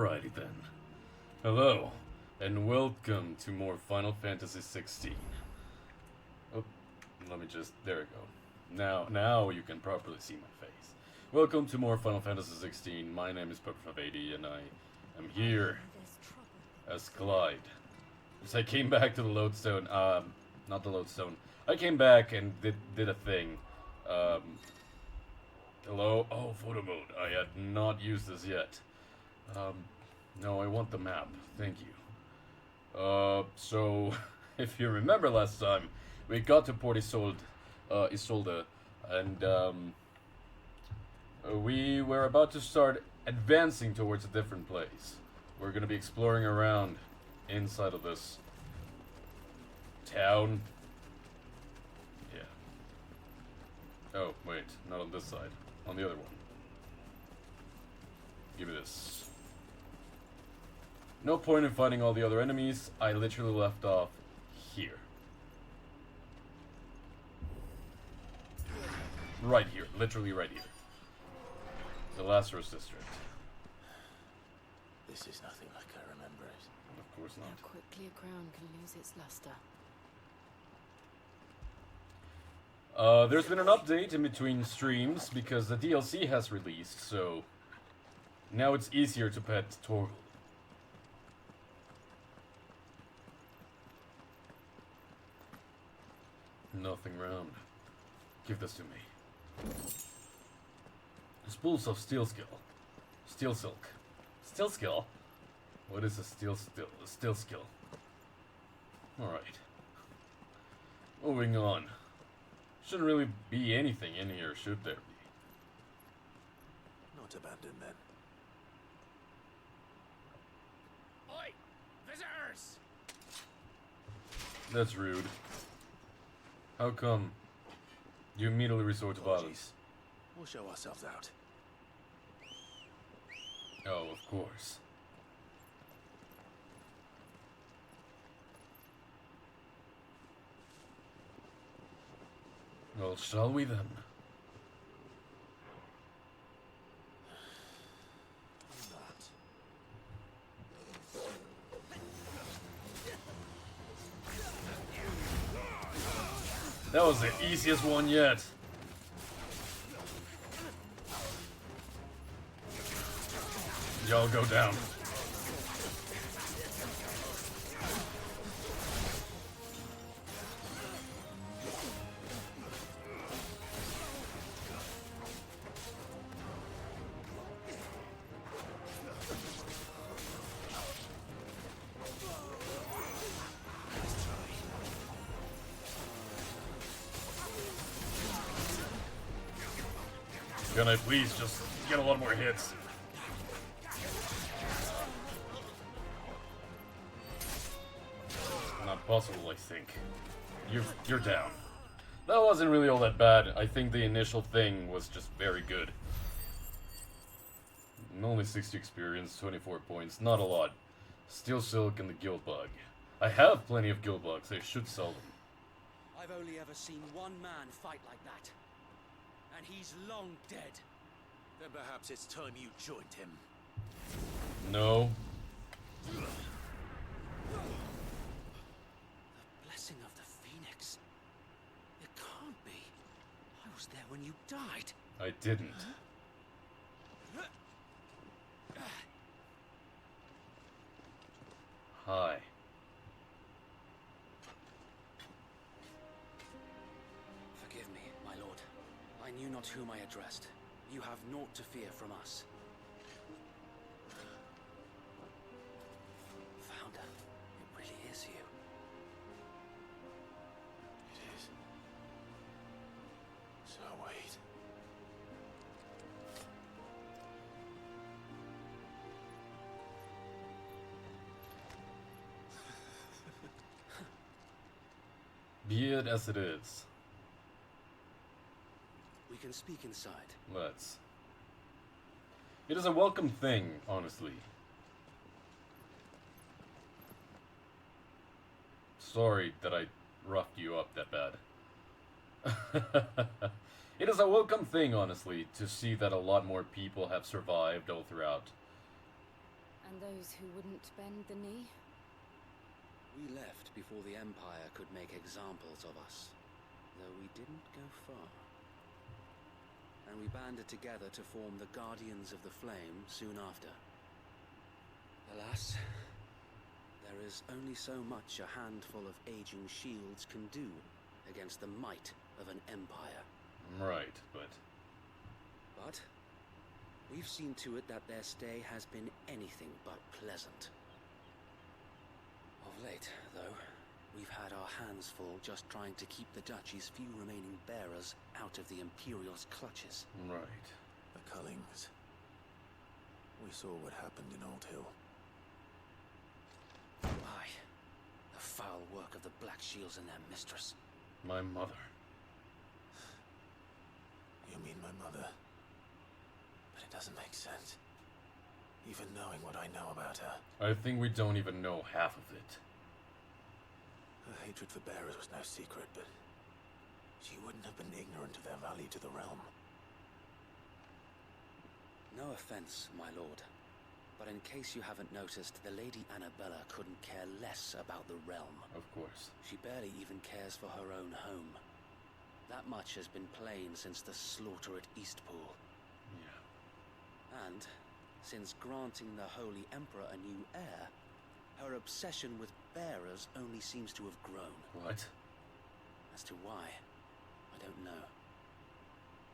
Alrighty then. Hello, and welcome to more Final Fantasy 16. Oh, let me just, there we go. Now you can properly see my face. Welcome to more Final Fantasy 16. My name is FFXVI, and I am here as Clive. As I came back to the lodestone, not the lodestone. I came back and did a thing. Hello? Oh, photo mode. I had not used this yet. No, I want the map. Thank you. So, if you remember last time, we got to Port Isolde, and, we were about to start advancing towards a different place. We're gonna be exploring around inside of this town. Yeah. Oh, wait, not on this side. On the other one. Give me this. No point in fighting all the other enemies. I literally left off here. Right here. Literally right here. The Lazarus District. This is nothing like I remember it. Of course not. How quickly a crown can lose its luster. There's been an update in between streams because the DLC has released, so now it's easier to pet Torgal. Nothing round. Give this to me. Spools of steel skill. Steel silk. Steel skill? What is a steel skill? Alright. Moving on. Shouldn't really be anything in here, should there be? Not abandoned then. Oi! Visitors! That's rude. How come you immediately resort to violence? We'll show ourselves out. Oh, of course. Well, shall we then? That was the easiest one yet. Y'all go down. Can I please just get a lot more hits? Not possible, I think. You're down. That wasn't really all that bad. I think the initial thing was just very good. Only 60 experience, 24 points, not a lot. Steel Silk and the Guild Bug. I have plenty of Guild Bugs, I should sell them. I've only ever seen one man fight like that. And he's long dead. Then perhaps it's time you joined him. No. The blessing of the Phoenix. It can't be. I was there when you died. I didn't. Hi. Forgive me, my lord. I knew not whom I addressed. You have naught to fear from us. Founder, it really is you. It is. So wait. Be it as it is. We can speak inside. Let's. It is a welcome thing, honestly. Sorry that I roughed you up that bad. It is a welcome thing, honestly, to see that a lot more people have survived all throughout. And those who wouldn't bend the knee? We left before the Empire could make examples of us, though we didn't go far. And we banded together to form the Guardians of the Flame soon after. Alas, there is only so much a handful of aging shields can do against the might of an empire. Right, but But we've seen to it that their stay has been anything but pleasant. Of late, though, we've had our hands full just trying to keep the Duchy's few remaining bearers out of the Imperial's clutches. right. The Cullings. We saw what happened in Old Hill. Aye, the foul work of the Black Shields and their mistress. My mother. You mean my mother? But it doesn't make sense. Even knowing what I know about her. I think we don't even know half of it. Her hatred for bearers was no secret, but she wouldn't have been ignorant of their value to the realm. No offense, my lord, but in case you haven't noticed, the Lady Annabella couldn't care less about the realm. Of course. She barely even cares for her own home. That much has been plain since the slaughter at Eastpool. Yeah. And, since granting the Holy Emperor a new heir, her obsession with bearers only seems to have grown. What? As to why, I don't know.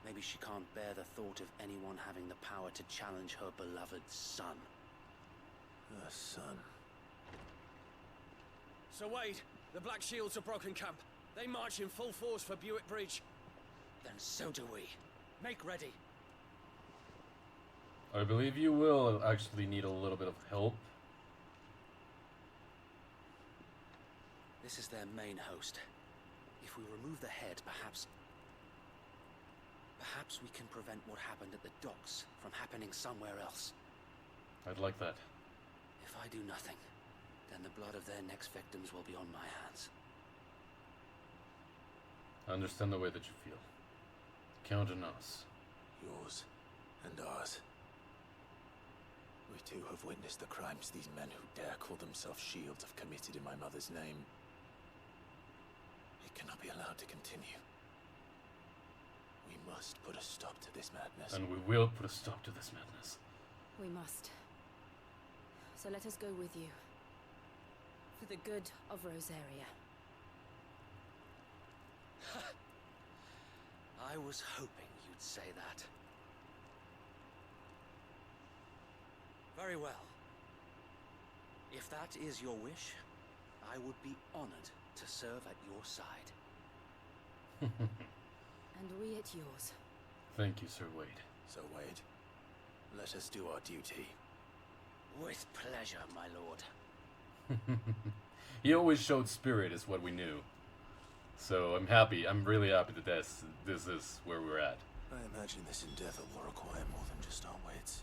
Maybe she can't bear the thought of anyone having the power to challenge her beloved son. Her son. Sir Wade, the Black Shields have broken camp. They march in full force for Buick Bridge. Then so do we. Make ready. I believe you will actually need a little bit of help. This is their main host. If we remove the head, perhaps we can prevent what happened at the docks from happening somewhere else. I'd like that. If I do nothing, then the blood of their next victims will be on my hands. I understand the way that you feel. Count on us. Yours and ours. We too have witnessed the crimes these men who dare call themselves shields have committed in my mother's name. It cannot be allowed to continue. We must put a stop to this madness. And we will put a stop to this madness. We must. So let us go with you. For the good of Rosaria. I was hoping you'd say that. Very well. If that is your wish, I would be honored to serve at your side. And we at yours. Thank you, Sir Wade. So, Wade, let us do our duty. With pleasure, my lord. He always showed spirit, is what we knew. So I'm happy. I'm really happy that this is where we're at. I imagine this endeavor will require more than just our wits.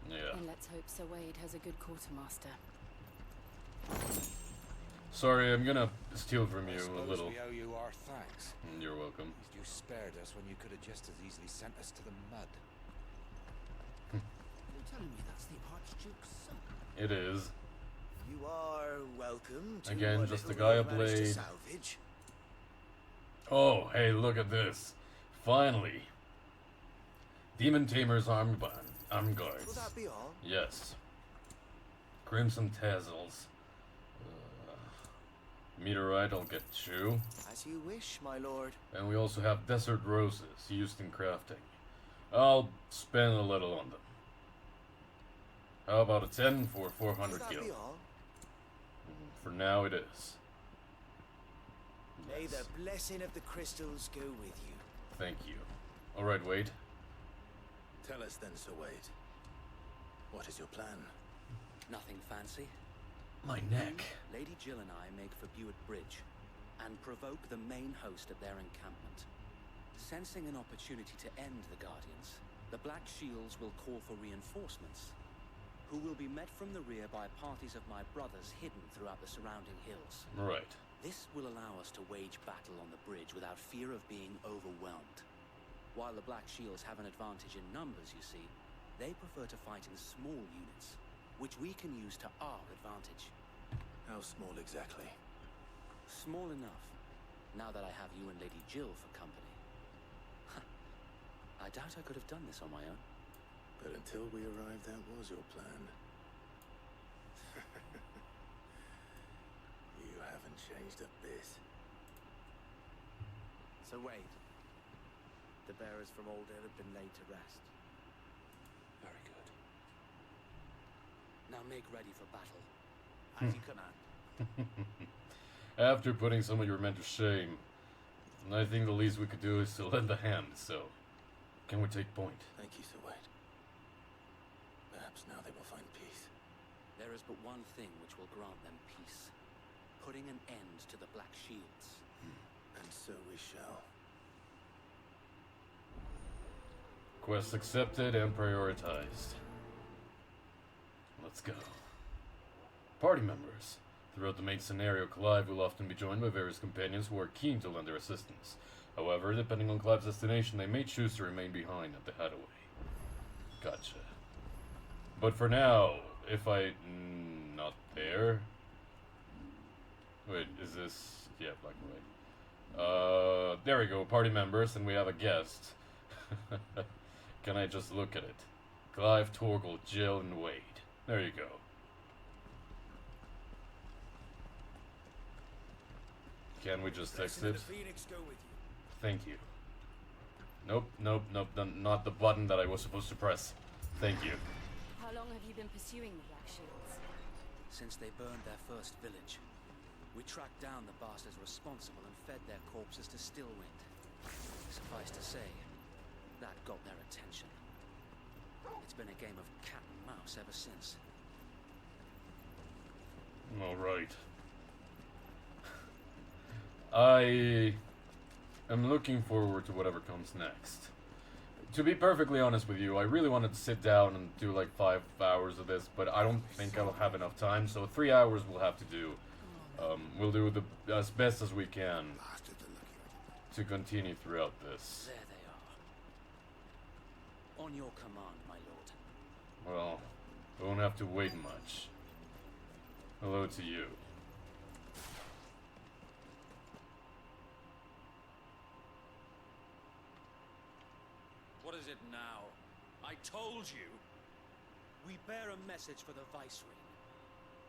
Yeah. And let's hope Sir Wade has a good quartermaster. Sorry, I'm gonna steal from I you a suppose little. we owe you our thanks. You're welcome. At least you spared us when you could have just as easily sent us to the mud. You're telling me that's the Archduke's son? It is. You are welcome to Again, what just a little guy we of managed to blade. salvage. Oh, hey, look at this. Finally. Demon Tamer's arm guards. Will that be all? Yes. Crimson Tassels. Meteorite, I'll get you. As you wish, my lord. And we also have Desert Roses used in crafting. I'll spend a little on them. How about a 10 for 400 Will that gil? be all? For now it is. May Yes. the blessing of the crystals go with you. Thank you. Alright, Wade. Tell us then, Sir Wade. What is your plan? Nothing fancy. My neck. Lady Jill and I make for Buick Bridge and provoke the main host at their encampment. Sensing an opportunity to end the Guardians, the Black Shields will call for reinforcements, who will be met from the rear by parties of my brothers hidden throughout the surrounding hills. Right. This will allow us to wage battle on the bridge without fear of being overwhelmed. While the Black Shields have an advantage in numbers, you see, they prefer to fight in small units, which we can use to our advantage. How small exactly? Small enough, now that I have you and Lady Jill for company. I doubt I could have done this on my own. But until we arrived, that was your plan. You haven't changed a bit. So wait. The bearers from Aldale have been laid to rest. Very good. Now make ready for battle. As you command. After putting some of your men to shame, I think the least we could do is to lend a hand, so can we take point? Thank you, Sir Wade. Perhaps now they will find peace. There is but one thing which will grant them peace. Putting an end to the Black Shields. And so we shall. Quest accepted and prioritized. Let's go. Party members. Throughout the main scenario, Clive will often be joined by various companions who are keen to lend their assistance. However, depending on Clive's destination, they may choose to remain behind at the hideaway. Gotcha. But for now, if I... not there... Wait, is this... yeah, black and white. There we go, party members, and we have a guest. Can I just look at it? Clive, Torgal, Jill, and Wade. There you go. Can we just text it? Phoenix go with you. Thank you. Nope, not the button that I was supposed to press. Thank you. How long have you been pursuing the Black Shields? Since they burned their first village, we tracked down the bastards responsible and fed their corpses to Stillwind. Suffice to say, that got their attention. It's been a game of cat and mouse ever since. Alright. I am looking forward to whatever comes next. To be perfectly honest with you, I really wanted to sit down and do like 5 hours of this, but I don't think I'll have enough time, so 3 hours we'll have to do. We'll do as best as we can to continue throughout this. There they are. On your command, my lord. Well, we won't have to wait much. Hello to you. What is it now? I told you. We bear a message for the Viceroy.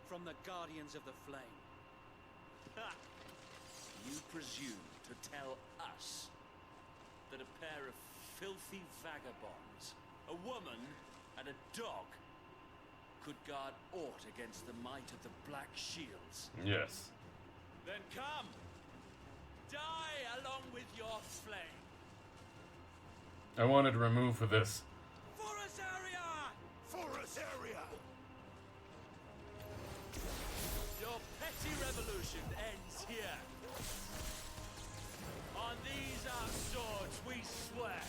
From the Guardians of the Flame. Ha! You presume to tell us that a pair of filthy vagabonds, a woman and a dog, could guard aught against the might of the Black Shields? Yes. Then come! Die along with your flame! I wanted to remove for this. For Azaria! For Azaria! Your petty revolution ends here. On these our swords we swear.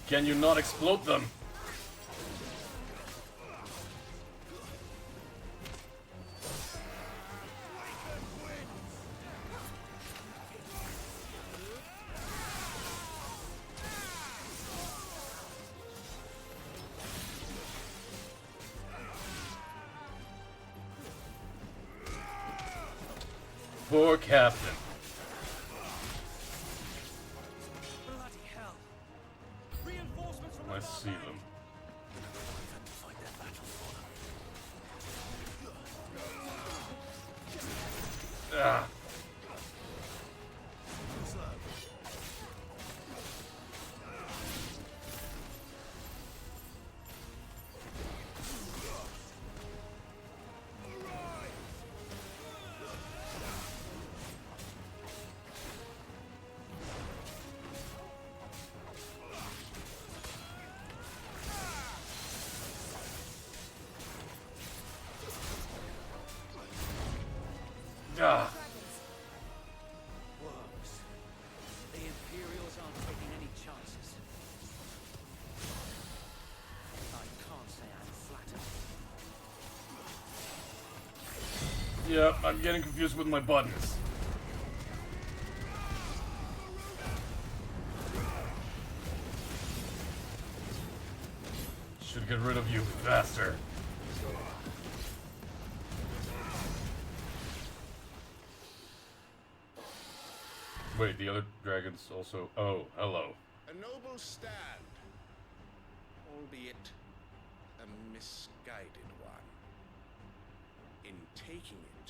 Can you not explode them? Poor Captain. Bloody hell! Reinforcements from I see them. Fight that battle for them. Ah. Ah. Works. The Imperials aren't taking any chances. I can't say I'm flattered. Yeah, I'm getting confused with my buttons. should get rid of you faster. Wait, the other dragons also... Oh, hello. A noble stand, albeit a misguided one. In taking it,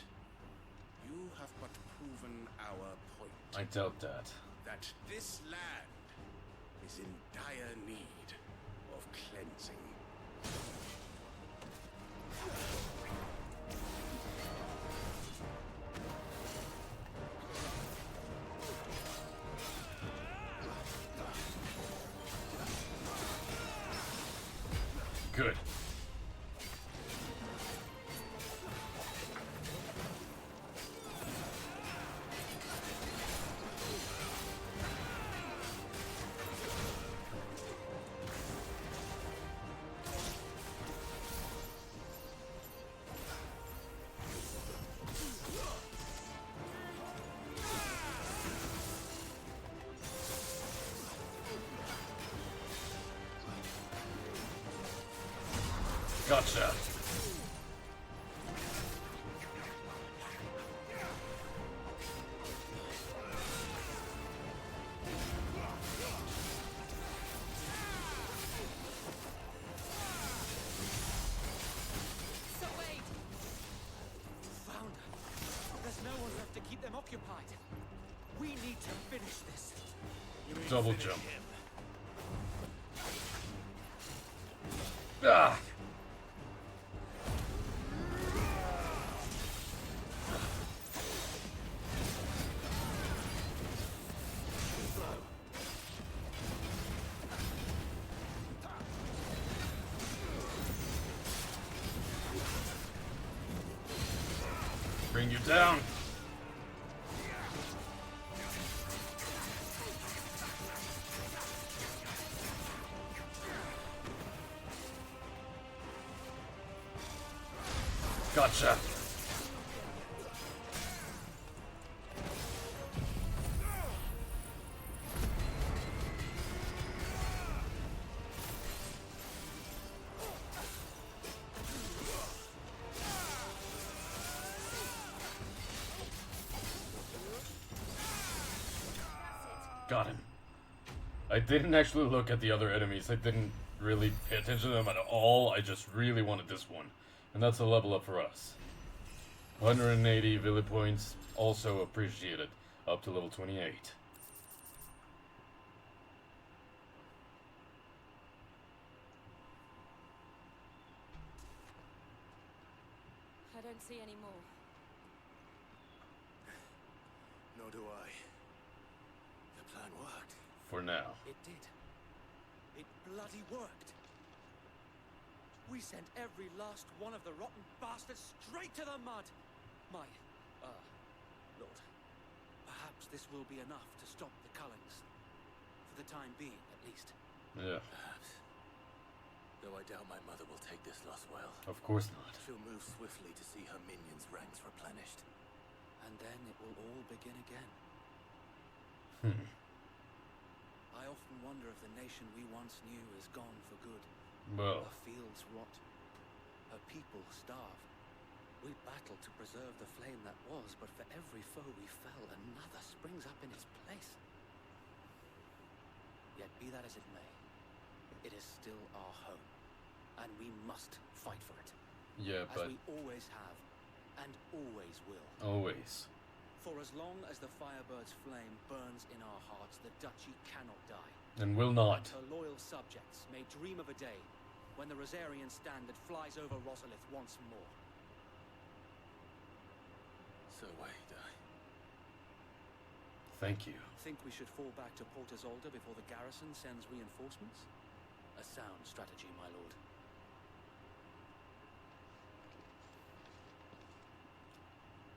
you have but proven our point. I doubt that. That this land is in dire need of cleansing. Good. Gotcha. So wait! Found her. There's no one left to keep them occupied. We need to finish this. Double jump. Ah! Bring you down. Gotcha. Got him. I didn't actually look at the other enemies. I didn't really pay attention to them at all. I just really wanted this one. And that's a level up for us. 180 Villa points, also appreciated. Up to level 28. I don't see any more. Nor do I. The plan worked. For now. It did. It bloody worked. We sent every last one of the rotten bastards straight to the mud. My, Lord, perhaps this will be enough to stop the Cullings. For the time being, at least. Yeah, Perhaps. Though I doubt my mother will take this loss well. of course not. She'll move swiftly to see her minions' ranks replenished. And then it will all begin again. I often wonder if the nation we once knew is gone for good. Well, Her fields rot. Her people starve. We battled to preserve the flame that was, but for every foe we fell, another springs up in its place. Yet be that as it may, it is still our home, and we must fight for it. yeah, As but we always have, and always will. always. For as long as the Firebird's flame burns in our hearts, the Duchy cannot die. And will not. Her loyal subjects may dream of a day when the Rosarian standard flies over Rosalith once more. So wait, Thank you. Think we should fall back to Port Isolde before the garrison sends reinforcements? A sound strategy, my lord.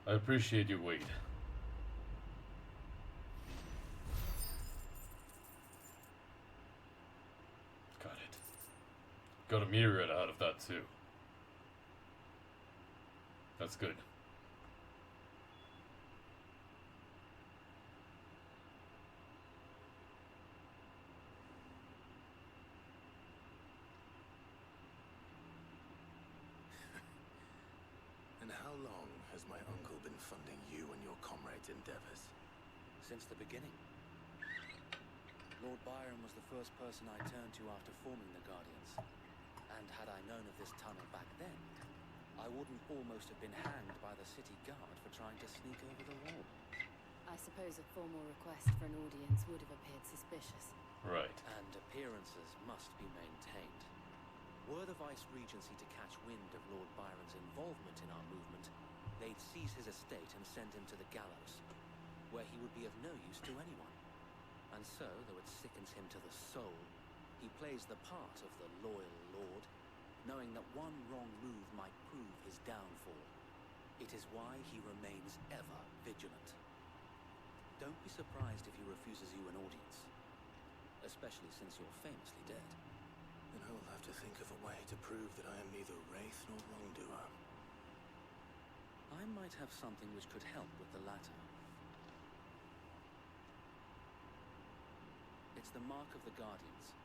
I appreciate you, Wade. Got it. Got a meteorite out of that too. That's good. How long has my uncle been funding you and your comrades' endeavors? Since the beginning. Lord Byron was the first person I turned to after forming the Guardians. And had I known of this tunnel back then, I wouldn't almost have been hanged by the city guard for trying to sneak over the wall. I suppose a formal request for an audience would have appeared suspicious. Right. And appearances must be maintained. Were the Vice-Regency to catch wind of Lord Byron's involvement in our movement, they'd seize his estate and send him to the gallows, where he would be of no use to anyone. And so, though it sickens him to the soul, he plays the part of the loyal lord, knowing that one wrong move might prove his downfall. It is why he remains ever vigilant. Don't be surprised if he refuses you an audience, especially since you're famously dead. Then I will have to think of a way to prove that I am neither wraith nor wrongdoer. I might have something which could help with the latter. It's the mark of the Guardians.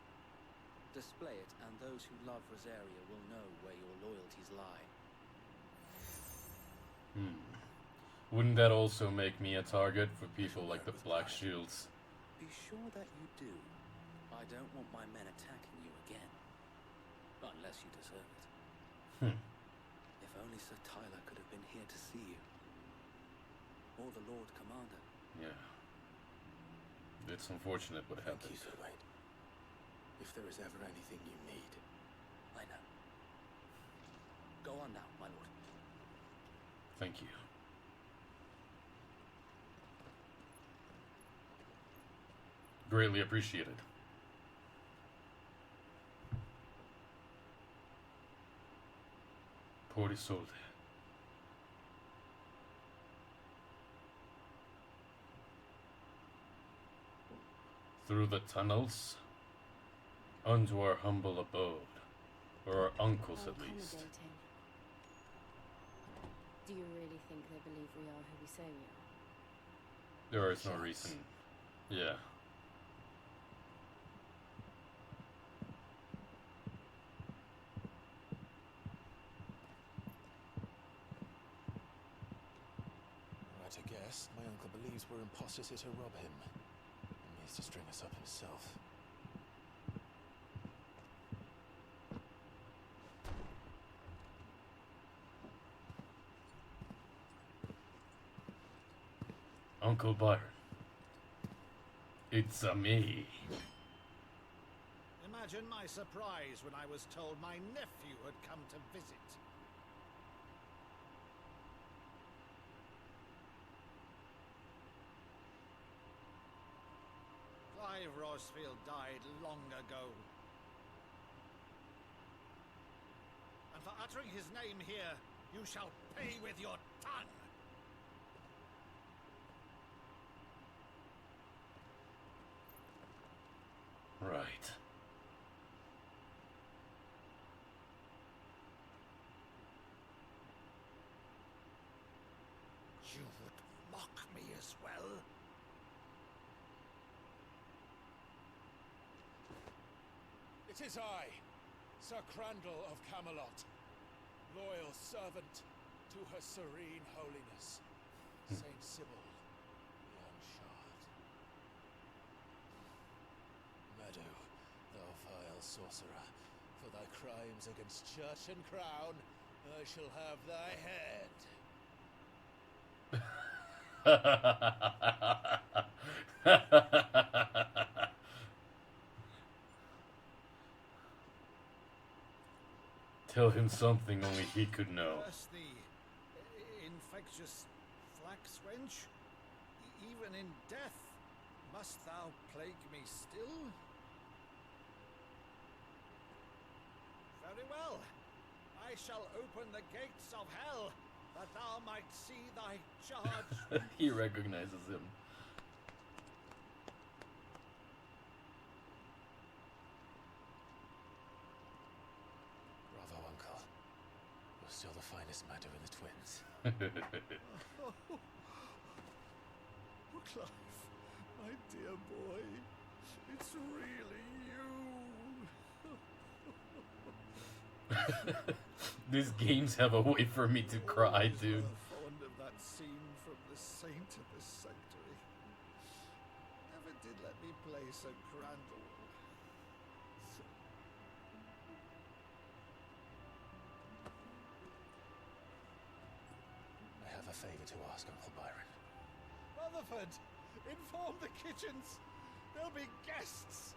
Display it, and those who love Rosaria will know where your loyalties lie. Wouldn't that also make me a target for people like the Black Shields? Be sure that you do. I don't want my men attacking you again. Unless you deserve it. If only Sir Tyler could have been here to see you. Or the Lord Commander. Yeah. It's unfortunate what happened. Thank you, Sir Wade. If there is ever anything you need. I know. Go on now, my lord. Thank you. Greatly appreciated. Por Isolde. Through the tunnels, unto our humble abode, or our uncles How at least. accommodating. Do you really think they believe we are who we say we are? There is no Yes. reason. Yeah. Right, I guess. My uncle believes we're imposters here to rob him. He needs to string us up himself. Uncle Byron. It's a me. Imagine my surprise when I was told my nephew had come to visit. Clive Rosfield died long ago. And for uttering his name here, you shall pay with your tongue. Right. You would mock me as well? It is I, Sir Crandall of Camelot, loyal servant to Her Serene Holiness, Saint Sybil, the Unshard. Meadow, thou vile sorcerer, for thy crimes against church and crown, I shall have thy head. Tell him something only he could know. Curse thee, infectious flax wench. Even in death, must thou plague me still? Very well. I shall open the gates of hell, that thou might see thy charge. He recognizes him. Bravo, Uncle. You're still the finest Meadow in the twins. Oh, Clive, my dear boy, it's really you. These games have a way for me to cry, dude. Fond of that scene from The Saint of the Sanctuary. Never did let me play so Crandall. I have a favor to ask, Uncle Byron. Rutherford, inform the kitchens. There'll be guests.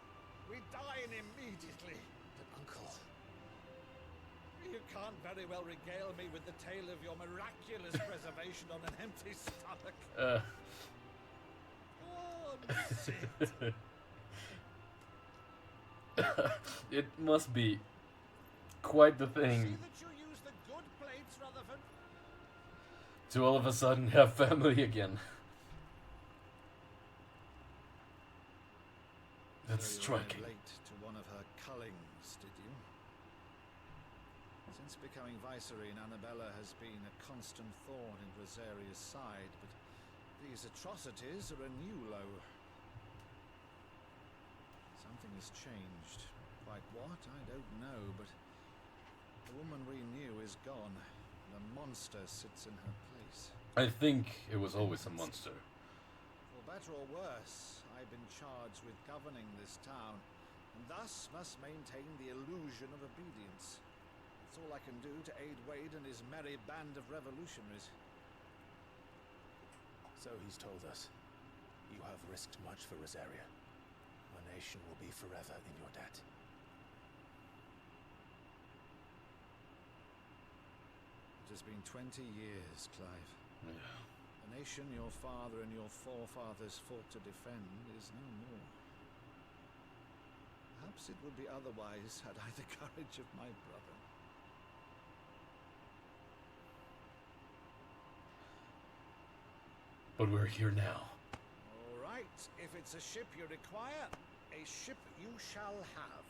We dine immediately. But, Uncle... You can't very well regale me with the tale of your miraculous preservation on an empty stomach. Go on, sit. It must be quite the See thing that you use the good plates, Rutherford. to all of a sudden have family again. That's So you striking. arrived late to one of her cullings, did you? Since becoming Vicereine, Annabella has been a constant thorn in Rosaria's side, but these atrocities are a new low. Something has changed. Quite what, I don't know, but the woman we knew is gone, and a monster sits in her place. I think it was always a monster. For better or worse, I've been charged with governing this town, and thus must maintain the illusion of obedience. It's all I can do to aid Wade and his merry band of revolutionaries. So he's told us. You have risked much for Rosaria. Our nation will be forever in your debt. It has been 20 years, Clive. Yeah. The nation your father and your forefathers fought to defend is no more. Perhaps it would be otherwise had I the courage of my brother. But we're here now. All right, if it's a ship you require, a ship you shall have.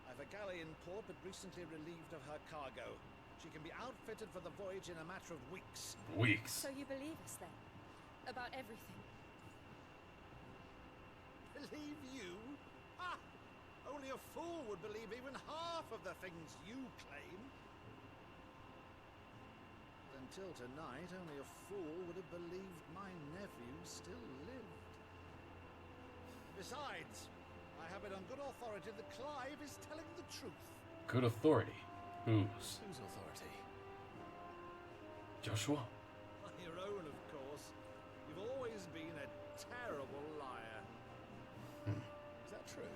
I've a galley in port, but recently relieved of her cargo. She can be outfitted for the voyage in a matter of weeks. Weeks. So you believe us then? About everything? Believe you? Ha! Only a fool would believe even half of the things you claim. Until tonight, only a fool would have believed my nephew still lived. Besides, I have it on good authority that Clive is telling the truth. Good authority. Whose? Whose authority? Joshua? Your own, of course. You've always been a terrible liar. Is that true?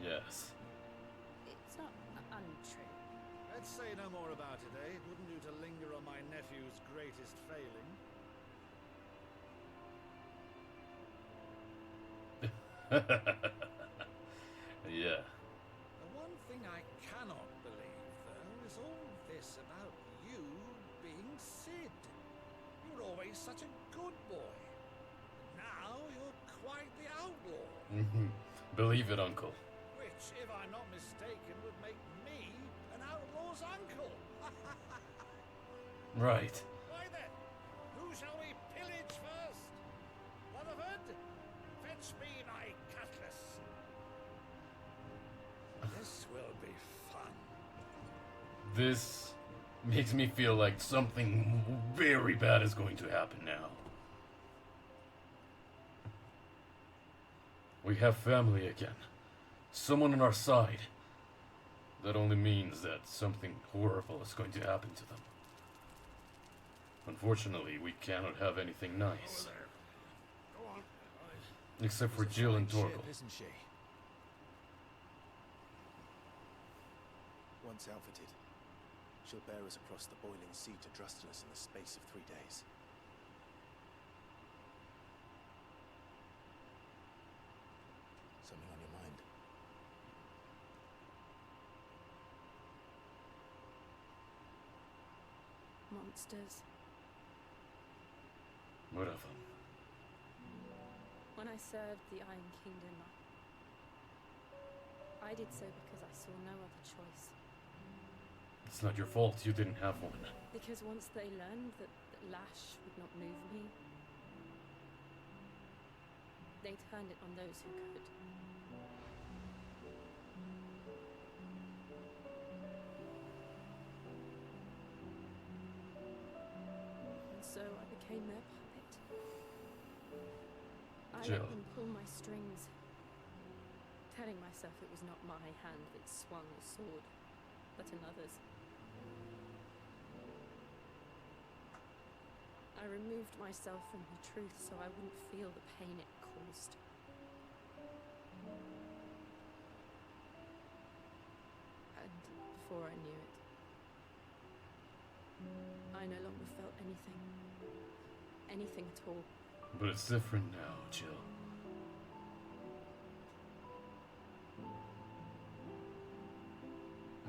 Yes. It's not untrue. Let's say no more about it, eh? It wouldn't do to linger on my nephew's greatest failing. Yeah. The one thing I cannot believe, though, is all this about you being Sid. You were always such a good boy. But now you're quite the outlaw. Believe it, Uncle. Which, if I'm not mistaken, would make me an outlaw's uncle. Right. Why then, who shall we pillage first? Rutherford, fetch me my cutlass. This will be fun. This makes me feel like something very bad is going to happen now. We have family again. Someone on our side. That only means that something horrible is going to happen to them. Unfortunately, we cannot have anything nice. Go on. Except for Jill and Torgal. Ship, isn't she? Once outfitted, she'll bear us across the boiling sea to Drustinus in the space of 3 days. Something on your mind? Monsters. What of them? When I served the Iron Kingdom, I did so because I saw no other choice. It's not your fault you didn't have one. Because once they learned that Lash would not move me, they turned it on those who could. became their puppet. I Jill. let them pull my strings, telling myself it was not my hand that swung the sword, but another's. I removed myself from the truth so I wouldn't feel the pain it caused. And before I knew it, I no longer felt anything. Anything at all. But it's different now, Jill.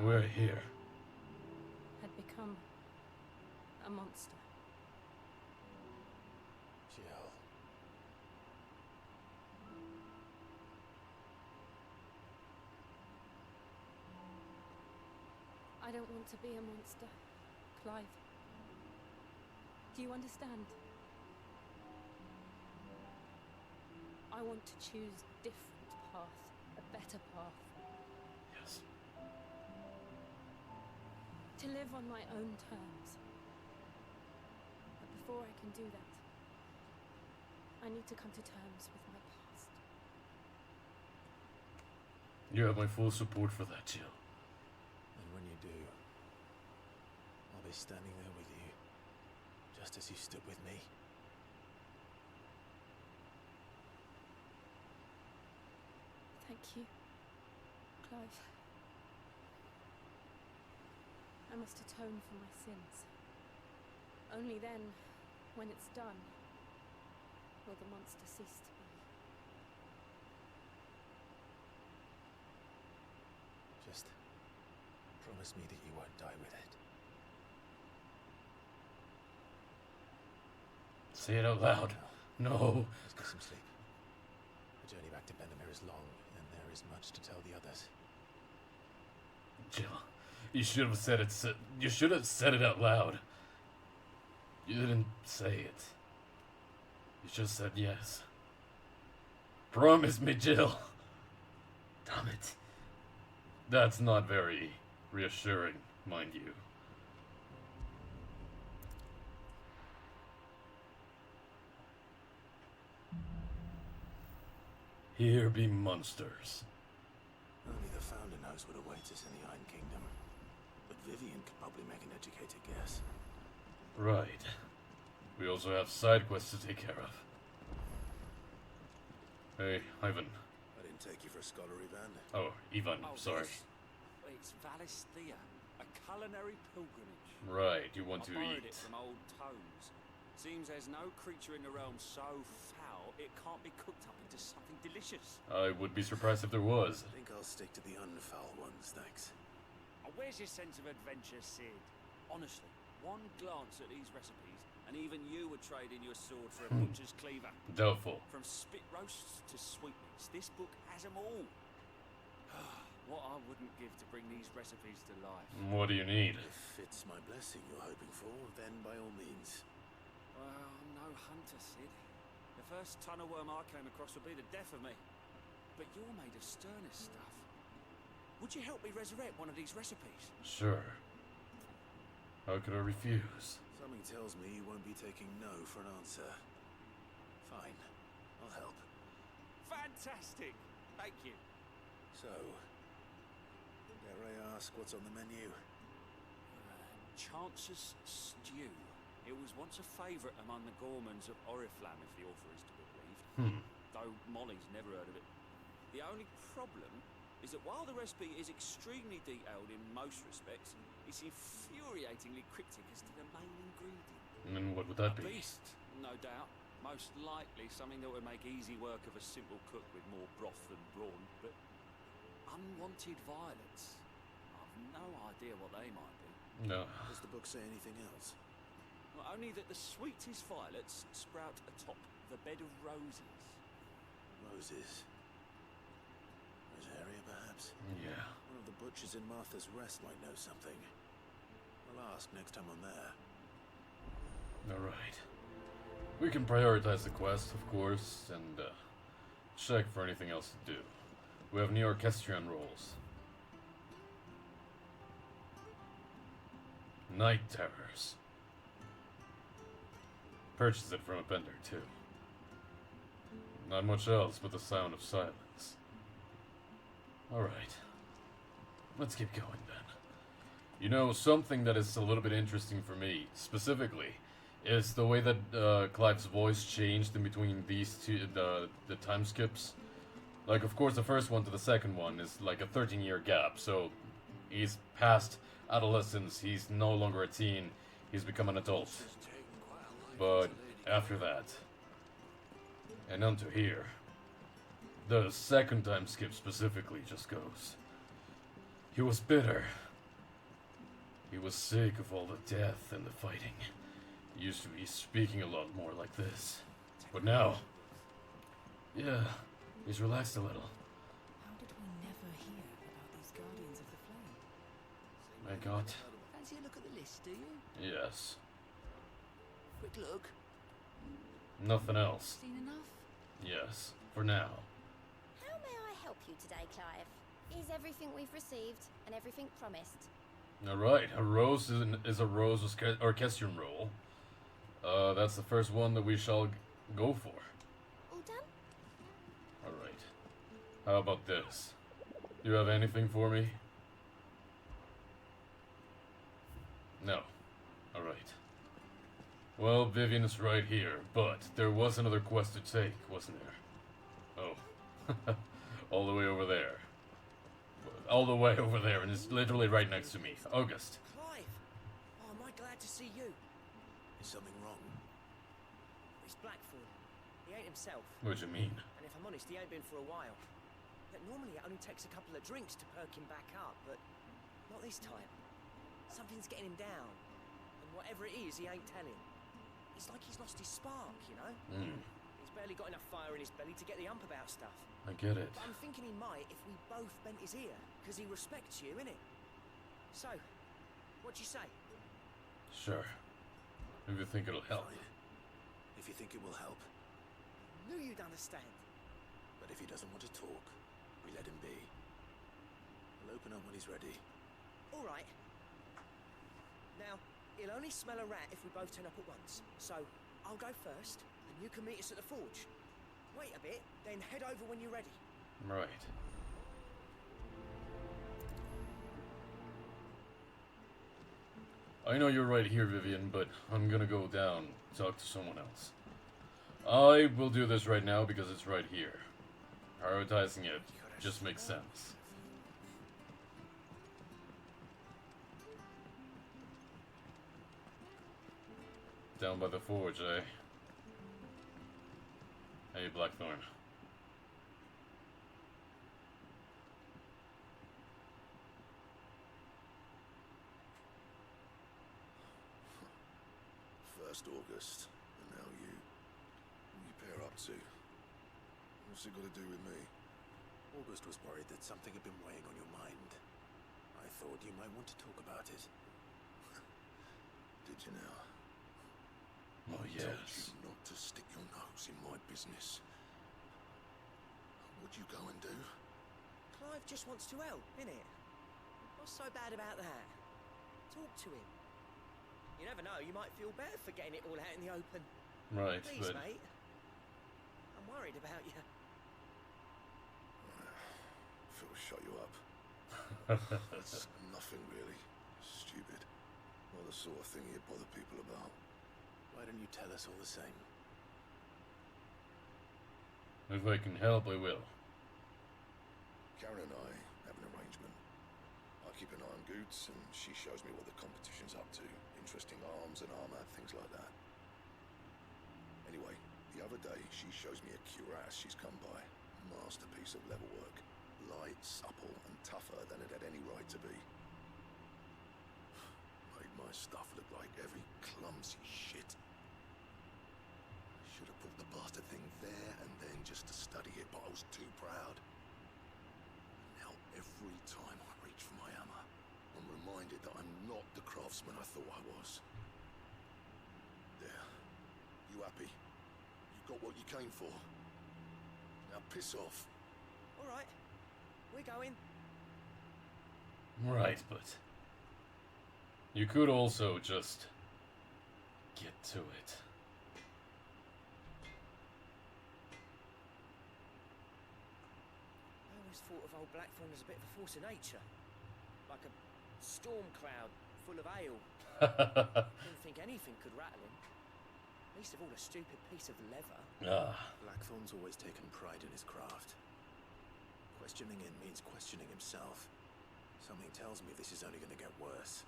We're here. Had become a monster. Jill. I don't want to be a monster, Clive. Do you understand? I want to choose a different path, a better path. Yes. To live on my own terms. But before I can do that, I need to come to terms with my past. You have my full support for that, Jill. And when you do, I'll be standing there with you, just as you stood with me. Thank you, Clive. I must atone for my sins. Only then, when it's done, will the monster cease to be. Just promise me that you won't die with it. Say it out loud. No. Let's get some sleep. The journey back to Benamir is long, and there is much to tell the others. Jill, you should have said it. You should have said it out loud. You didn't say it. You just said yes. Promise me, Jill. Damn it. That's not very reassuring, mind you. Here be monsters. Only the Founder knows what awaits us in the Iron Kingdom. But Vivian could probably make an educated guess. Right. We also have side quests to take care of. Hey, Ivan. I didn't take you for a scholar, Ivan. Oh, Ivan, sorry. It's Valisthea, a culinary pilgrimage. Right, you want I to borrowed eat. it from old tomes. Seems there's no creature in the realm so foul it can't be cooked up into something delicious. I would be surprised if there was. I think I'll stick to the unfoul ones, thanks. Oh, where's your sense of adventure, Sid? Honestly, one glance at these recipes, and even you would trade in your sword for a butcher's cleaver. Doubtful. From spit roasts to sweetmeats, this book has them all. What I wouldn't give to bring these recipes to life. What do you need? If it's my blessing you're hoping for, then by all means. Well, I'm no hunter, Sid. The first ton of worm I came across would be the death of me. But you're made of sterner stuff. Would you help me resurrect one of these recipes? Sure. How could I refuse? Something tells me you won't be taking no for an answer. Fine. I'll help. Fantastic! Thank you. So, dare I ask what's on the menu? Chance's Stew. It was once a favourite among the gourmands of Oriflamme, if the author is to be believed. Though Molly's never heard of it. The only problem is that while the recipe is extremely detailed in most respects, it's infuriatingly cryptic as to the main ingredient. And what would that A be? beast, no doubt. Most likely something that would make easy work of a simple cook with more broth than brawn, but unwanted violets. I've no idea what they might be. No. Does the book say anything else? Well, only that the sweetest violets sprout atop the bed of roses. Roses. Rosaria, perhaps? Yeah. One of the butchers in Martha's Rest might know something. I'll ask next time I'm there. Alright. We can prioritize the quest, of course, and check for anything else to do. We have new orchestrion roles. Night terrors. purchased it from a vendor, too. Not much else but the sound of silence. Alright. Let's keep going then. You know, something that is a little bit interesting for me, specifically, is the way that Clive's voice changed in between these two, the time skips. Like, of course, the first one to the second one is like a 13-year gap, so he's past adolescence, he's no longer a teen, he's become an adult. But after that, and onto here, the second time skip specifically just goes. He was bitter. He was sick of all the death and the fighting. He used to be speaking a lot more like this. But now, yeah, he's relaxed a little. How did we never hear about these Guardians of the Flame? I got... Fancy a look at the list, do you? Yes. Quick look. Nothing else. Seen enough? Yes, for now. How may I help you today, Clive? Is everything we've received and everything promised? Alright, a rose is a rose orchestrion roll. That's the first one that we shall go for. All done? Alright. How about this? Do you have anything for me? No. Alright. Well, Vivian is right here, but there was another quest to take, wasn't there? Oh. All the way over there. All the way over there, and it's literally right next to me. August. Clive! Oh, am I glad to see you? Is something wrong? It's Blackthorn. He ain't himself. What do you mean? And if I'm honest, he ain't been for a while. But normally it only takes a couple of drinks to perk him back up, but not this time. Something's getting him down. And whatever it is, he ain't telling. It's like he's lost his spark, you know? He's barely got enough fire in his belly to get the ump about stuff. I get it. But I'm thinking he might if we both bent his ear, because he respects you, innit? So, what do you say? Sure. If you think it'll help. Fine. If you think it will help. Knew you'd understand. But if he doesn't want to talk, we let him be. We'll open up when he's ready. All right. Now, he'll only smell a rat if we both turn up at once. So, I'll go first, and you can meet us at the forge. Wait a bit, then head over when you're ready. Right. I know you're right here, Vivian, but I'm gonna go down, talk to someone else. I will do this right now because it's right here. Prioritizing it just makes sense. Down by the forge, eh? Hey, Blackthorn. First August, and now you. What you pair up to? What's it got to do with me? August was worried that something had been weighing on your mind. I thought you might want to talk about it. Did you now? Oh, I told yes. you not to stick your nose in my business. What'd you go and do? Clive just wants to help, innit? What's so bad about that? Talk to him. You never know, you might feel better for getting it all out in the open. Right, Please, but... mate. I'm worried about you. Phil shut you up. It's nothing really. Stupid. Not the sort of thing you bother people about. Why don't you tell us all the same? If I can help, I will. Karen and I have an arrangement. I keep an eye on Goots, and she shows me what the competition's up to. Interesting arms and armor, things like that. Anyway, the other day, she shows me a cuirass she's come by. Masterpiece of level work. Light, supple, and tougher than it had any right to be. Made my stuff look like every clumsy shit. Should have put the bastard thing there and then just to study it, but I was too proud. Now every time I reach for my hammer, I'm reminded that I'm not the craftsman I thought I was. There. You happy? You got what you came for. Now piss off. All right, we're going. Right, but... You could also just... get to it. Blackthorn is a bit of a force of nature. Like a storm cloud full of hail. Didn't think anything could rattle him. Least of all a stupid piece of leather. Blackthorn's always taken pride in his craft. Questioning him means questioning himself. Something tells me this is only going to get worse.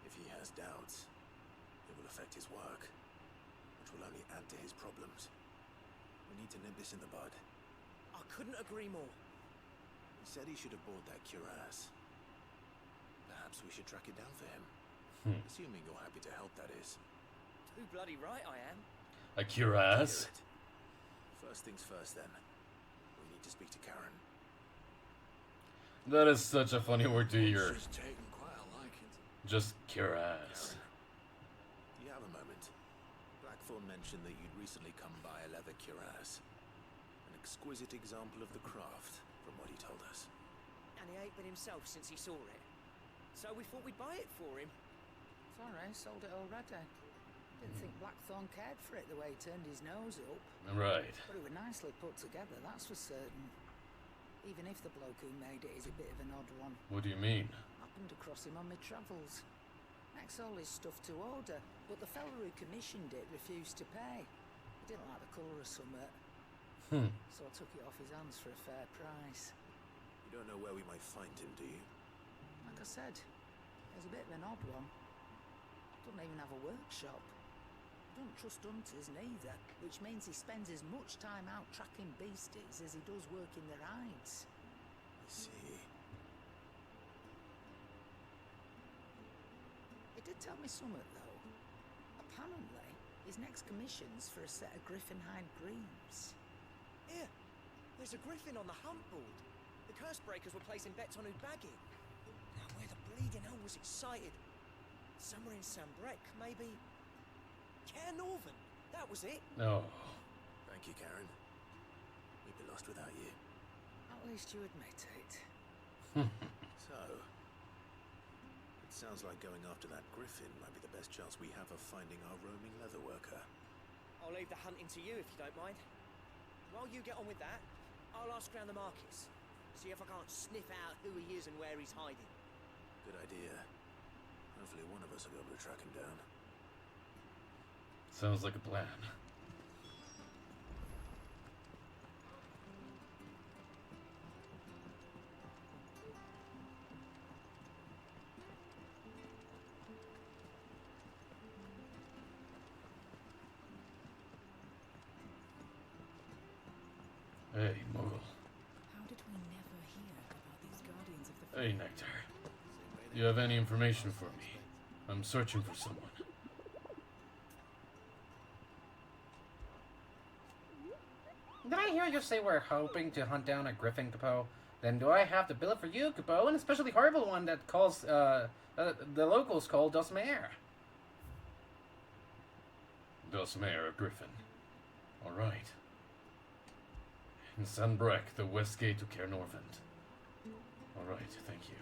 If he has doubts, it will affect his work, which will only add to his problems. We need to nip this in the bud. I couldn't agree more. He said he should have bought that cuirass. Perhaps we should track it down for him. Assuming you're happy to help, that is. Too bloody right I am. A cuirass? First things first, then. We need to speak to Karen. That is such a funny word to hear. She's taken quite a liking. Just cuirass. Do you have a moment? Blackthorn mentioned that you'd recently come by a leather cuirass. An exquisite example of the craft, from what he told us. And he ain't been himself since he saw it. So we thought we'd buy it for him. Sorry, sold it already. Didn't think Blackthorn cared for it the way he turned his nose up. Right. But it was nicely put together, that's for certain. Even if the bloke who made it is a bit of an odd one. What do you mean? Happened across him on my travels. Next all his stuff to order, but the fella who commissioned it refused to pay. He didn't like the colour of summit. So I took it off his hands for a fair price. You don't know where we might find him, do you? Like I said, he's a bit of an odd one. Doesn't even have a workshop. Don't trust hunters neither, which means he spends as much time out tracking beasties as he does working their hides. I see. He did tell me something though. Apparently, his next commission's for a set of griffin hide greaves. Here, there's a griffin on the hunt board. The curse breakers were placing bets on who'd bag it. Now where the bleeding hell was it sighted? Somewhere in Sambrec, maybe. Care Northern, that was it. No. Thank you, Karen. We'd be lost without you. At least you admit it. So, it sounds like going after that griffin might be the best chance we have of finding our roaming leather worker. I'll leave the hunting to you if you don't mind. While you get on with that, I'll ask around the markets. See if I can't sniff out who he is and where he's hiding. Good idea. Hopefully one of us will be able to track him down. Sounds like a plan. Hey, Mogul. How did we never hear about these guardians of the Hey, Nectar. Do you have any information for me? I'm searching for someone. Did I hear you say we're hoping to hunt down a griffin, Capo? Then do I have to bill it for you, Capo? And especially horrible one that calls, the locals call Dosmere. Dosmere, a griffin. Alright. In Sanbrek, the west gate to Cairnorvent. Alright, thank you.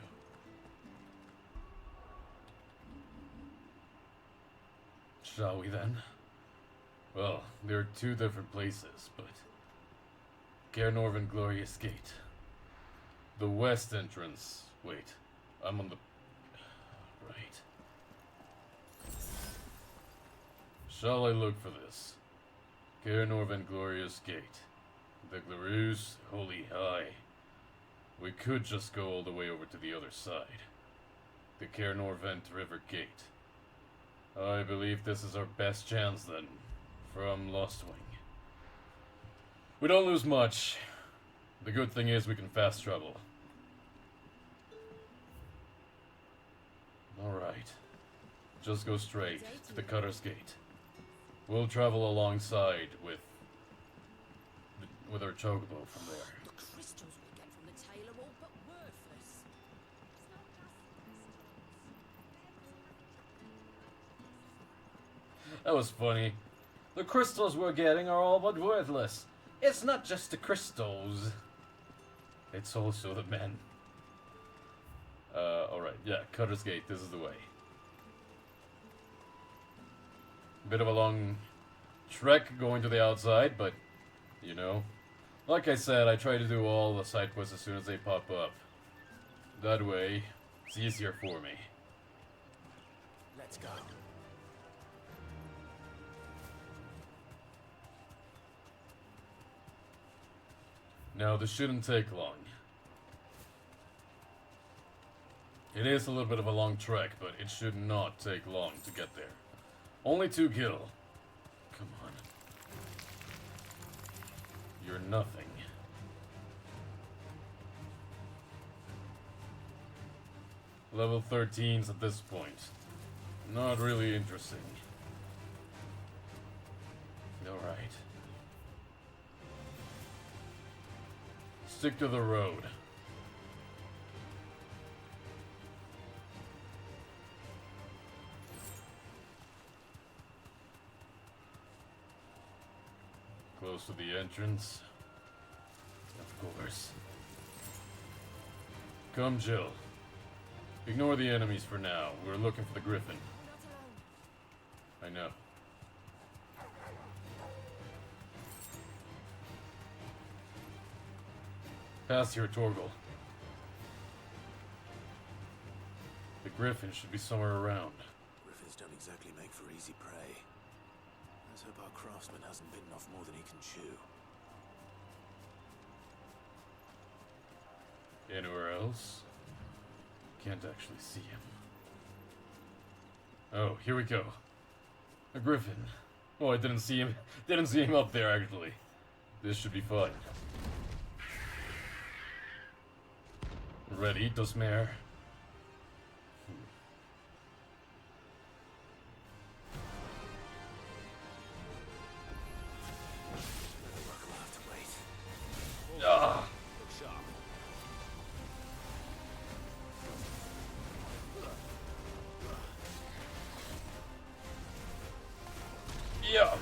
Shall we then? Well, there are two different places, but Cairnorvent Glorious Gate. The west entrance. Wait, I'm on the... Right. Shall I look for this? Cairnorvent Glorious Gate. The Glarus, Holy High. We could just go all the way over to the other side. The Cairnorvent River Gate. I believe this is our best chance then, from Lostwing. We don't lose much. The good thing is we can fast travel. Alright. Just go straight to the Cutter's Gate. We'll travel alongside with our chocobo from there. The crystals we get from the tail are all but worthless. That was funny. The crystals we're getting are all but worthless. It's not just the crystals. It's also the men. Alright, yeah, Cutter's Gate, this is the way. Bit of a long trek going to the outside, but, you know. Like I said, I try to do all the side quests as soon as they pop up. That way, it's easier for me. Let's go. Now, this shouldn't take long. It is a little bit of a long trek, but it should not take long to get there. Only 2 kill. Come on. You're nothing. Level 13s at this point. Not really interesting. Alright. Stick to the road. Close to the entrance. Of course. Come, Jill. Ignore the enemies for now. We're looking for the Griffin. I know. Pass here, Torgal. The Griffin should be somewhere around. Griffins don't exactly make for easy prey. Let's hope our craftsman hasn't bitten off more than he can chew. Anywhere else? Can't actually see him. Oh, here we go. A Griffin. Oh, I didn't see him. Didn't see him up there, actually. This should be fun. Ready, Dosmere? We'll have to wait. Ah! Look sharp. Yeah.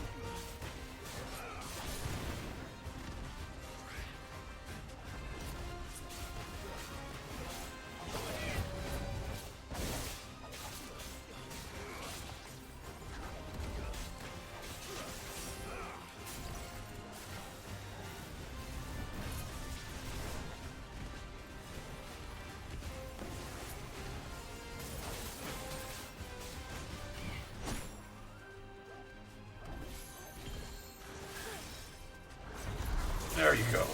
There you go.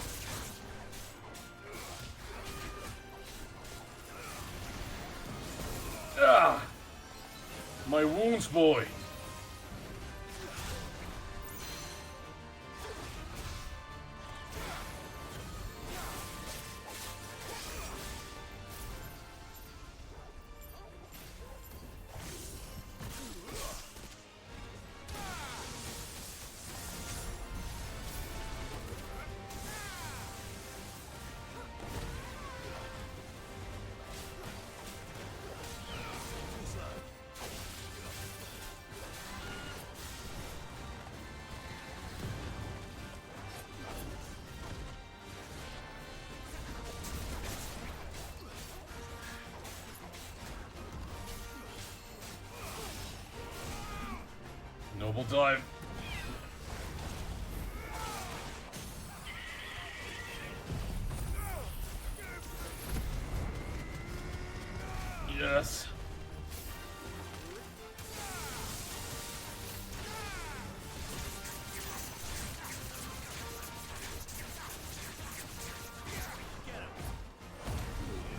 Ah! My wounds, boy. Noble dive. Yes.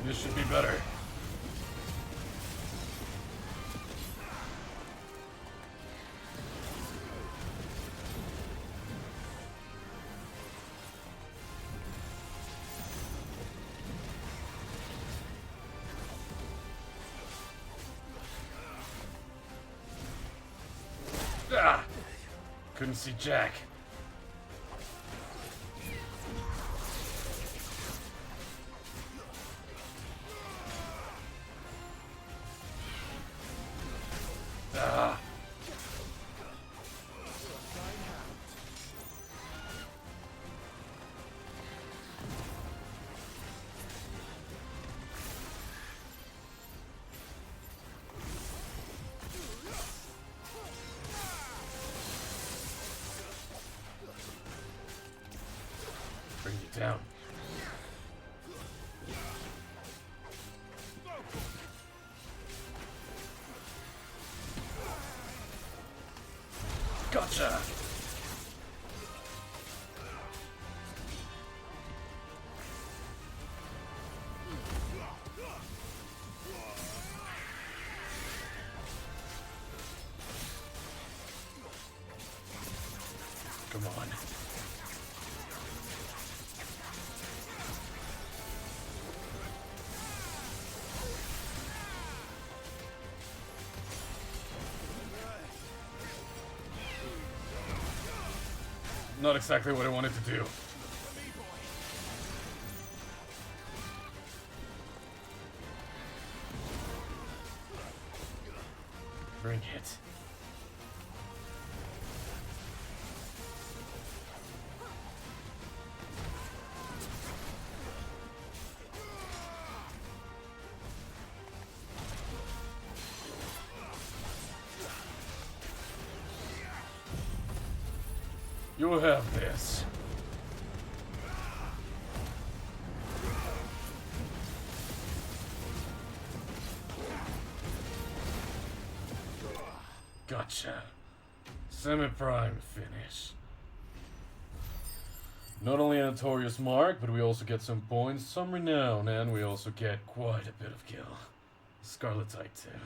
This should be better. Ah! Couldn't see Jack. Ah! Bring you down. Gotcha! Come on. Not exactly what I wanted to do. Bring it. You have this. Gotcha. Semi-prime finish. Not only a notorious mark, but we also get some points, some renown, and we also get quite a bit of kill. Scarletite too.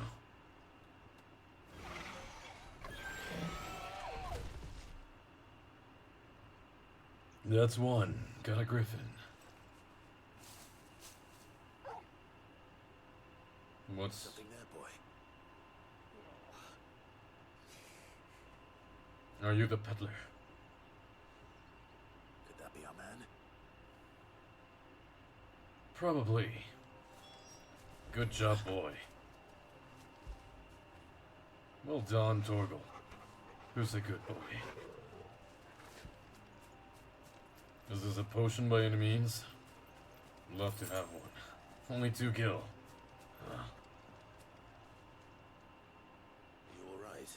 That's one. Got a griffin. What's... Something there, boy. Are you the peddler? Could that be our man? Probably. Good job, boy. Well done, Torgal. Who's a good boy? Is this a potion by any means? Love to have one. Only 2 gil. Huh. You alright?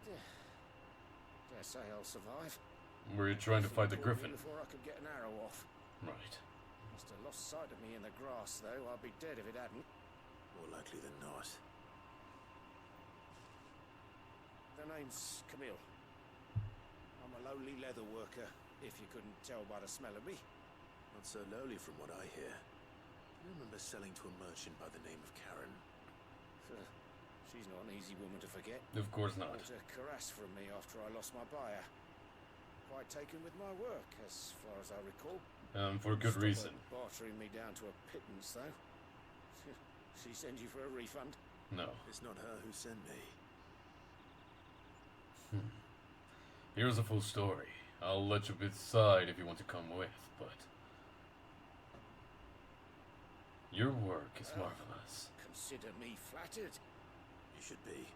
Dare say I'll survive. Were you trying to fight the griffin? Before I could get an arrow off. Right. Must have lost sight of me in the grass, though. I'd be dead if it hadn't. More likely than not. The name's Camille. I'm a lowly leather worker, if you couldn't tell by the smell of me. Not so lowly from what I hear. You remember selling to a merchant by the name of Karen? She's not an easy woman to forget. Of course not. Bought a cuirass from me after I lost my buyer. Quite taken with my work, as far as I recall. For good reason. Bartering me down to a pittance, though. She send you for a refund? No. It's not her who sent me. Here's a full story. I'll let you decide if you want to come with, but... Your work is marvelous. Consider me flattered. You should be.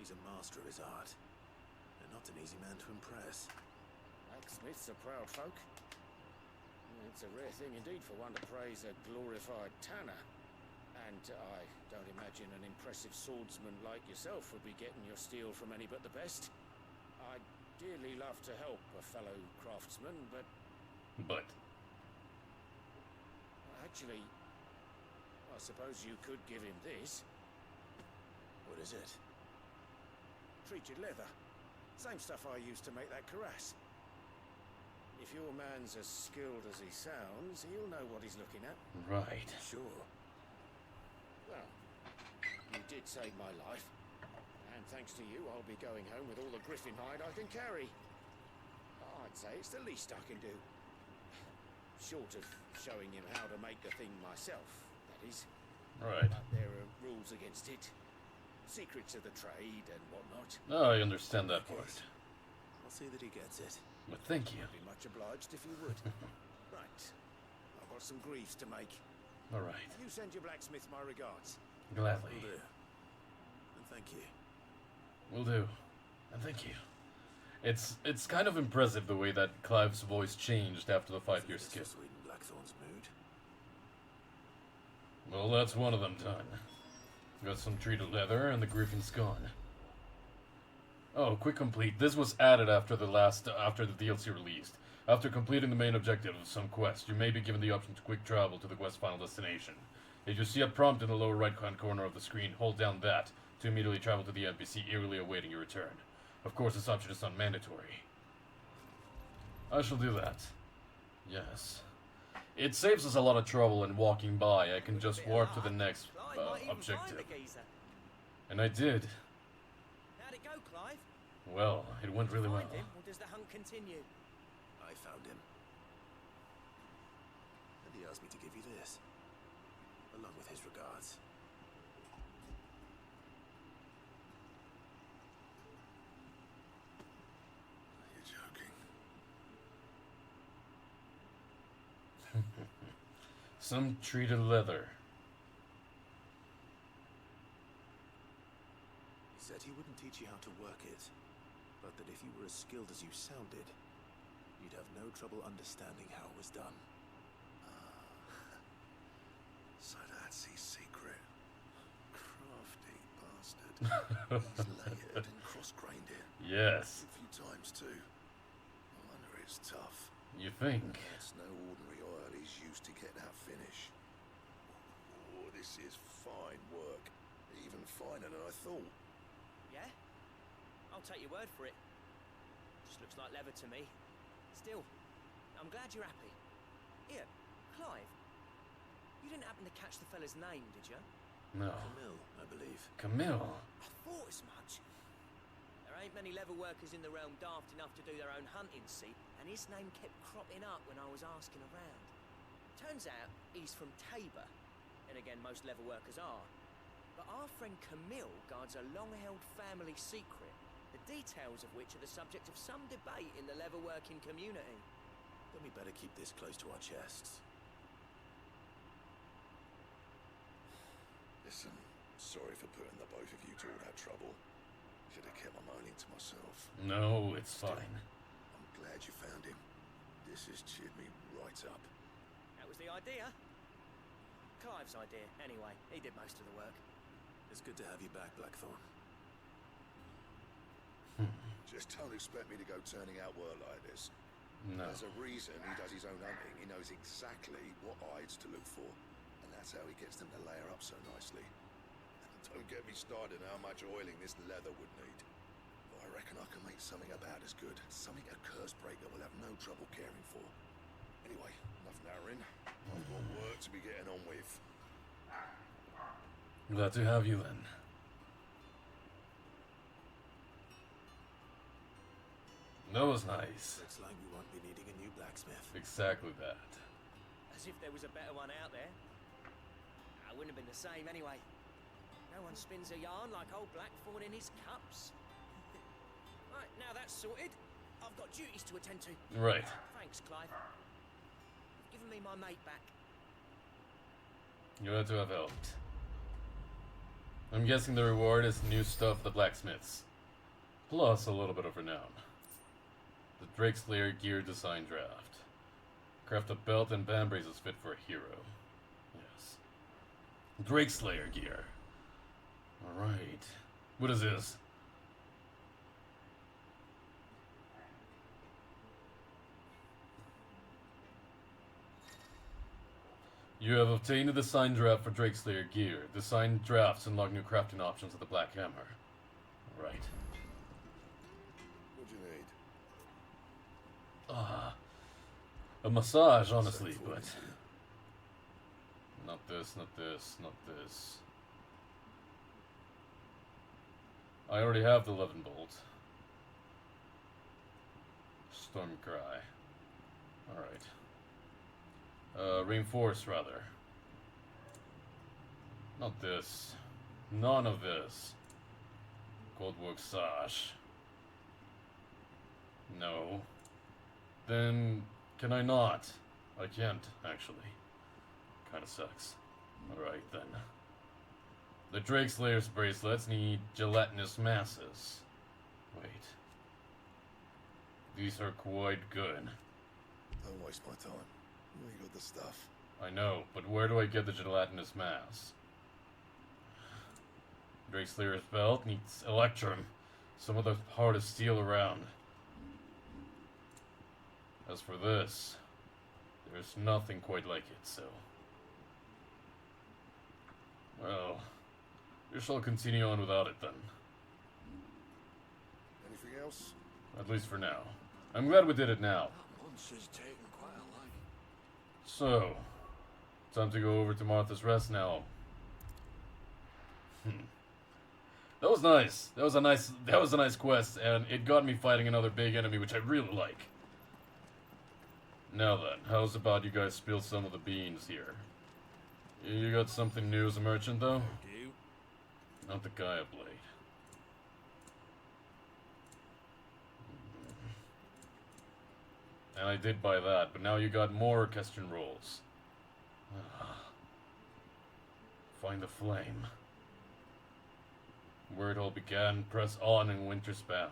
He's a master of his art. And not an easy man to impress. Blacksmiths are proud folk. It's a rare thing indeed for one to praise a glorified tanner. And I don't imagine an impressive swordsman like yourself would be getting your steel from any but the best. I'd dearly love to help a fellow craftsman, but... But? Actually, I suppose you could give him this. What is it? Treated leather. Same stuff I used to make that cuirass. If your man's as skilled as he sounds, he'll know what he's looking at. Right. Sure. Well, you did save my life. And thanks to you, I'll be going home with all the griffin hide I can carry. I'd say it's the least I can do. Short of showing him how to make the thing myself, that is. Right. But there are rules against it. Secrets of the trade and whatnot. Oh, I understand that part. I'll see that he gets it. But thank you. I'd be much obliged if you would. Right. I've got some griefs to make. Alright. You send your blacksmith my regards. Gladly. Will do. And thank you. Will do. And thank you. It's kind of impressive the way that Clive's voice changed after the 5-year skip. Sweeten Blackthorn's mood. Well, that's one of them done. Got some treated leather, and the griffin's gone. Oh, quick complete. This was added after the DLC released. After completing the main objective of some quest, you may be given the option to quick travel to the quest's final destination. If you see a prompt in the lower right-hand corner of the screen, hold down that to immediately travel to the NPC eagerly awaiting your return. Of course, this option is not mandatory. I shall do that. Yes. It saves us a lot of trouble in walking by. I can just warp to the next objective. And I did. How'd it go, Clive? Well, it went really well. Find him, or does the hunt continue? I found him. And he asked me to give you this, along with his regards. You're joking. Some treated leather. He said he wouldn't teach you how to work it, but that if you were as skilled as you sounded, you'd have no trouble understanding how it was done. So that's his secret. Crafty bastard. He's layered and cross-grained it. Yes. A few times too. I wonder it's tough. You think? That's no ordinary oil he's used to get that finish. Oh, this is fine work. Even finer than I thought. Yeah? I'll take your word for it. Just looks like leather to me. Still, I'm glad you're happy. Here, Clive. You didn't happen to catch the fella's name, did you? No. Camille, I believe. Camille? I thought as much. There ain't many leather workers in the realm daft enough to do their own hunting, see? And his name kept cropping up when I was asking around. Turns out he's from Tabor. And again, most leather workers are. But our friend Camille guards a long-held family secret, the details of which are the subject of some debate in the leather-working community. Then we better keep this close to our chests. Listen, sorry for putting the both of you to all that trouble. Should have kept my moaning to myself. No, it's fine. I'm glad you found him. This has cheered me right up. That was the idea. Clive's idea, anyway. He did most of the work. It's good to have you back, Blackthorn. Just don't expect me to go turning out work like this. No. There's a reason he does his own hunting. He knows exactly what hides to look for. And that's how he gets them to layer up so nicely. And don't get me started on how much oiling this leather would need. But I reckon I can make something about as good. Something a Cursebreaker will have no trouble caring for. Anyway, enough narrowing. I've got work to be getting on with. Glad to have you then. That was nice. Looks like we won't be needing a new blacksmith. Exactly that. As if there was a better one out there. I wouldn't have been the same anyway. No one spins a yarn like old Blackthorn in his cups. Right, now that's sorted. I've got duties to attend to. Right. Thanks, Clive. You've given me my mate back. You had to have helped. I'm guessing the reward is new stuff for the blacksmiths. Plus a little bit of renown. The Drake Slayer gear design draft. Craft a belt and band braces fit for a hero. Yes. Drake Slayer gear. Alright. What is this? You have obtained a design draft for Drake Slayer gear. Design drafts unlock new crafting options with the Black Hammer. Right. What do you need? A massage, honestly, but... Not this, not this, not this. I already have the 11 bolt. Storm Cry. Alright. Reinforce, rather. Not this. None of this. Coldwork Sash. No. Then, can I not? I can't, actually. Kinda sucks. Alright, then. The Drake Slayer's bracelets need gelatinous masses. Wait. These are quite good. Don't waste my time. You got the stuff. I know, but where do I get the gelatinous mass? Drake Slayer's belt needs electrum. Some of the hardest steel around. As for this, there's nothing quite like it, so... Well, You shall continue on without it then. Anything else? At least for now. I'm glad we did it now. That munch is taking quite a liking. So, time to go over to Martha's Rest now. That was nice. That was a nice quest, and it got me fighting another big enemy, which I really like. Now then, how's about you guys spill some of the beans here? You got something new as a merchant, though? Do. Not the Gaia blade. And I did buy that, but now you got more orchestral rolls. Find the flame. Where it all began, press on in Winter's Bound.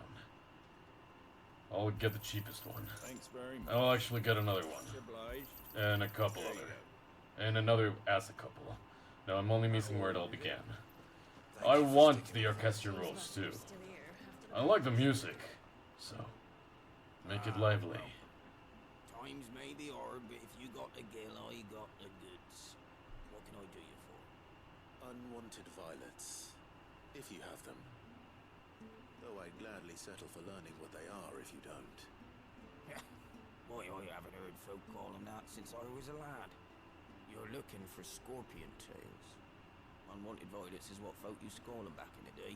I'll get the cheapest one. Thanks very much. I'll actually get another one. Obliged. And a couple There you other. And another as a couple. No, I'm only missing where it all began. Thank I you for want sticking the with me. orchestral rolls too. I like the music, so make it lively. Times may be hard, but if you got the gill, I got the goods. What can I do you for? Unwanted violets, if you have them. Though I'd gladly settle for learning what they are if you don't. Why, I haven't heard folk call them that since I was a lad. You're looking for scorpion tails. Unwanted violets is what folk used to call them back in the day.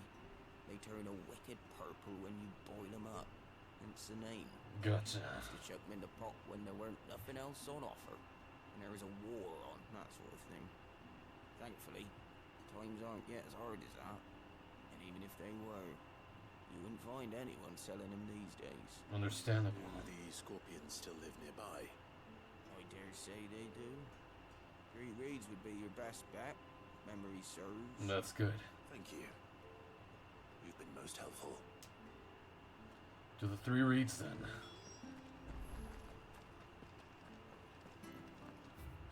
They turn a wicked purple when you boil them up. Hence the name. Gotcha. Used to chuck them in the pot when there weren't nothing else on offer. And there was a war on, that sort of thing. Thankfully, times aren't yet as hard as that. And even if they were, you wouldn't find anyone selling them these days. Understandable. Do the scorpions still live nearby? I dare say they do. 3 reeds would be your best bet. Memory serves. That's good. Thank you. You've been most helpful. To the 3 reeds then.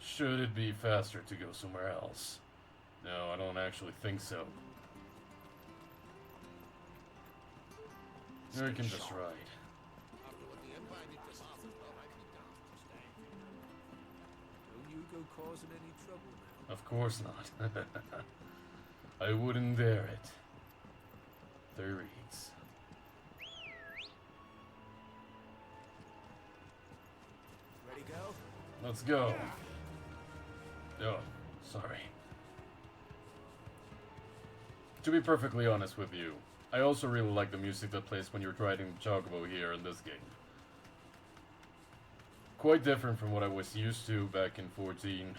Should it be faster to go somewhere else? No, I don't actually think so. Or you can just ride. Don't you go causing any trouble now. Of course not. I wouldn't dare it. 3 reeds. Ready, go? Let's go. Oh, sorry. To be perfectly honest with you, I also really like the music that plays when you're riding the Chocobo here in this game. Quite different from what I was used to back in 14.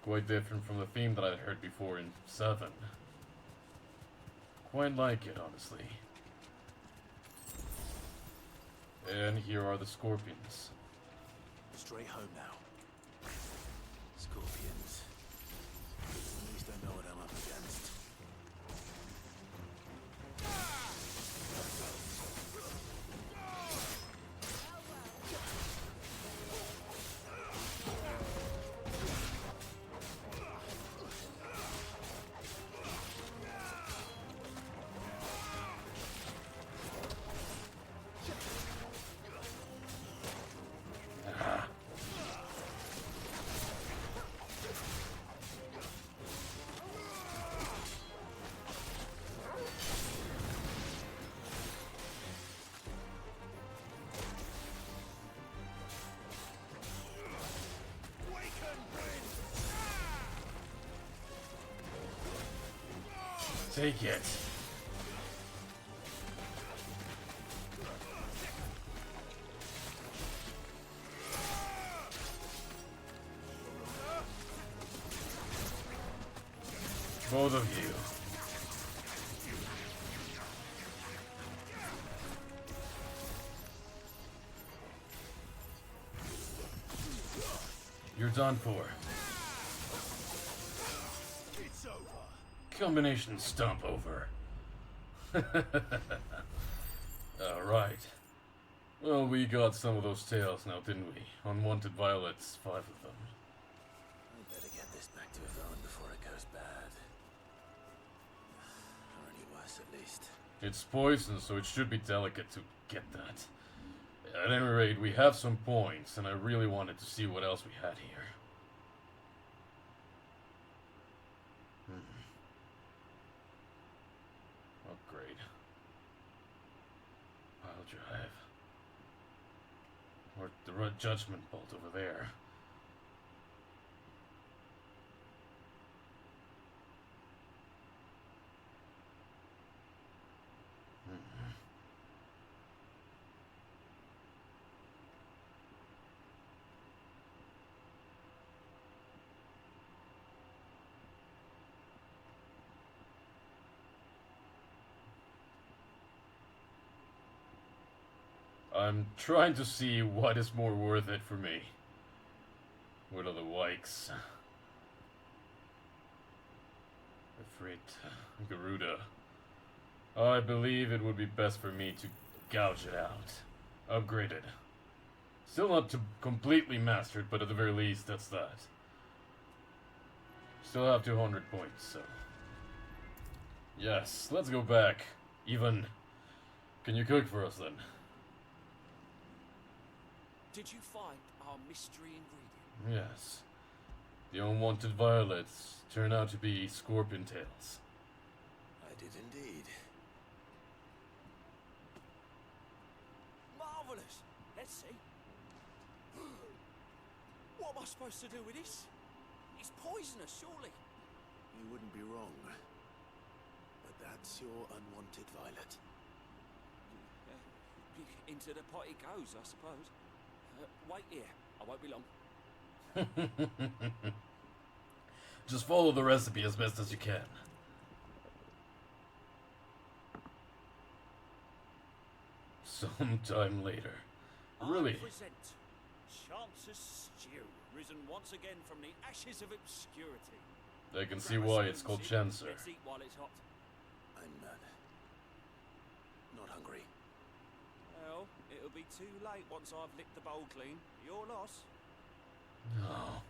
Quite different from the theme that I heard before in 7. Quite like it, honestly. And here are the scorpions. Straight home now. Scorpions. At least I know what I'm up against. Take it. Both of you. You're done for. It's over. Combination stomp over. Alright. Well, we got some of those tails now, didn't we? Unwanted violets, 5 of them. I better get this back to Yvonne before it goes bad. Or any worse, at least. It's poison, so it should be delicate to get that. At any rate, we have some points, and I really wanted to see what else we had here. upgrade. Pile drive. Or the red judgment bolt over there. I'm trying to see what is more worth it for me. What are the Wikes? Ifrit, Garuda. I believe it would be best for me to gouge it out. Upgrade it. Still not completely mastered, but at the very least, that's that. Still have 200 points, so... Yes, let's go back. Even... Can you cook for us, then? Did you find our mystery ingredient? Yes. The unwanted violets turn out to be scorpion tails. I did indeed. Marvellous! Let's see. What am I supposed to do with this? It's poisonous, surely. You wouldn't be wrong. But that's your unwanted violet. Into the pot it goes, I suppose. Wait here. I won't be long. Just follow the recipe as best as you can. Sometime later. Really? I present Chance's stew, risen once again from the ashes of obscurity. I can see why it's called Chancer. Let's eat while it's hot. I'm not hungry. Well, it'll be too late once I've licked the bowl clean. Your loss. No.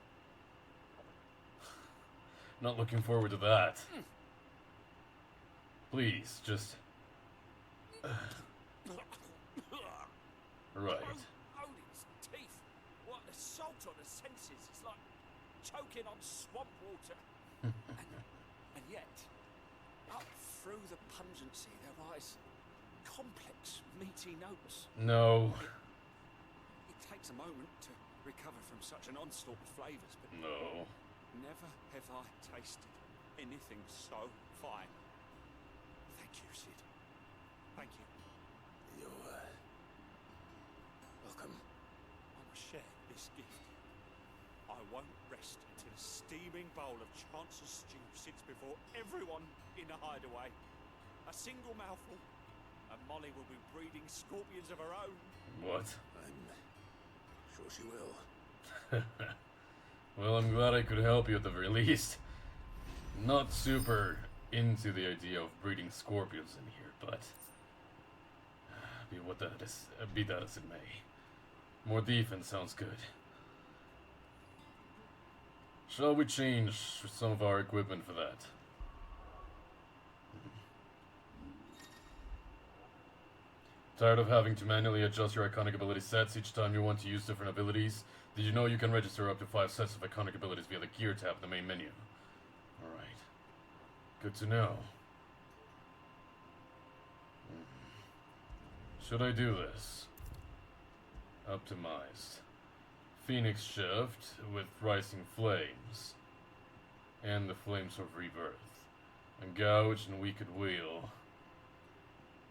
Not looking forward to that. Please, just... Right. Oh, its teeth. What assault on the senses. It's like choking on swamp water. and yet, up through the pungency there rise complex, meaty notes. No. It takes a moment to recover from such an onslaught of flavours, but No. never have I tasted anything so fine. Thank you, Sid. Thank you. You're welcome. I must share this gift. I won't rest until a steaming bowl of Chance's stew sits before everyone in the hideaway. A single mouthful, and Molly will be breeding scorpions of her own. What? I'm sure she will. Well, I'm glad I could help you at the very least. Not super into the idea of breeding scorpions in here, but be that as it may. More defense sounds good. Shall we change some of our equipment for that? Tired of having to manually adjust your iconic ability sets each time you want to use different abilities? Did you know you can register up to 5 sets of iconic abilities via the gear tab in the main menu? Alright. Good to know. Should I do this? Optimized. Phoenix Shift with Rising Flames. And the Flames of Rebirth. And Gouge and Wicked Wheel.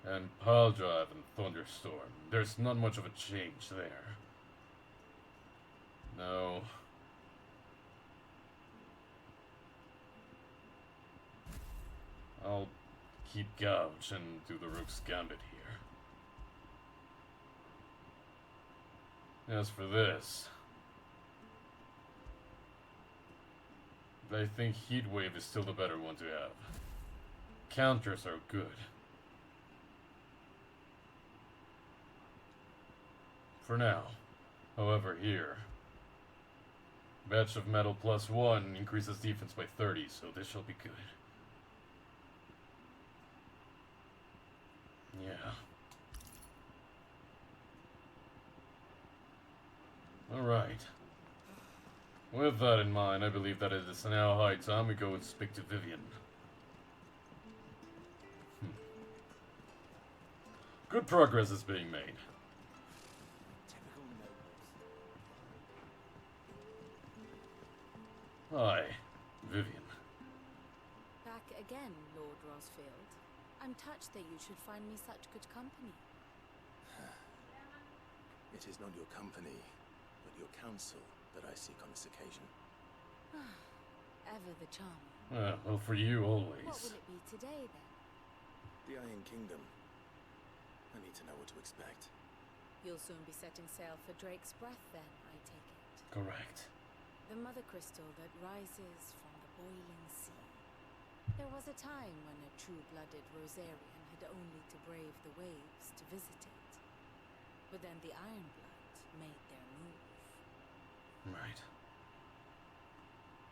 And Pile Drive and Thunderstorm. There's not much of a change there. No. I'll keep Gouge and do the Rook's Gambit here. As for this, I think Heatwave is still the better one to have. Counters are good. For now. However, here, Batch of Metal +1 increases defense by 30, so this shall be good. Yeah. Alright. With that in mind, I believe that it is now high time we go and speak to Vivian. Good progress is being made. Typical nobles. Hi, Vivian. Back again, Lord Rosfield. I'm touched that you should find me such good company. It is not your company, but your counsel that I seek on this occasion. Ever the charm. Well, for you always. What will it be today, then? The Iron Kingdom. I need to know what to expect. You'll soon be setting sail for Drake's Breath, then, I take it. Correct. The mother crystal that rises from the boiling sea. There was a time when a true-blooded Rosarian had only to brave the waves to visit it. But then the Ironblood made their move. Right.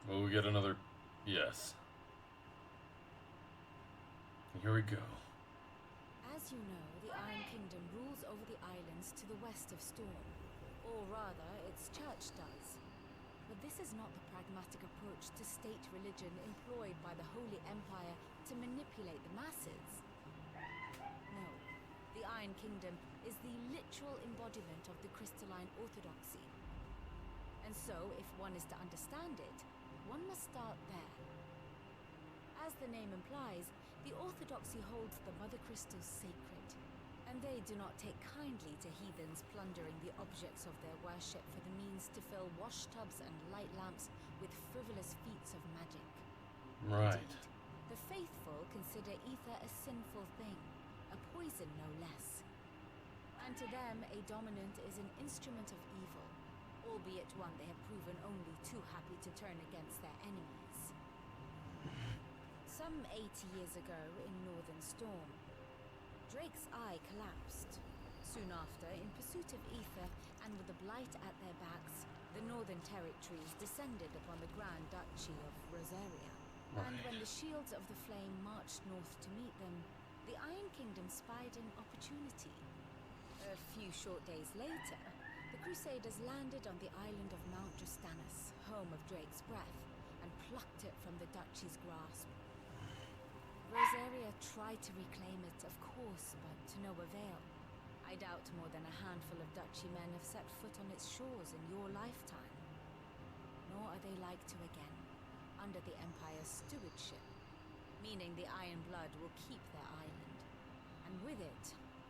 Well, we get another yes. Here we go. As you know, the Iron Kingdom rules over the islands to the west of Storm. Or rather, its church does. But this is not the pragmatic approach to state religion employed by the Holy Empire to manipulate the masses. No, the Iron Kingdom is the literal embodiment of the crystalline orthodoxy. And so, if one is to understand it, one must start there. As the name implies, the orthodoxy holds the mother crystals sacred, and they do not take kindly to heathens plundering the objects of their worship for the means to fill washtubs and light lamps with frivolous feats of magic. Right. Indeed, the faithful consider ether a sinful thing, a poison no less. And to them, a dominant is an instrument of evil, albeit one they have proven only too happy to turn against their enemies. Some 80 years ago, in Northern Storm, Drake's eye collapsed. Soon after, in pursuit of ether, and with the blight at their backs, the Northern Territories descended upon the Grand Duchy of Rosaria. Right. And when the Shields of the Flame marched north to meet them, the Iron Kingdom spied an opportunity. A few short days later, the Crusaders landed on the island of Mount Drustanus, home of Drake's Breath, and plucked it from the Duchy's grasp. Rosaria tried to reclaim it, of course, but to no avail. I doubt more than a handful of Duchy men have set foot on its shores in your lifetime. Nor are they like to again, under the Empire's stewardship, meaning the Iron Blood will keep their island, and with it,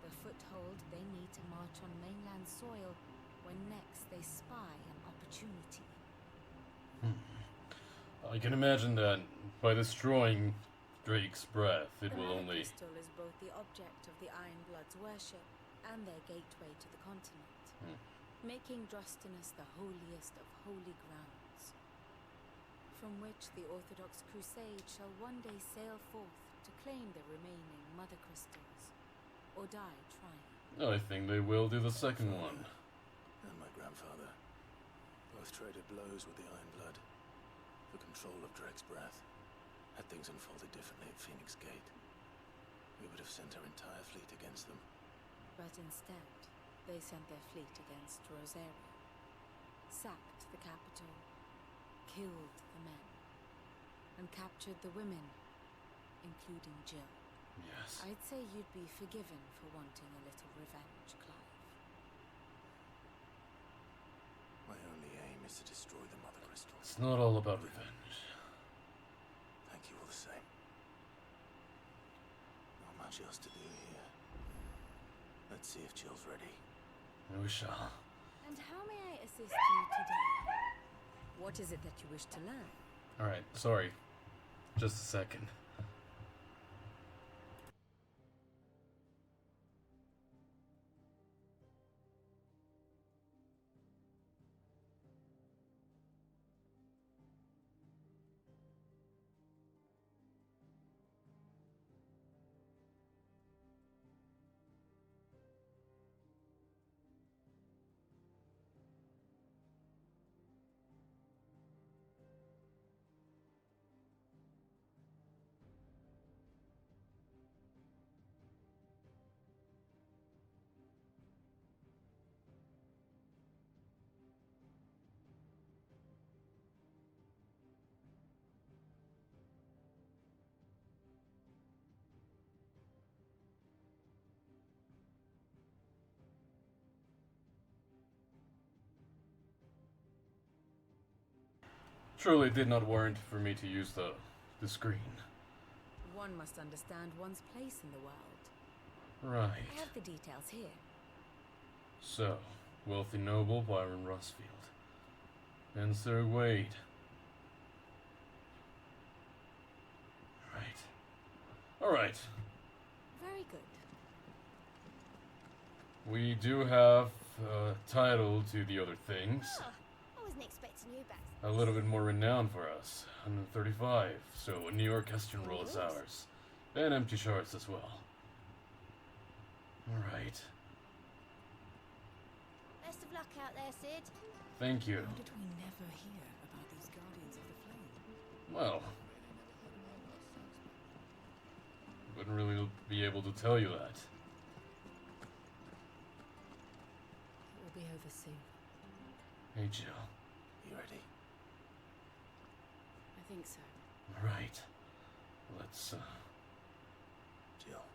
the foothold they need to march on mainland soil when next they spy an opportunity. I can imagine that by destroying Drake's Breath, it The will Mother only... Crystal is both the object of the Iron Blood's worship and their gateway to the continent, making Drustanus the holiest of holy grounds, from which the Orthodox Crusade shall one day sail forth to claim the remaining Mother Crystals, or die trying. I think they will do the second one. And my grandfather both traded blows with the Iron Blood for control of Drake's Breath. Had things unfolded differently at Phoenix Gate, we would have sent our entire fleet against them. But instead, they sent their fleet against Rosaria, sacked the capital, killed the men, and captured the women, including Jill. Yes. I'd say you'd be forgiven for wanting a little revenge, Clive. My only aim is to destroy the Mother Crystal. It's not all about revenge. Thank you all the same. Not much else to do here. Let's see if Jill's ready. We shall. And how may I assist you today? What is it that you wish to learn? Alright, sorry. Just a second. Surely it did not warrant for me to use the screen. One must understand one's place in the world. Right. I have the details here. So, wealthy noble Byron Rosfield. And Sir Wade. Right. Alright. Very good. We do have a title to the other things. Oh, I wasn't expecting you back. A little bit more renowned for us. 135. So a New York Orchestral roll is ours. And empty shards as well. Alright. Best of luck out there, Sid. Thank you. How did we never hear about these Guardians of the Flame? Well, wouldn't really be able to tell you that. It will be over soon. Hey, Jill. You ready? I think so. Right. Let's, Jill.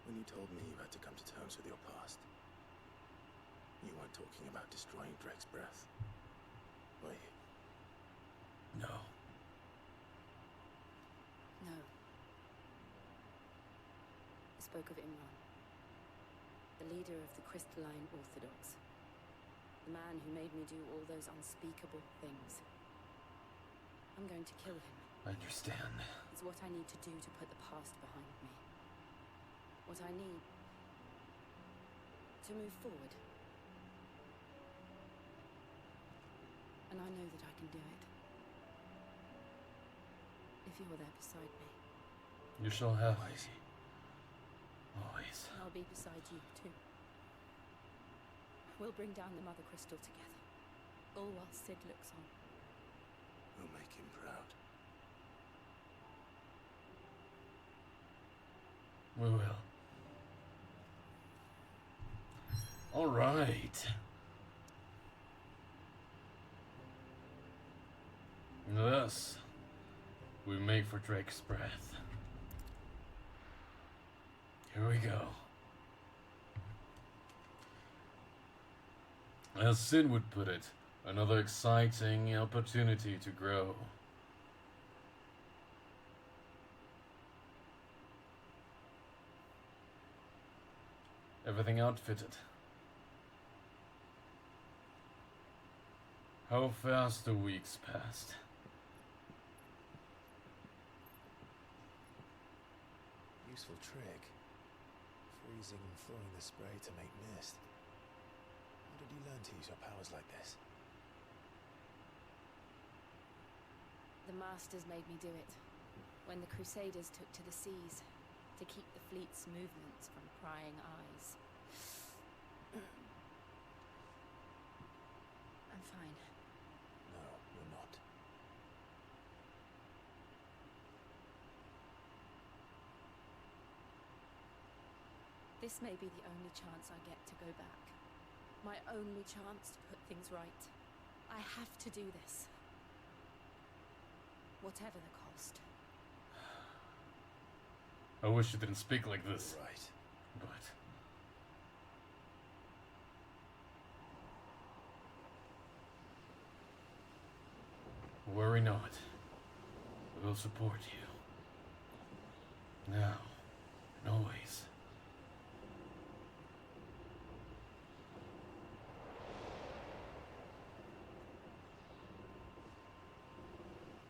When you told me you had to come to terms with your past, you weren't talking about destroying Drake's breath, were you? No. No. I spoke of Imran, the leader of the Crystalline Orthodox. The man who made me do all those unspeakable things. I'm going to kill him. I understand. It's what I need to do to put the past behind me. What I need to move forward. And I know that I can do it. If you're there beside me. You shall have me. Always. And I'll be beside you, too. We'll bring down the Mother Crystal together. All while Sid looks on. We'll make him proud. We will. All right. Thus, we make for Drake's breath. Here we go. As Sid would put it, another exciting opportunity to grow. Everything outfitted. How fast the weeks passed. Useful trick. Freezing and throwing the spray to make mist. How did you learn to use your powers like this? The Masters made me do it. When the Crusaders took to the seas, to keep the fleet's movements from prying eyes. I'm fine. No, you're not. This may be the only chance I get to go back. My only chance to put things right. I have to do this. Whatever the cost. I wish you didn't speak like this. Right. But worry not. We will support you. Now and always.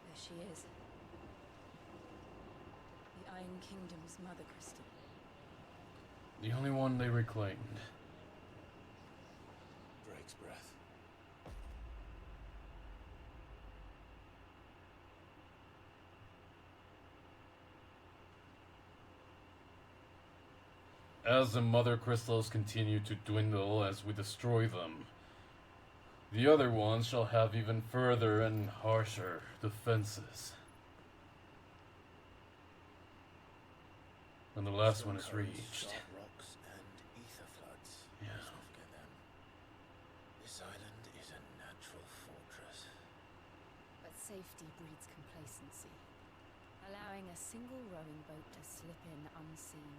There she is. The Iron Kingdom's Mother Crystal. The only one they reclaimed. Drake's breath. As the mother crystals continue to dwindle as we destroy them, the other ones shall have even further and harsher defenses. When the last one is reached. Sharp rocks and ether floods. Yeah. Let's not forget them. This island is a natural fortress. But safety breeds complacency, allowing a single rowing boat to slip in unseen.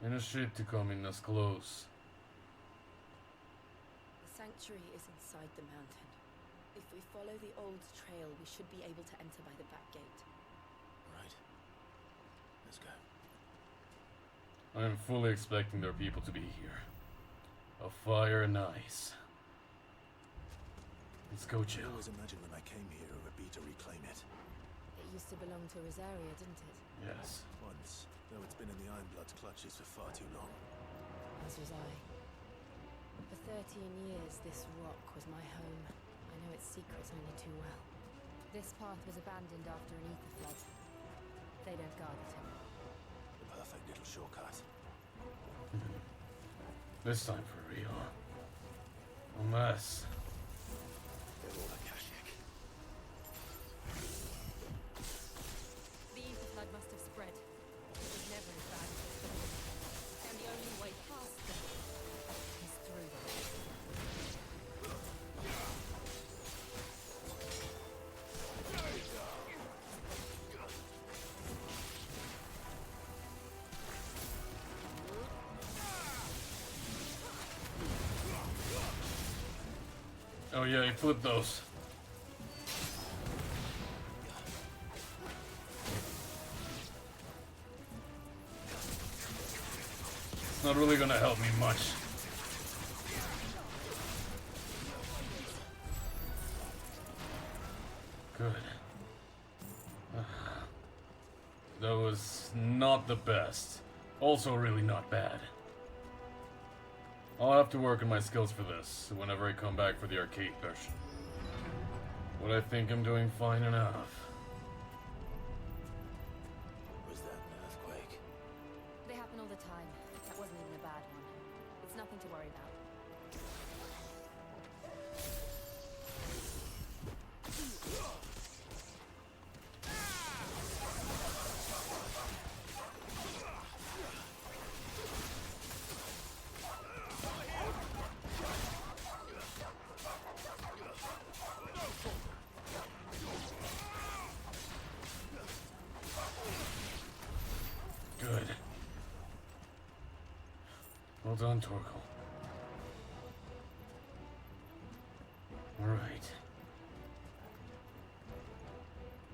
And a ship to come in as close. The sanctuary is inside the mountain, If we follow the old trail, we should be able to enter by the back gate. Right. Let's go. I am fully expecting their people to be here. A fire and ice. Let's go, I Jill. always imagined when I came here it would be to reclaim it. It used to belong to Rosaria, didn't it? Yes. Once, though it's been in the Ironblood's clutches for far too long. As was I. For 13 years, this rock was my home. I know its secrets only too well. This path was abandoned after an ether flood. They don't guard the temple. The perfect little shortcut. This time for real. Unless... They're all Akashic. The ether flood must have spread. It was never as bad as this building. And the only way past them is through them. Oh yeah, you flip those. It's not really gonna help me much. Good. That was not the best. Also really not bad. I'll have to work on my skills for this whenever I come back for the arcade version. But I think I'm doing fine enough. Was that an earthquake? They happen all the time. That wasn't even a bad one. It's nothing to worry about. Good. Well done, Torkel. Alright.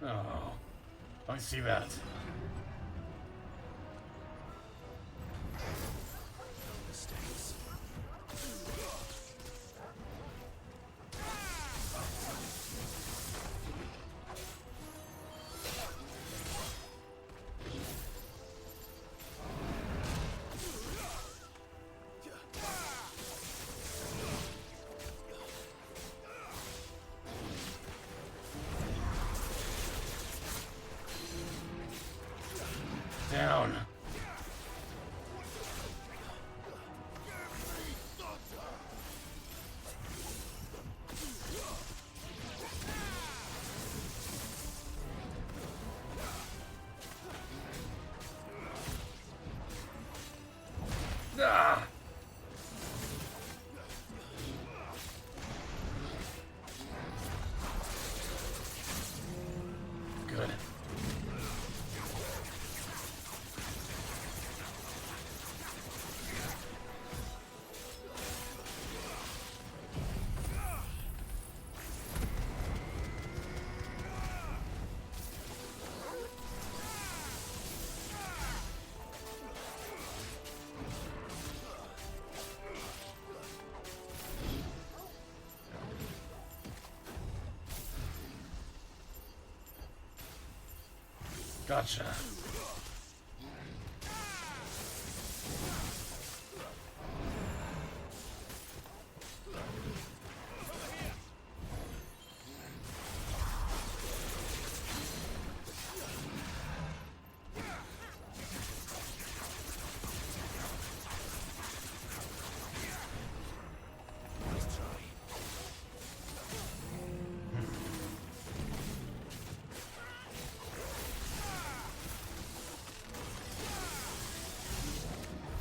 Oh, I see that. Mistakes. Down. Ah! Good. Gotcha.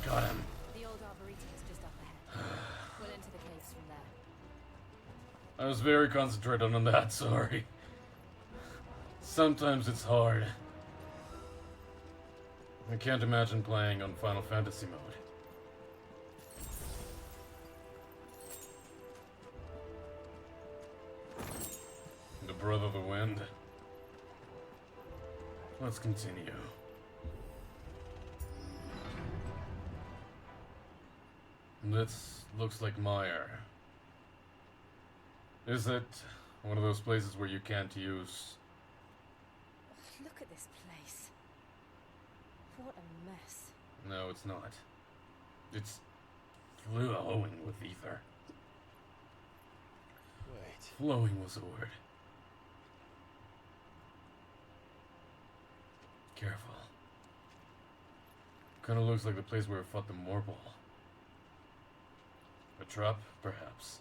Got him. The old arboretum is just up ahead. We'll enter the caves from there. I was very concentrated on that, sorry. Sometimes it's hard. I can't imagine playing on Final Fantasy mode. Breath of the Wind. Let's continue. This looks like Meyer. Is it one of those places where you can't use... Look at this place. What a mess. No, it's not. It's flowing with ether. Wait. Flowing was the word. Careful. Kinda looks like the place where we fought the Morbol. A trap, perhaps.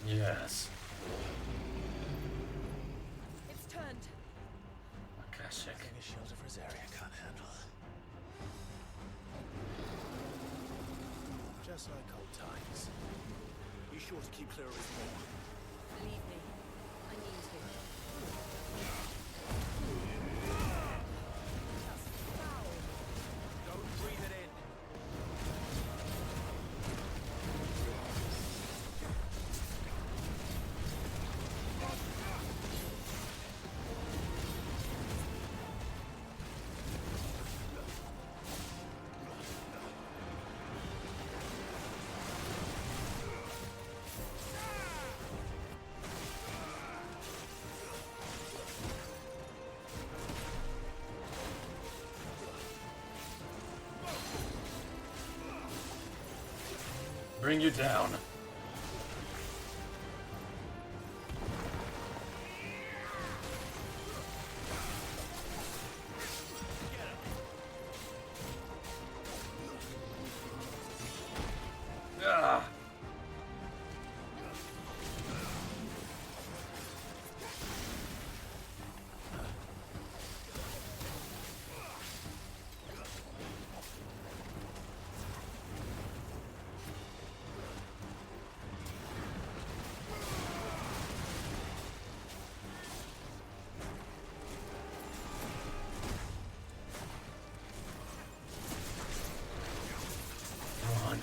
Yes. It's turned. Akashic. Nothing a shield of Rosaria can't handle. Just like old times. Be sure to keep clear of his wall. Believe me, I need to. That's foul. Don't breathe it in. Bring you down. Ah. Come on.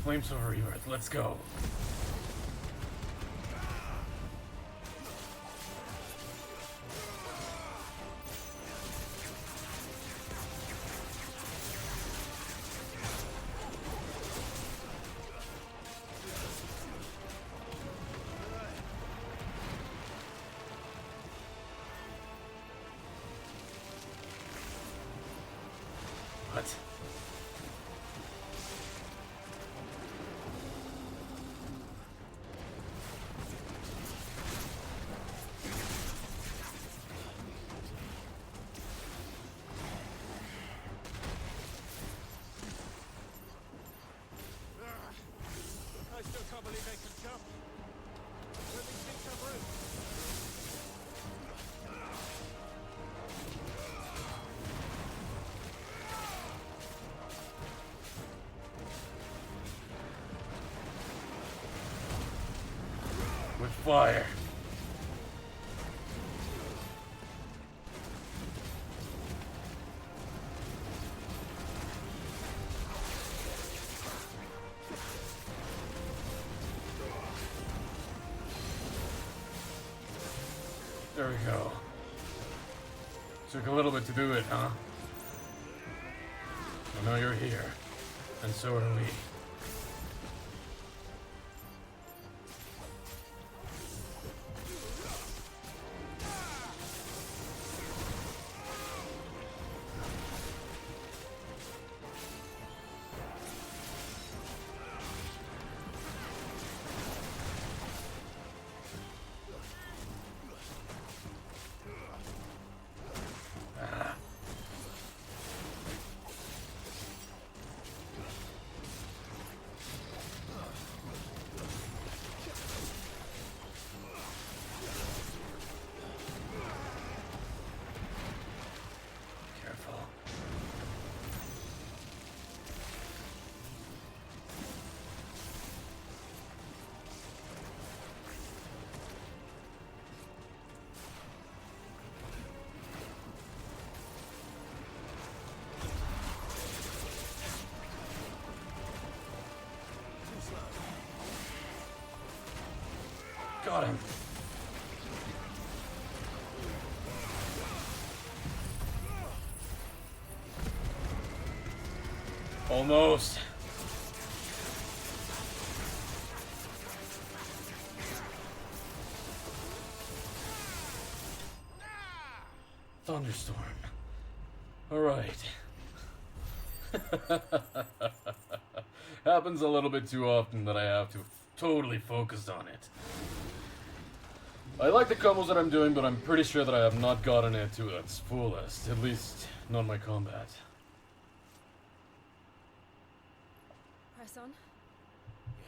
Flames of Rebirth, let's go. What? I still can't believe they can jump. Where these things have roots. With fire. There we go. Took a little bit to do it, huh? Well, now you're here. And so are we. Got him. Almost. Thunderstorm. All right. Happens a little bit too often that I have to totally focus on it. I like the combos that I'm doing, but I'm pretty sure that I have not gotten it to its fullest. At least, not my combat. Press on.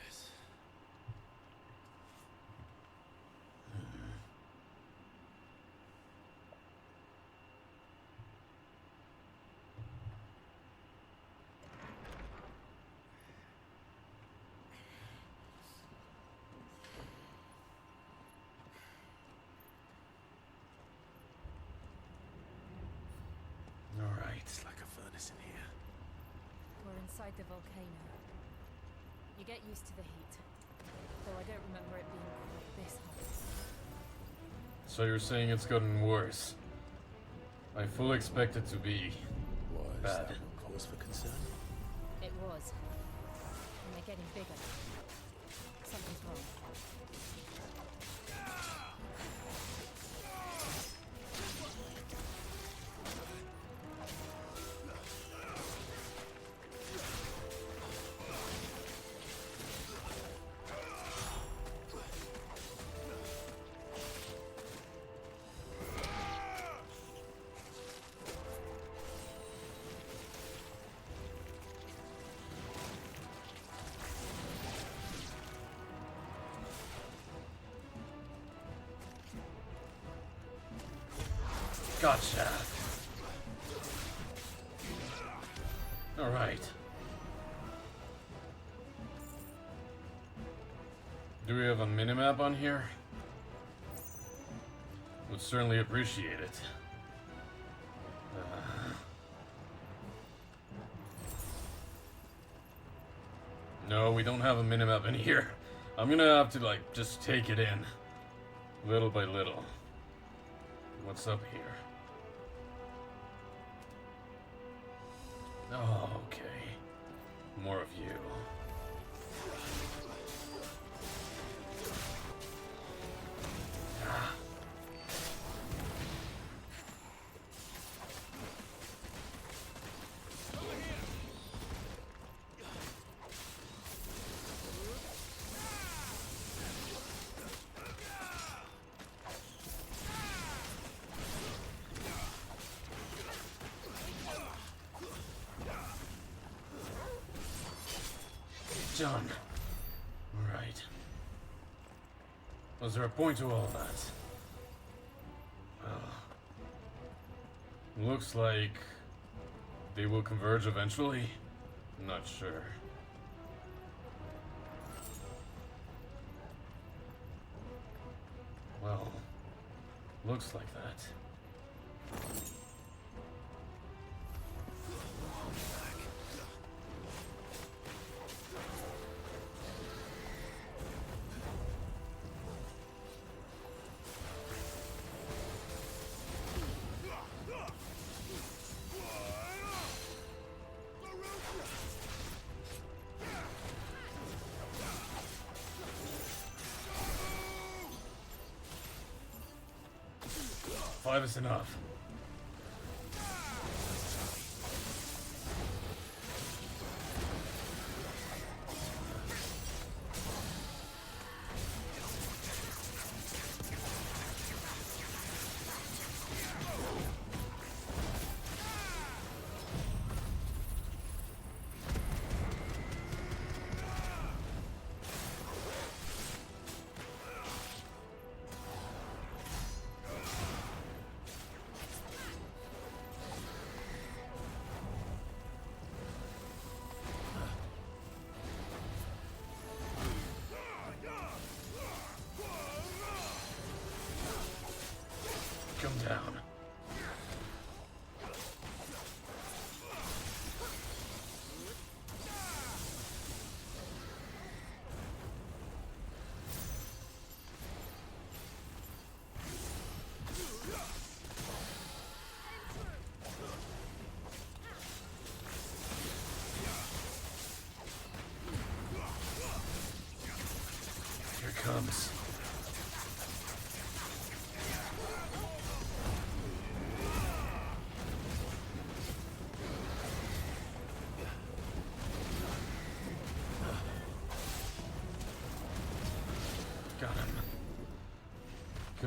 Yes. Alright. It's like a furnace in here. We're inside the volcano. You get used to the heat, though I don't remember it being quite this hot. So you're saying it's gotten worse? I fully expect it to be Why is bad. that cause for concern? It was. And they're getting bigger. Something's wrong. Gotcha. Alright. Do we have a minimap on here? Would certainly appreciate it. No, we don't have a minimap in here. I'm gonna have to, like, just take it in. Little by little. What's up here? Oh, okay. More of you. Ah. Done. Alright. Was there a point to all that? Well, looks like they will converge eventually. Not sure. Well, looks like that. Five is enough.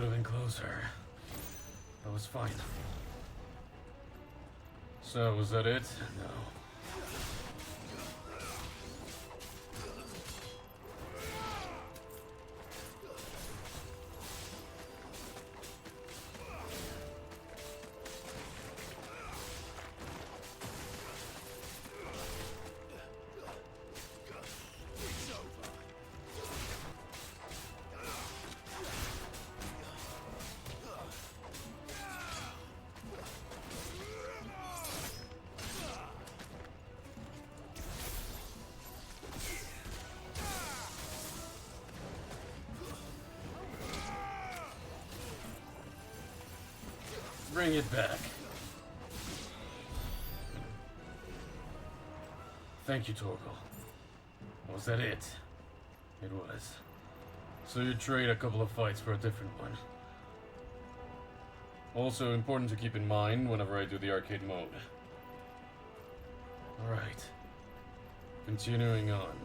Could have been closer. That was fine. So, was that it? No. Bring it back. Thank you, Torgal. Was that it? It was. So you trade a couple of fights for a different one. Also important to keep in mind whenever I do the arcade mode. Alright. Continuing on.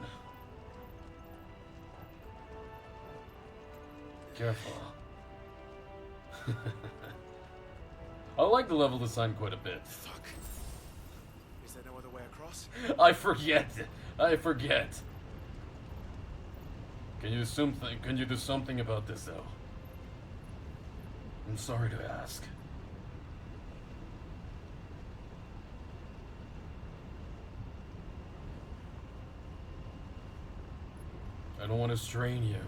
Careful. I like the level design quite a bit. Fuck. Is there no other way across? I forget. I forget. Can you do something about this though? I'm sorry to ask. I don't want to strain you.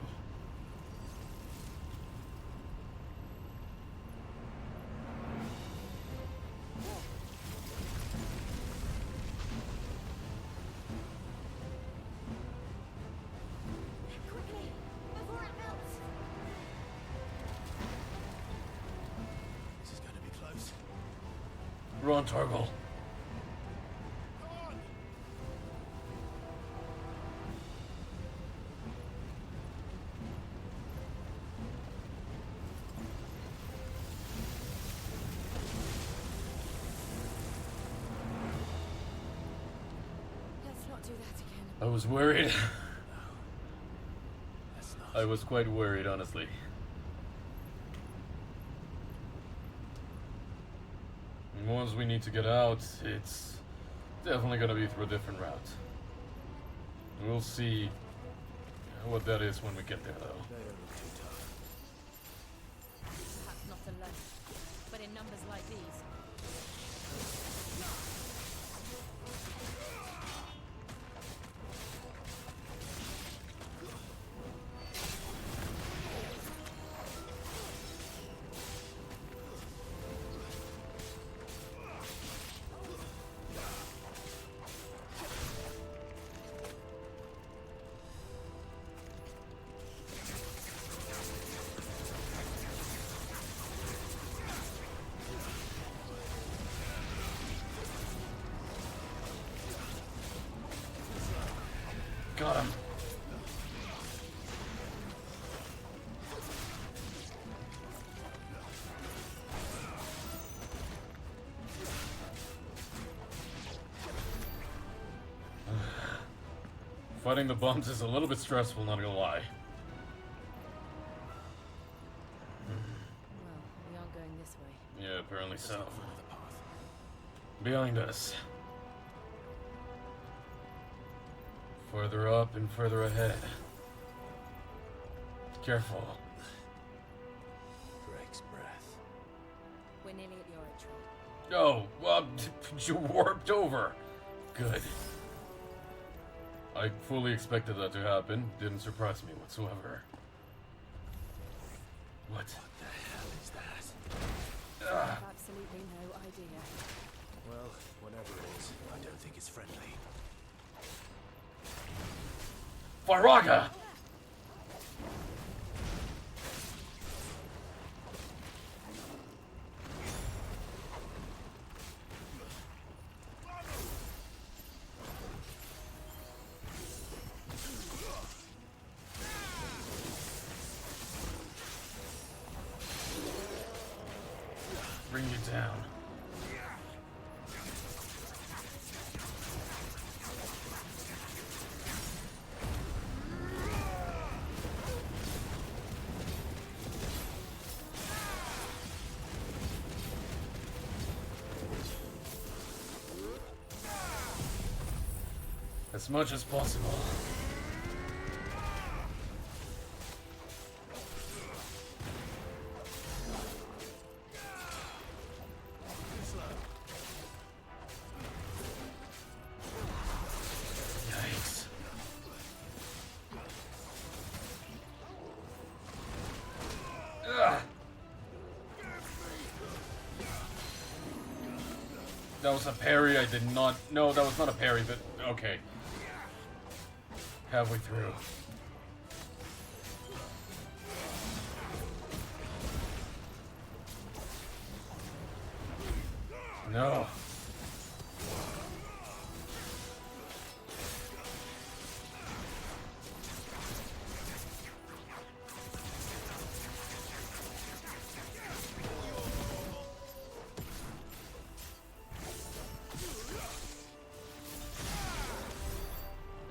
Quickly, before it melts. This is going to be close. Run, Torgal. Let's not do that again. I was worried. That's not. I was quite worried, honestly. And once we need to get out, it's definitely gonna be through a different route. We'll see what that is when we get there, though. They don't look too tough. Perhaps not alone, but in numbers like these. Got him. Fighting the bumps is a little bit stressful, not gonna lie. Well, we aren't going this way. Yeah, apparently so. Follow the path. Behind us. Further up and further ahead. Careful. Drake's breath. We're nearly at the oratory. Oh, well, you warped over. Good. I fully expected that to happen. Didn't surprise me whatsoever. What? What the hell is that? I have absolutely no idea. Well, whatever it is, I don't think it's friendly. Faraga! Bring you down. As much as possible. Yikes. Ugh. That was a parry. I did not. No, that was not a parry, but okay. Halfway through. No.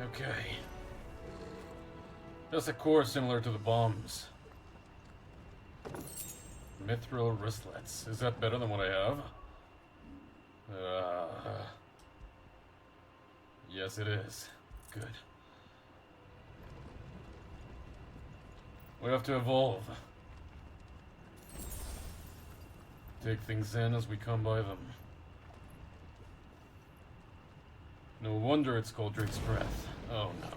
Okay. Just a core similar to the bombs. Mithril wristlets. Is that better than what I have? Yes, it is. Good. We have to evolve. Take things in as we come by them. No wonder it's called Drake's Breath. Oh no.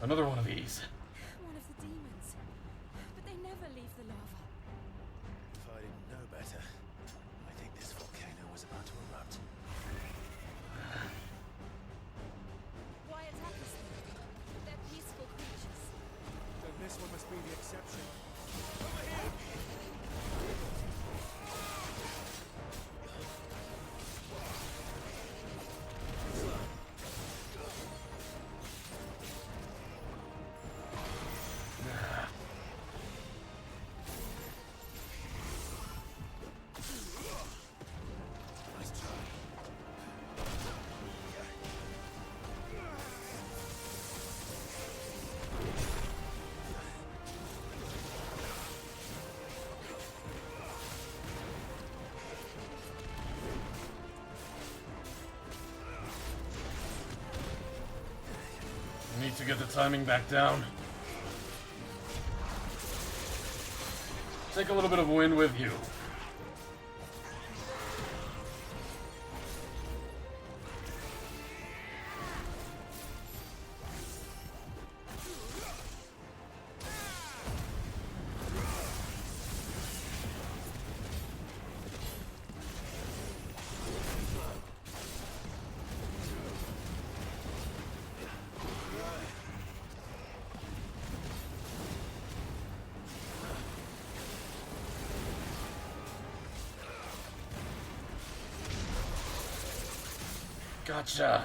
Another one of these. One of the demons. But they never leave the lava. If I didn't know better, I think this volcano was about to erupt. Why attack us then? They're peaceful creatures. Then this one must be the exception. Over here! Need to get the timing back down. Take a little bit of wind with you. Gotcha.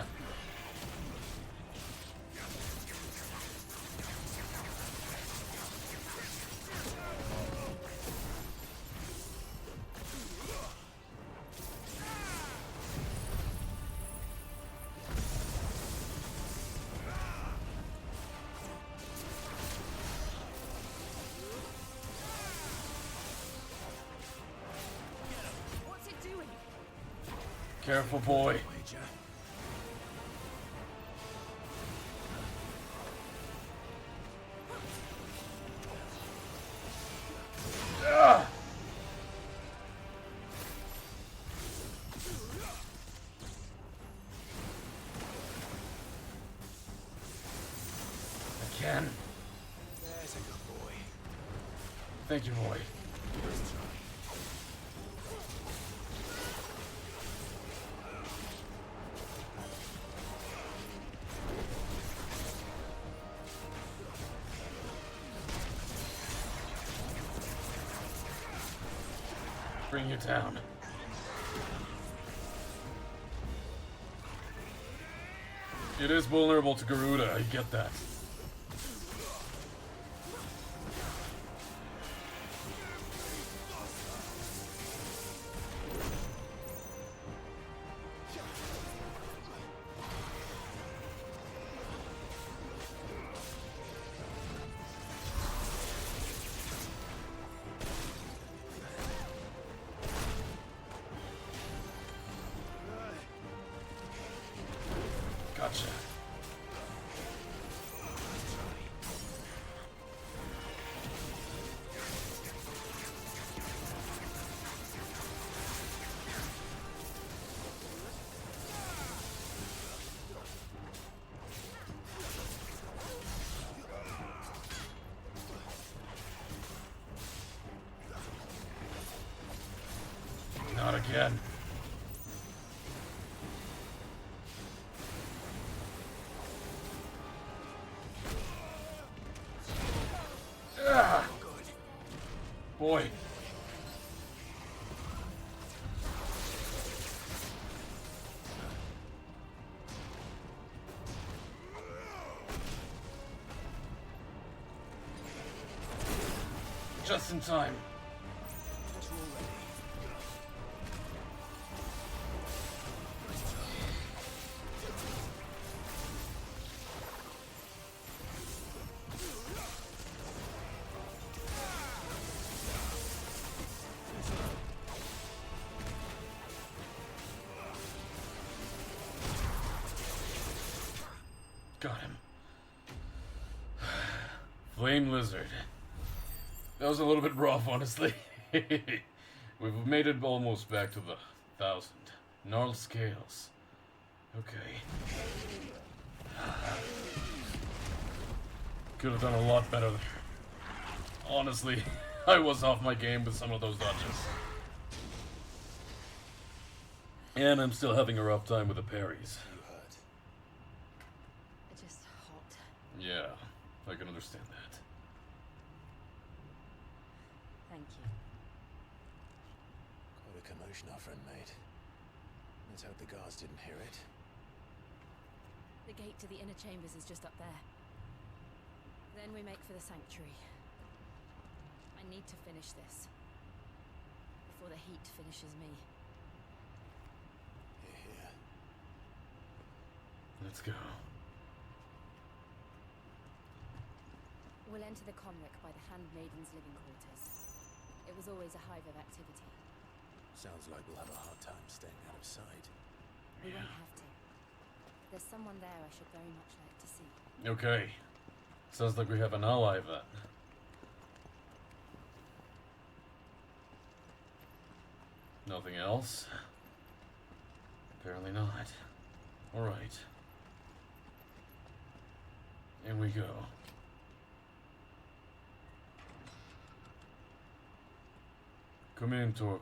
What's it doing? Careful, boy. Again. There's a good boy. Thank you, boy. Bring you down. It is vulnerable to Garuda, I get that. again. Ah. Boy. Just in time. Got him. Flame Lizard. That was a little bit rough, honestly. We've made it almost back to the 1,000. Gnarled scales. Okay. Could have done a lot better there. Honestly, I was off my game with some of those dodges. And I'm still having a rough time with the parries. You hurt. Just hot. Yeah, I can understand that. Thank you. Quite a commotion our friend made. Let's hope the guards didn't hear it. The gate to the inner chambers is just up there. Then we make for the sanctuary. I need to finish this. Before the heat finishes me. Here. Let's go. We'll enter the Comric by the Handmaiden's living quarters. It was always a hive of activity. Sounds like we'll have a hard time staying out of sight. We won't have to. There's someone there I should very much like to see. Okay. Sounds like we have an ally then. Nothing else? Apparently not. Alright. In we go. Come in, Torgal.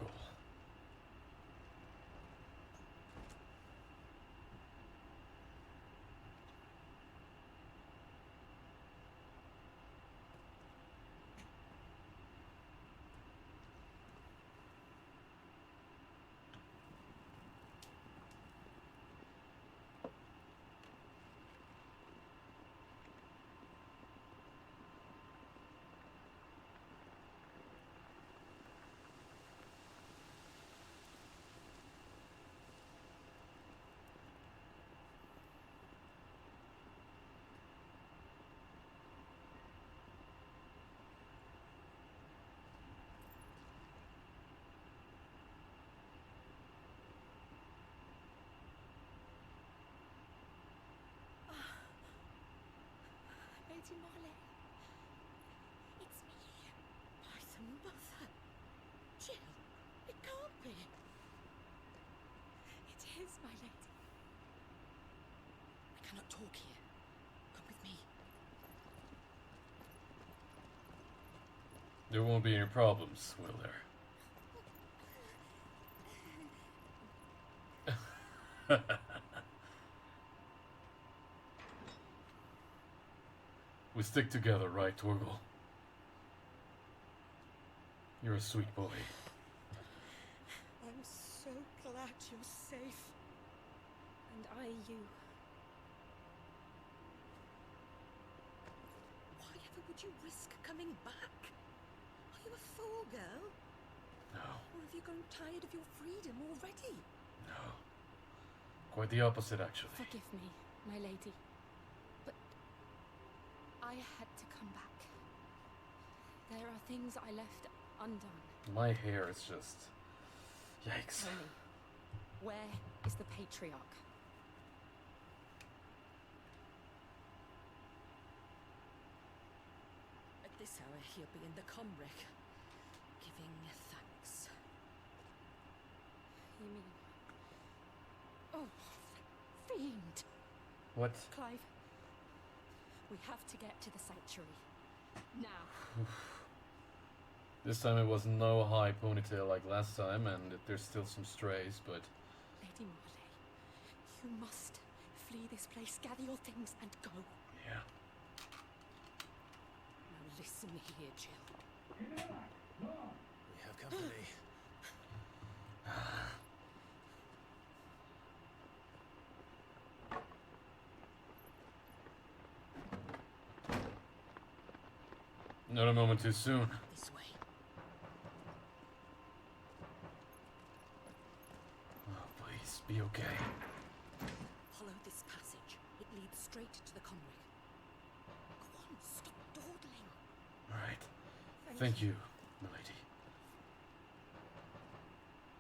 Lady Marley. It's me. By the mother. Jill, it can't be. It is, my lady. We cannot talk here. Come with me. There won't be any problems, will there? We stick together, right, Torgal? You're a sweet boy. I'm so glad you're safe. And I you. Why ever would you risk coming back? Are you a fool, girl? No, Or have you grown tired of your freedom already? no. Quite the opposite, actually. Forgive me, my lady. But I had to come back. There are things I left undone. My hair is just... Yikes. Tell me, where is the patriarch? At this hour, he'll be in the Comric, giving thanks. You mean... Oh, fiend! What? Clive, we have to get to the sanctuary. Now. This time it was no high ponytail like last time, and there's still some strays, but... Lady Marley, you must flee this place, gather your things, and go. Yeah. Now listen here, Jill. We have company. Not a moment too soon. This way. Oh, please, be okay. Follow this passage. It leads straight to the comric. Go on, stop dawdling. Alright. Thank you, milady.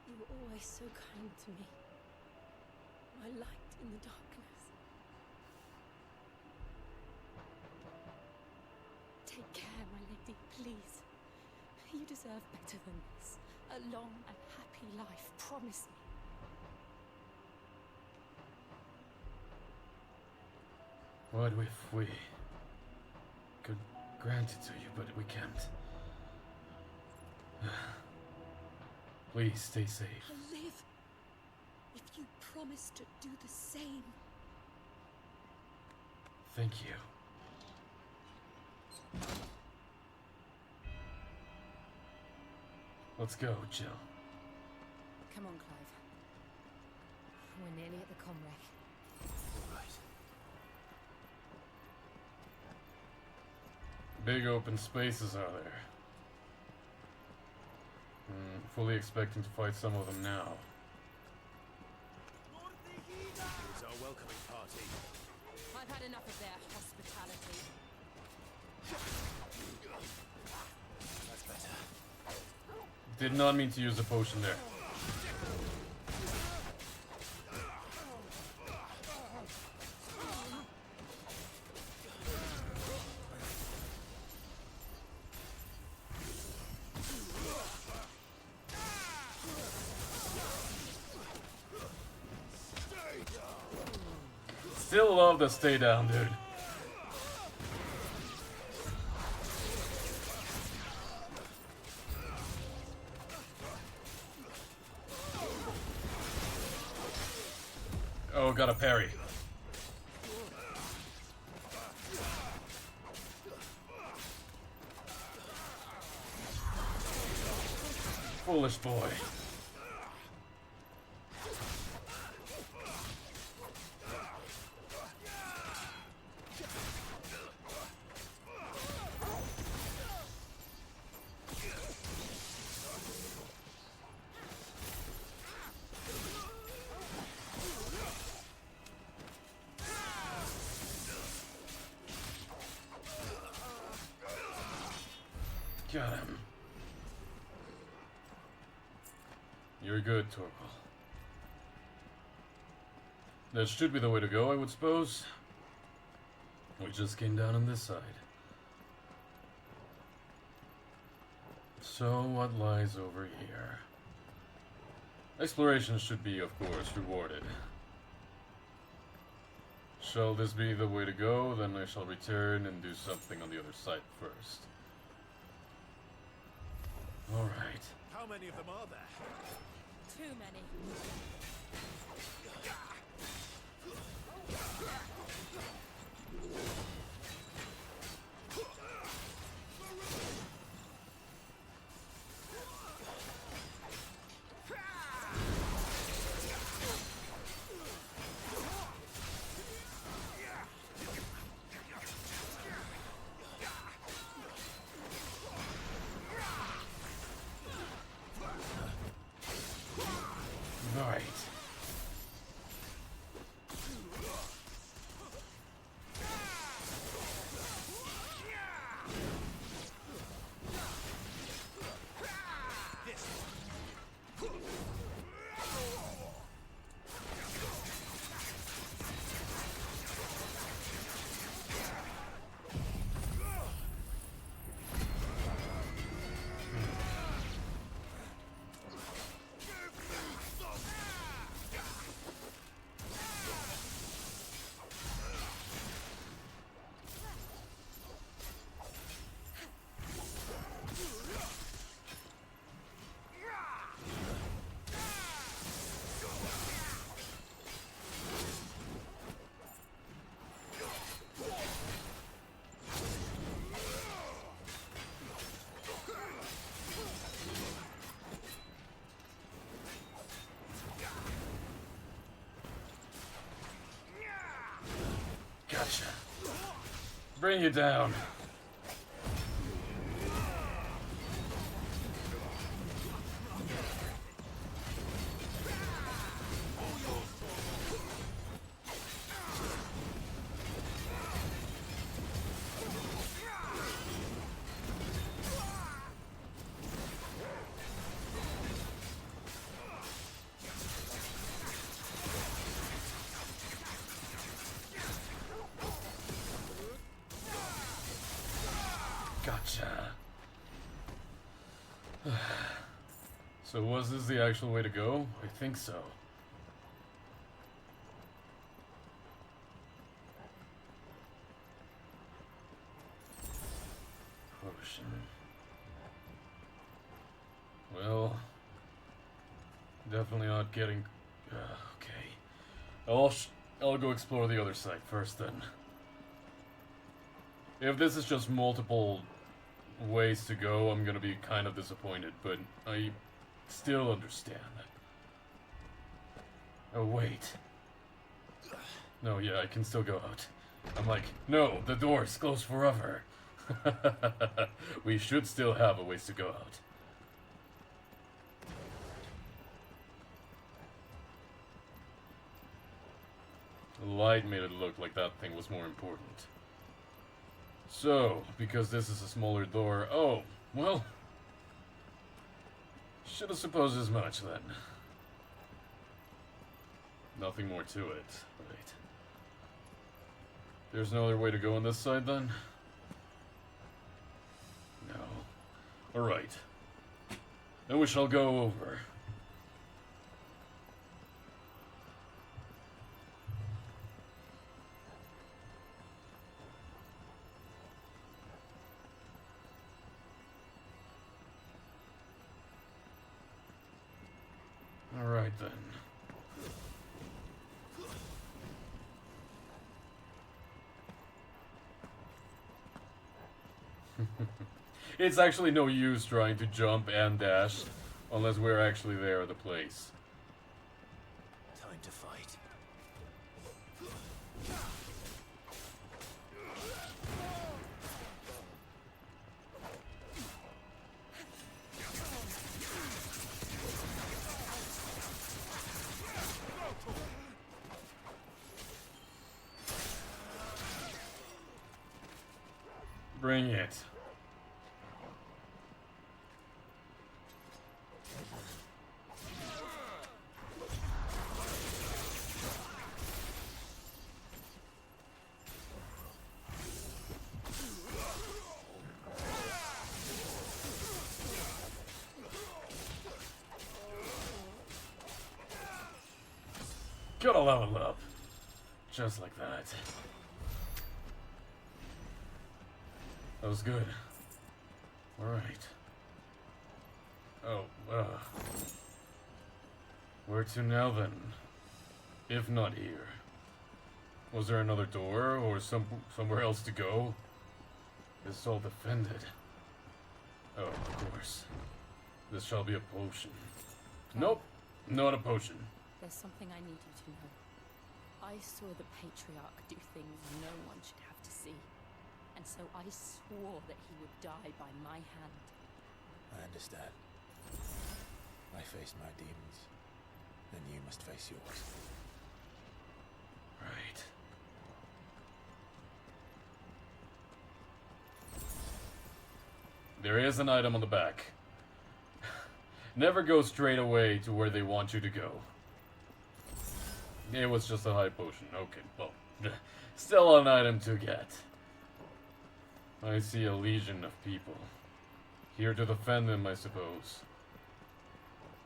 You were always so kind to me. My light in the darkness. Take care, my lady, please. You deserve better than this. A long and happy life, promise me. What if we could grant it to you, but we can't? Please stay safe. I'll live if you promise to do the same. Thank you. Let's go, Jill. Come on, Clive. We're nearly at the comrec. All right. Big open spaces are there. Fully expecting to fight some of them now. It's our welcoming party. I've had enough of their hospitality. That's better. Did not mean to use the potion there. Still love the stay down, dude. Oh, got a parry. Foolish boy. Got him. You're good, Torgal. That should be the way to go, I would suppose. We just came down on this side. So what lies over here? Exploration should be, of course, rewarded. Shall this be the way to go? Then I shall return and do something on the other side first. Alright. How many of them are there? Too many. Alright. Bring you down. Gotcha. So was this the actual way to go? I think so. Potion. Well, definitely not getting... okay. I'll go explore the other side first then. If this is just multiple ways to go, I'm gonna be kind of disappointed, but I still understand. Oh, wait. No, yeah, I can still go out. I'm like, no, the door's closed forever. We should still have a ways to go out. The light made it look like that thing was more important. So, because this is a smaller door... Oh, well... should have supposed as much, then. Nothing more to it. Right. There's no other way to go on this side, then? No. Alright. Then we shall go over. Alright then. It's actually no use trying to jump and dash unless we're actually there at the place. Time to fight. Bring it. Gotta level up. Just like that. That was good. Alright. Oh, where to now then? If not here. Was there another door or somewhere else to go? It's all defended. Oh, of course. This shall be a potion. Nope, not a potion. There's something I need you to know. I saw the Patriarch do things no one should have to see. And so I swore that he would die by my hand. I understand. I faced my demons. Then you must face yours. Right. There is an item on the back. Never go straight away to where they want you to go. It was just a high potion. Okay, well, still an item to get. I see a legion of people. Here to defend them, I suppose.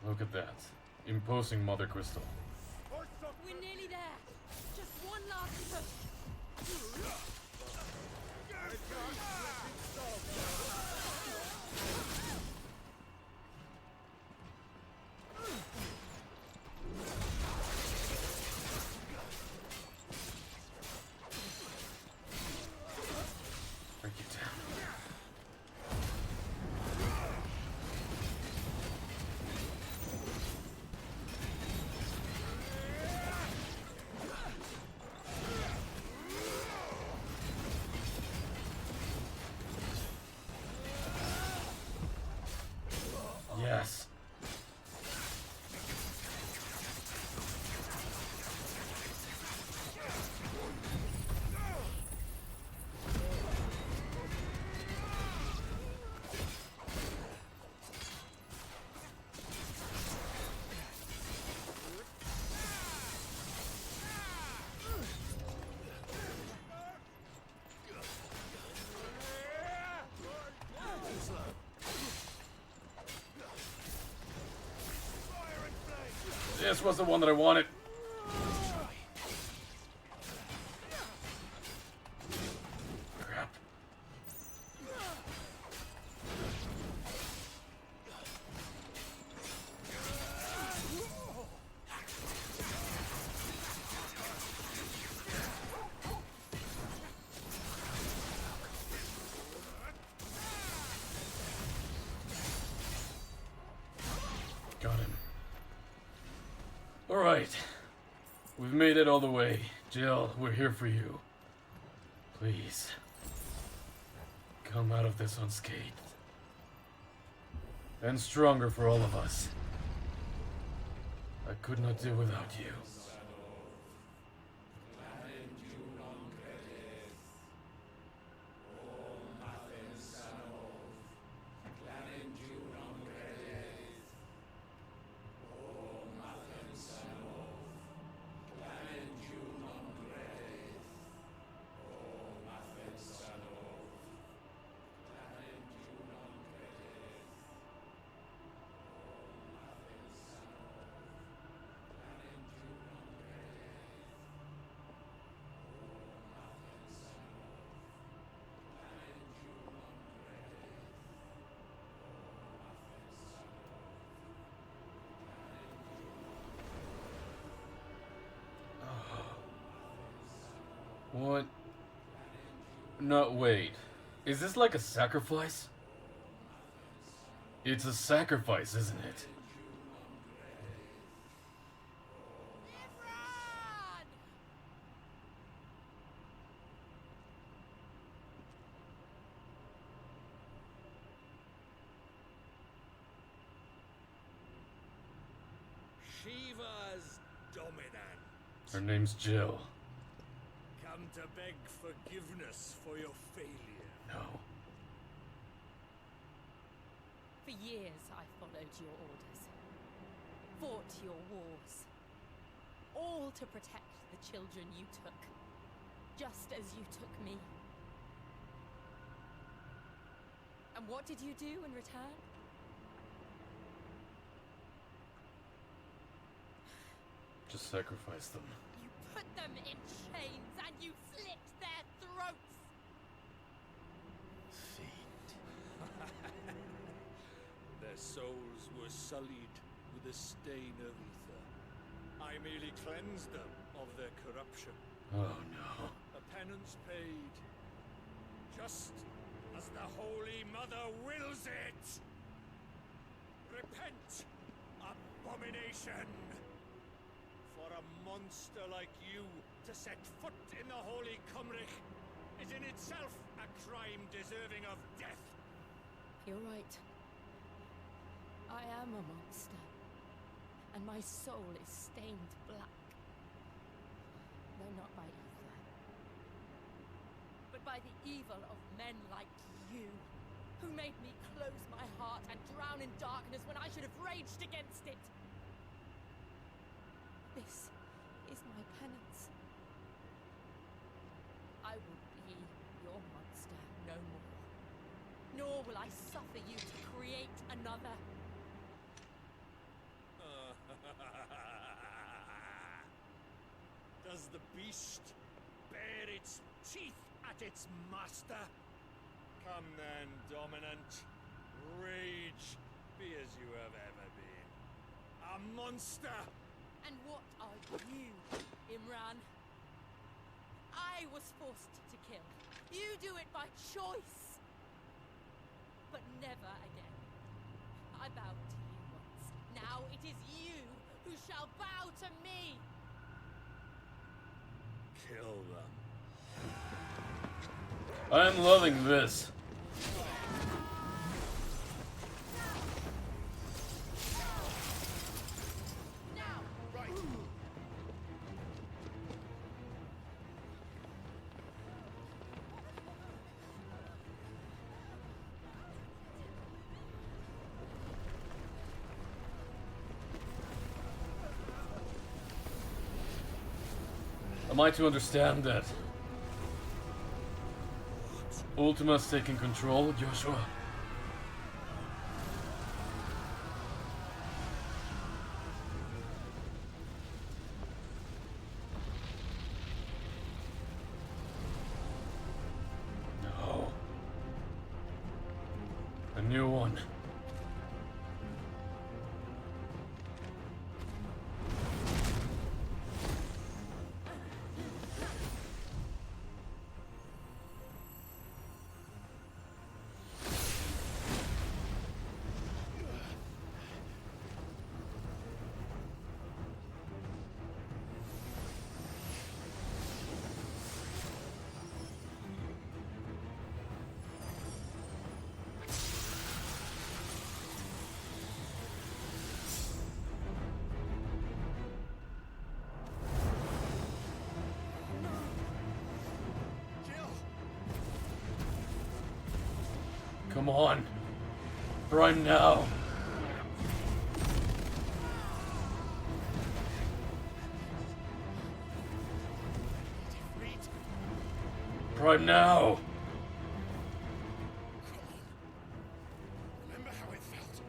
Look at that. Imposing Mother Crystal. We're nearly there. Just one last push. Break it down. This was the one that I wanted. Crap. Got him. Alright. We've made it all the way. Jill, we're here for you. Please. Come out of this unscathed. And stronger for all of us. I could not do without you. What? No, wait. Is this like a sacrifice? It's a sacrifice, isn't it? Shiva's dominant. Her name's Jill. Come to beg forgiveness for your failure. No. For years I followed your orders, fought your wars, all to protect the children you took, just as you took me. And what did you do in return? Just sacrifice them. You put them in chains and you slit their throats! Their souls were sullied with the stain of ether. I merely cleansed them of their corruption. Oh no. A penance paid, just as the Holy Mother wills it! Repent, abomination! For a monster like you to set foot in the Holy Cymric is in itself a crime deserving of death. You're right. I am a monster, and my soul is stained black. Though not by ether, but by the evil of men like you, who made me close my heart and drown in darkness when I should have raged against it. This is my penance. I will be your monster no more. Nor will I suffer you to create another. Does the beast bare its teeth at its master? Come then, dominant. Rage, be as you have ever been. A monster! And what are you, Imran? I was forced to kill. You do it by choice. But never again. I bowed to you once. Now it is you who shall bow to me. Kill them. I'm loving this. Am I to understand that Ultima's taking control, Joshua? new one. Come on. Prime now. Prime now. Remember how it felt?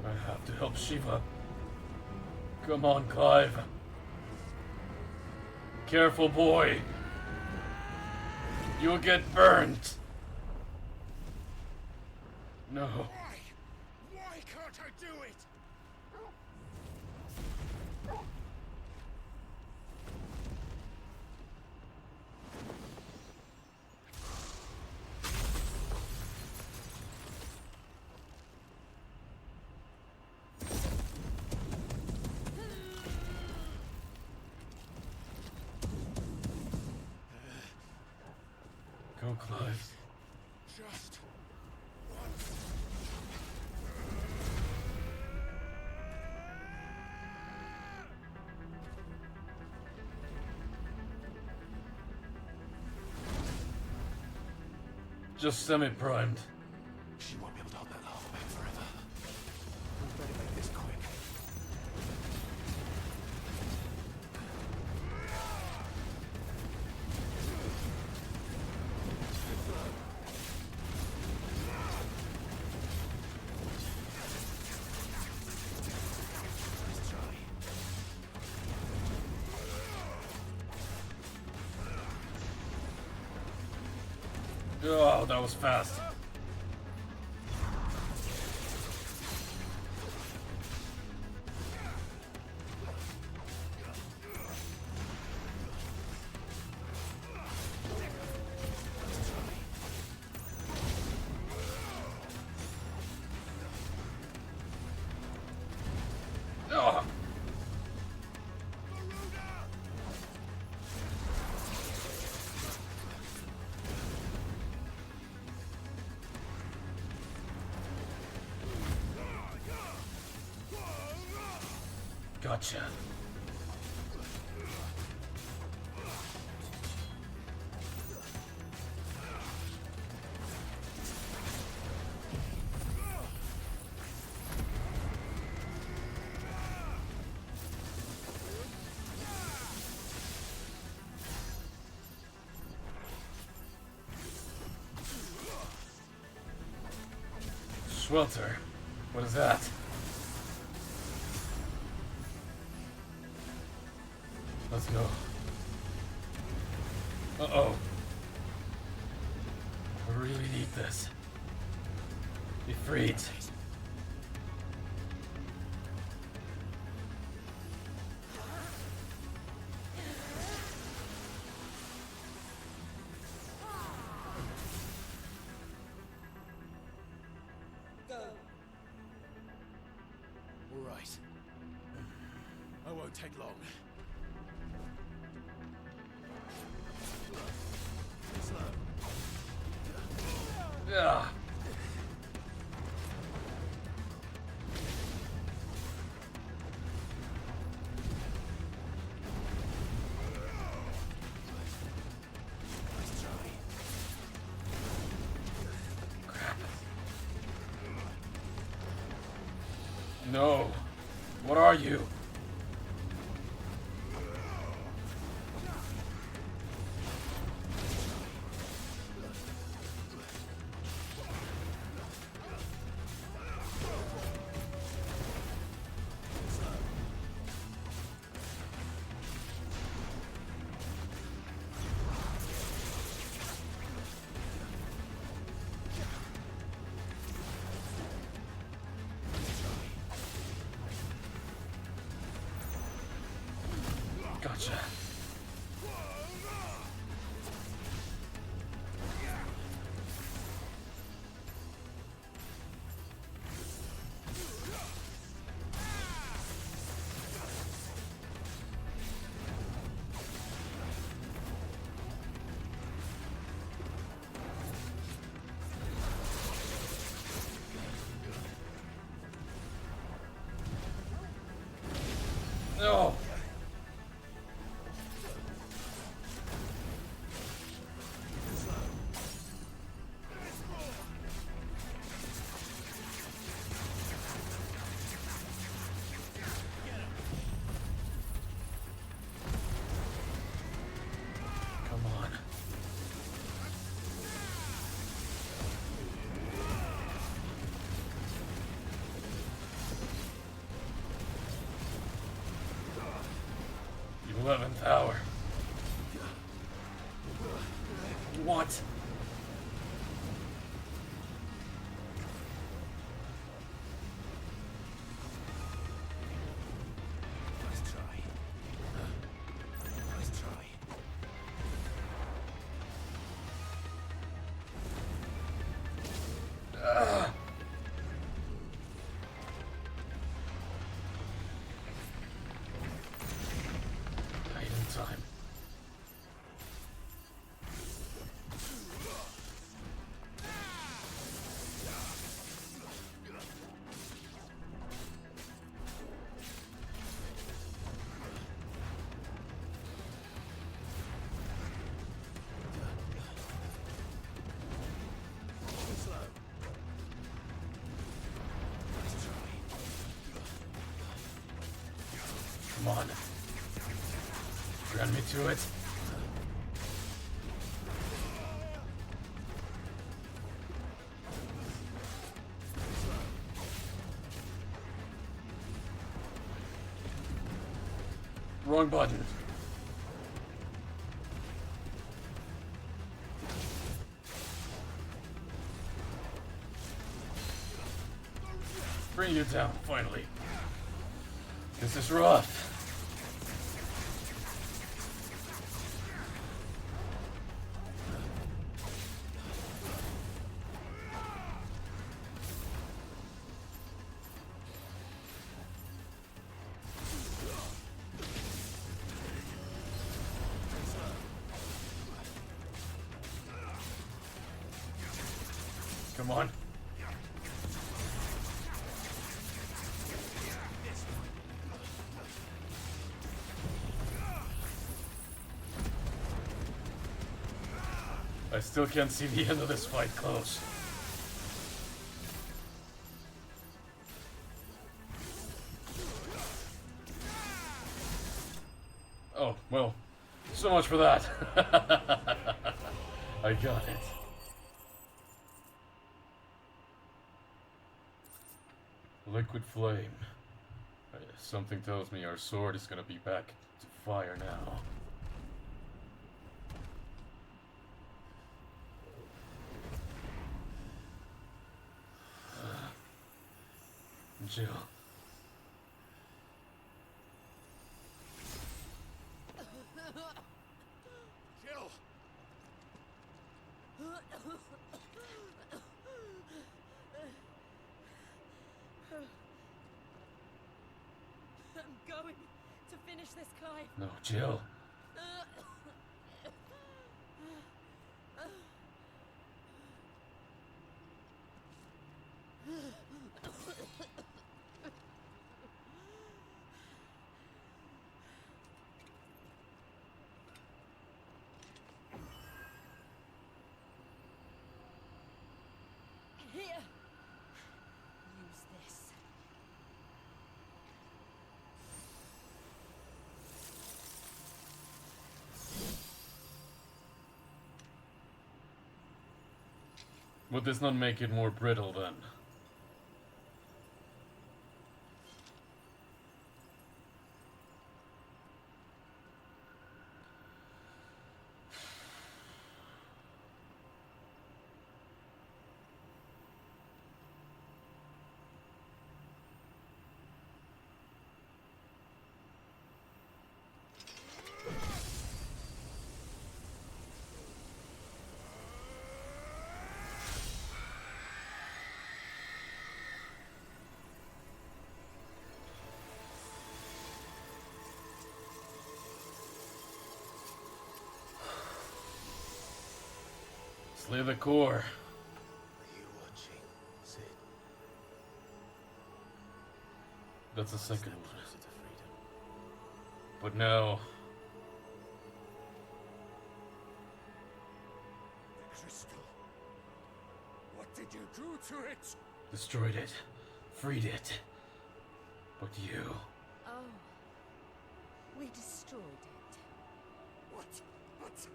I have to help Shiva. Come on, Clive. Careful, boy. You'll get burnt. No. Why? Why can't I do it? Go, Clive. Just once. Just semi-primed. She won't be able to hold that laugh back forever. We better make this quick. Nice try. Oh, that was fast. Oh. Gotcha. Swelter. What is that? Let's go. Uh-oh. I really need this. Be freed. All right. I won't take long. Slow. Yeah. Nice try. Crap. No. What are you? Gotcha. No. Come on. The 11th hour. What? Nice try. Nice try. Right in time. Slow. Nice try. Come on. Ground me to it. Wrong button. Bring you down, finally. This is rough. Come on. I still can't see the end of this fight close. Oh, well, so much for that. I got it. Liquid flame. Something tells me our sword is gonna be back to fire now. Jill. Jill! I'm going to finish this, Clive. No, Jill. Here. Use this. Would this not make it more brittle then? Play the core. Are you watching, Sid? That's the One second step one. closer to freedom. But now, The crystal. What did you do to it? destroyed it, freed it. But you, Oh. We destroyed it. What? Monster!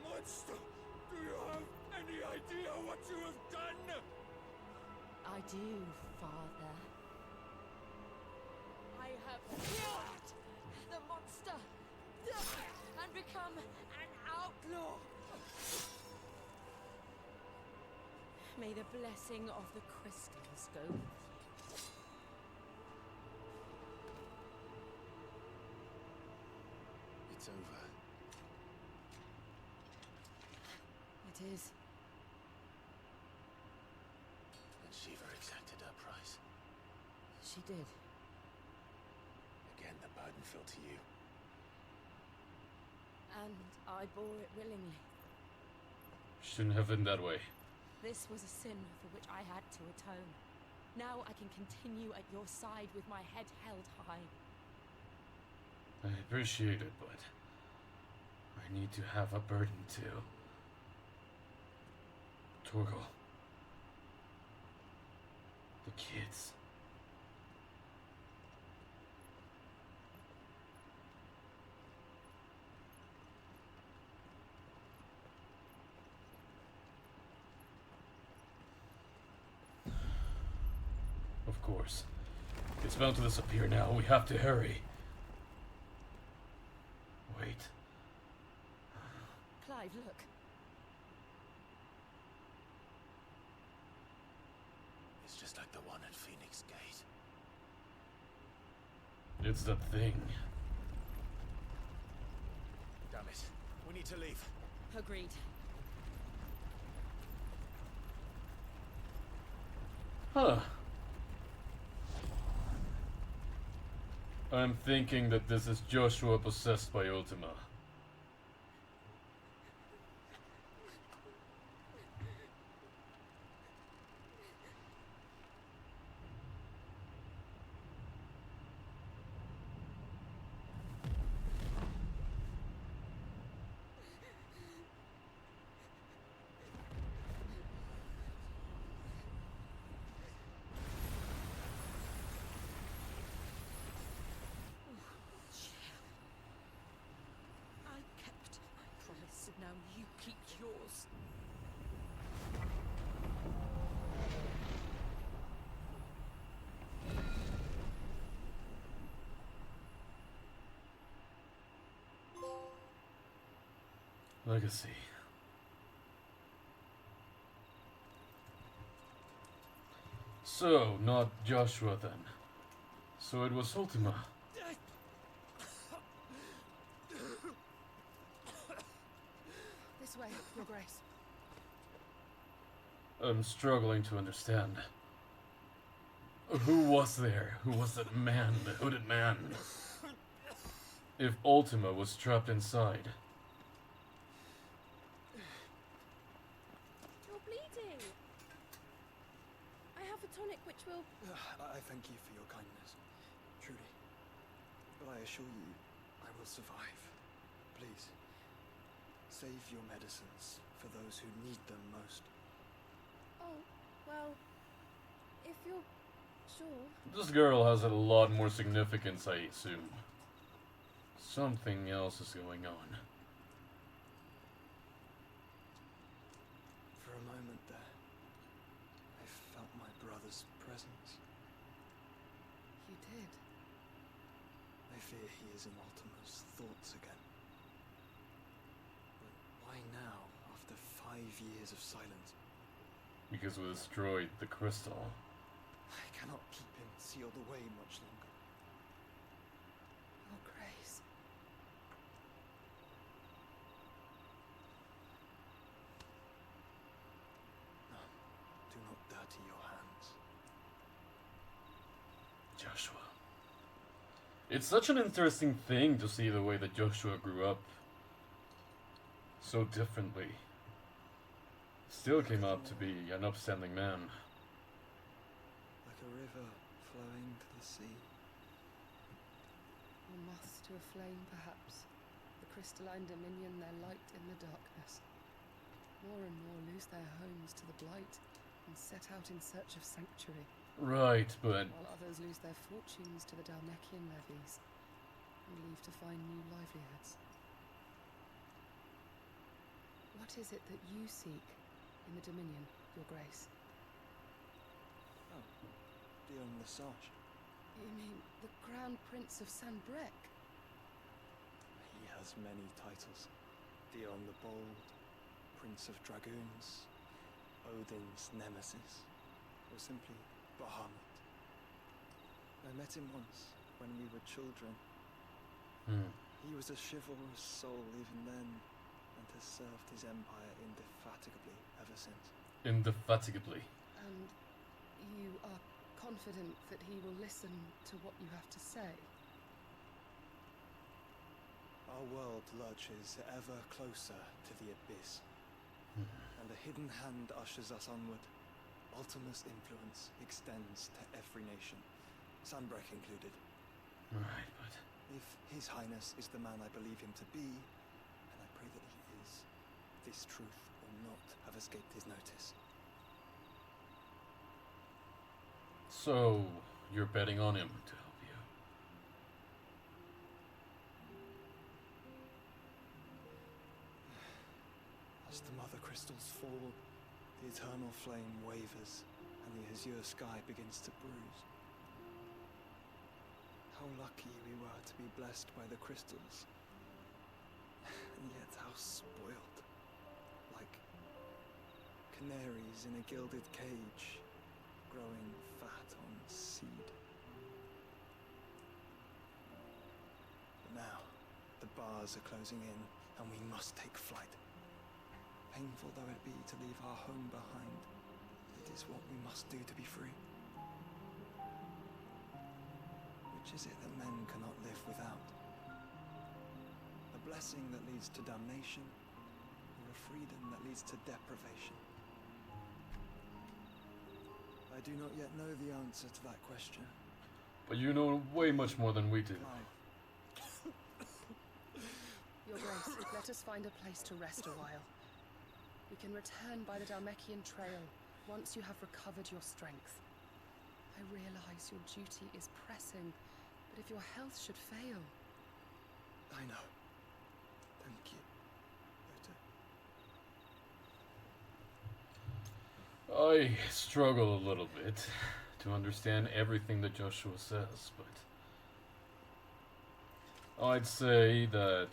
Monster! Do you have any idea what you have done? I do, Father. I have killed the monster and become an outlaw. May the blessing of the crystals go with you. It's over. It is. And Shiva exacted her price. She did. Again, the burden fell to you. And I bore it willingly. shouldn't have been that way. This was a sin for which I had to atone. Now I can continue at your side with my head held high. I appreciate it, but I need to have a burden too. Torgal. The kids. Of course. It's bound to disappear now. We have to hurry. Wait. Clive, look. It's just like the one at Phoenix Gate. It's that thing. Damn it. We need to leave. Agreed. Huh. I'm thinking that this is Joshua possessed by Ultima. I kept my promise, and now you keep yours. Legacy. So, not Joshua then. So it was Ultima. This way, Your Grace. I'm struggling to understand. Who was there? Who was that man, the hooded man? If Ultima was trapped inside. You're bleeding. I have a tonic which will... I thank you for your kindness, truly. But I assure you, I will survive. Please, save your medicines for those who need them most. Oh, well, if you're sure... This girl has a lot more significance, I assume. Something else is going on. For a moment there, I felt my brother's presence. You did? I fear he is in Ultima's thoughts again. But why now, after 5 years of silence? Because we destroyed the crystal. I cannot keep him sealed away much longer. Your Grace. No, do not dirty your hands. Joshua. It's such an interesting thing to see the way that Joshua grew up so differently. Still came out to be an upstanding man. Like a river flowing to the sea. Or moths to a flame, perhaps. The crystalline dominion their light in the darkness. More and more lose their homes to the blight and set out in search of sanctuary. Right, but... While others lose their fortunes to the Dalmekian levies and leave to find new livelihoods. What is it that you seek in the Dominion, Your Grace? Oh, Dion Lesage. You mean the Crown Prince of Sanbrec? He has many titles. Dion the Bold, Prince of Dragoons, Odin's Nemesis, or simply Bahamut. I met him once, when we were children. He was a chivalrous soul even then, and has served his empire indefatigably ever since. Indefatigably. And you are confident that he will listen to what you have to say? Our world lurches ever closer to the abyss, and a hidden hand ushers us onward. Ultima's influence extends to every nation, Sanbrec included. Right, but... If His Highness is the man I believe him to be, and I pray that he is, this truth will not have escaped his notice. So, you're betting on him to help you? As the Mother Crystals fall, the eternal flame wavers, and the azure sky begins to bruise. How lucky we were to be blessed by the crystals, and yet how spoiled. Like canaries in a gilded cage, growing fat on seed. But now, the bars are closing in, and we must take flight. Painful though it be to leave our home behind, it is what we must do to be free. Which is it that men cannot live without? A blessing that leads to damnation, or a freedom that leads to deprivation? I do not yet know the answer to that question. But you know way much more than we do. Clive. Your Grace, let us find a place to rest a while. We can return by the Dalmekian trail once you have recovered your strength. I realize your duty is pressing, but if your health should fail... I know. Thank you, Lota. I struggle a little bit to understand everything that Joshua says, but I'd say that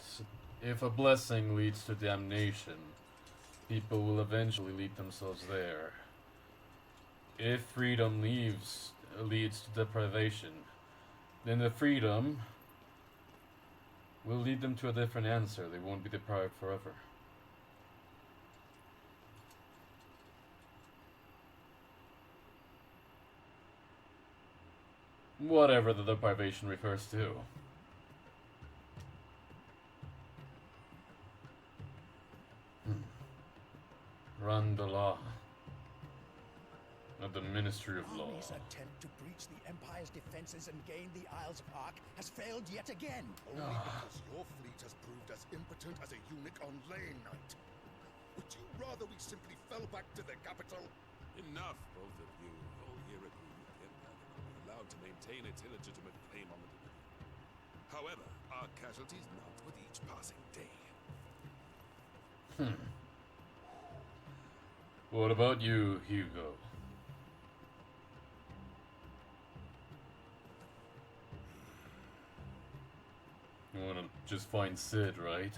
if a blessing leads to damnation, people will eventually lead themselves there. If freedom leads to deprivation, then the freedom will lead them to a different answer. They won't be deprived forever. Whatever the deprivation refers to. Run the law. Not the Ministry of Law. Army's attempt to breach the Empire's defenses and gain the Isles of Ark has failed yet again. Only because your fleet has proved as impotent as a eunuch on Lane Night. Would you rather we simply fell back to the capital? Enough, both of you. All here agree with the Empire cannot be allowed to maintain its illegitimate claim on the Dominion. However, our casualties mount with each passing day. What about you, Hugo? You wanna just find Sid, right?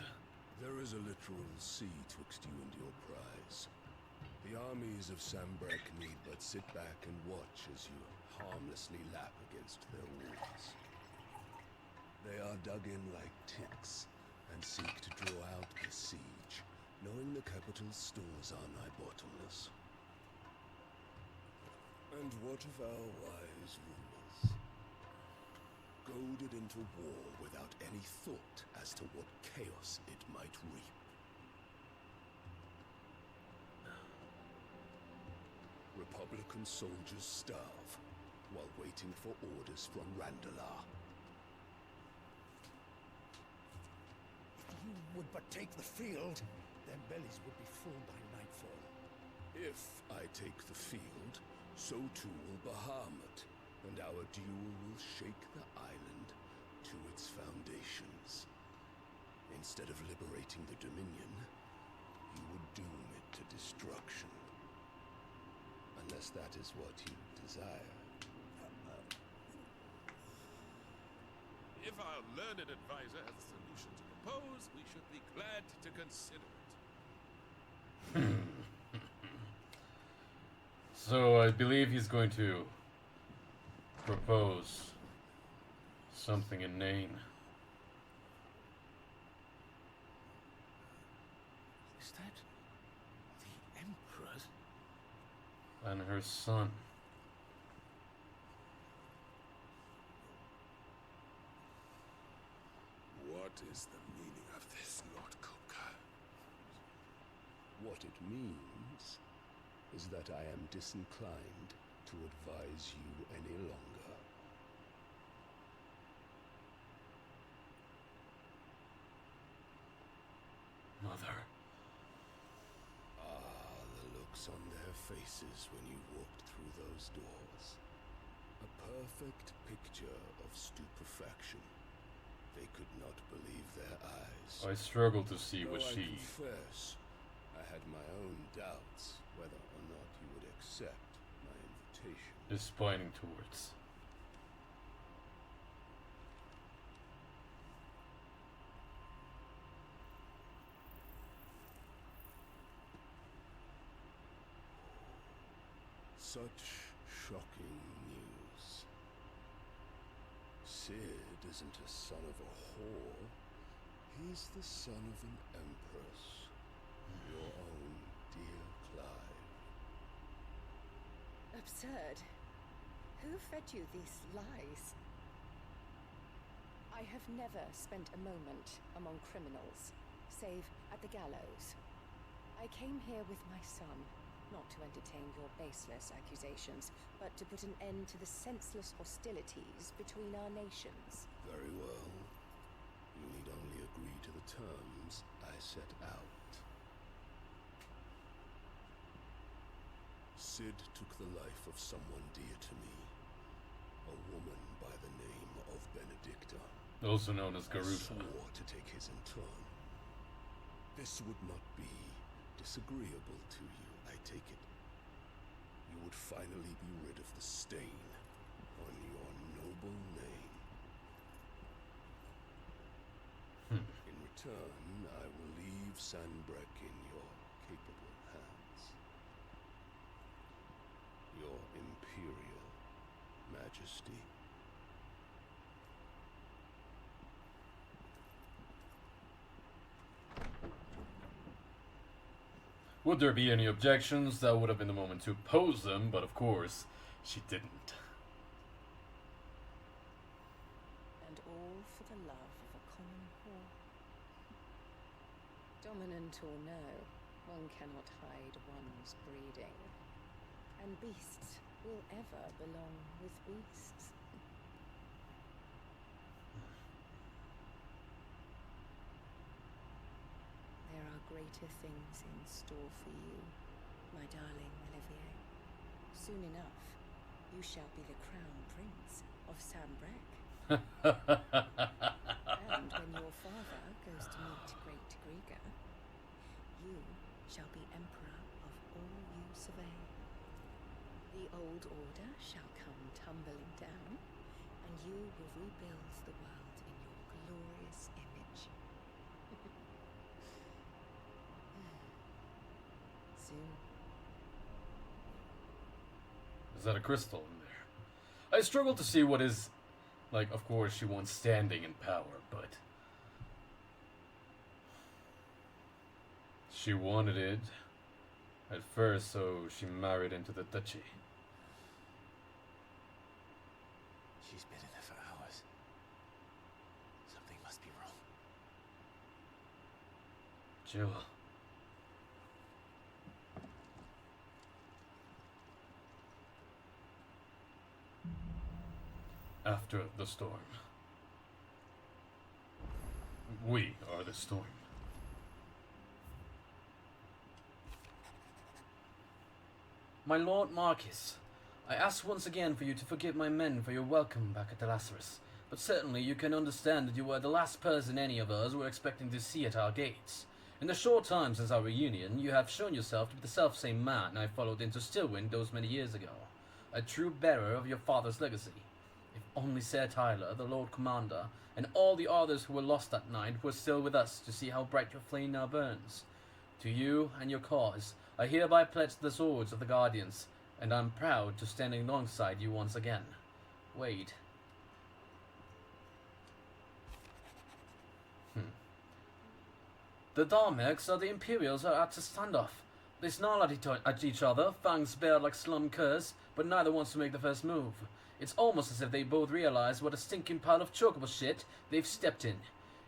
There is a literal sea twixt you and your prize. The armies of Sanbrec need but sit back and watch as you harmlessly lap against their walls. They are dug in like ticks and seek to draw out the siege, knowing the capital's stores are nigh bottomless. And what of our wise rulers? goaded into war without any thought as to what chaos it might reap. Republican soldiers starve while waiting for orders from Randalar. If you would but take the field, their bellies would be full by nightfall. If I take the field, so too will Bahamut, and our duel will shake the island to its foundations. Instead of liberating the Dominion, you would doom it to destruction. Unless that is what you desire. If our learned advisor has a solution to propose, we should be glad to consider it. So I believe he's going to propose something inane. Is that the Emperor's? And her son. What is the meaning of this, Lord Kupka? What it means is that I am disinclined to advise you any longer. Mother. Ah, the looks on their faces when you walked through those doors. A perfect picture of stupefaction. They could not believe their eyes. I struggle to see what Though she... I confess, I had my own doubts whether or not you would accept my invitation. is pointing towards. Such shocking news. Sid isn't a son of a whore. He's the son of an empress. Your own dear Clive. Absurd. Who fed you these lies? I have never spent a moment among criminals, save at the gallows. I came here with my son, not to entertain your baseless accusations, but to put an end to the senseless hostilities between our nations. Very well. You need only agree to the terms I set out. Sid took the life of someone dear to me. A woman by the name of Benedicta. Also known as I Garuda. swore to take his in turn. This would not be disagreeable to you, I take it. You would finally be rid of the stain on your noble name. In return, I will leave Sanbreque in your capable hands. Your Imperial Majesty. Would there be any objections? That would have been the moment to oppose them, but of course, she didn't. And all for the love of a common whore. Dominant or no, one cannot hide one's breeding. And beasts will ever belong with beasts. There are greater things in store for you, my darling Olivier. Soon enough, you shall be the crown prince of Sanbreque. And when your father goes to meet great Griga, you shall be emperor of all you survey. The old order shall come tumbling down, and you will rebuild the world in your glorious image. Soon. Is that a crystal in there? I struggle to see what is... Like, of course, she wants standing in power, but... She wanted it at first, so she married into the duchy. She's been in there for hours. Jill. After the storm. We are the storm. My Lord Marquis, I ask once again for you to forgive my men for your welcome back at the Lazarus, but certainly you can understand that you were the last person any of us were expecting to see at our gates. In the short time since our reunion, you have shown yourself to be the self-same man I followed into Stillwind those many years ago, a true bearer of your father's legacy. If only Sir Tyler, the Lord Commander, and all the others who were lost that night were still with us to see how bright your flame now burns. To you and your cause, I hereby pledge the swords of the Guardians, and I'm proud to stand alongside you once again. Wade. The Darmex or the Imperials are at a standoff. They snarl at each other, fangs bared like slum curs, but neither wants to make the first move. It's almost as if they both realize what a stinking pile of chocobo shit they've stepped in.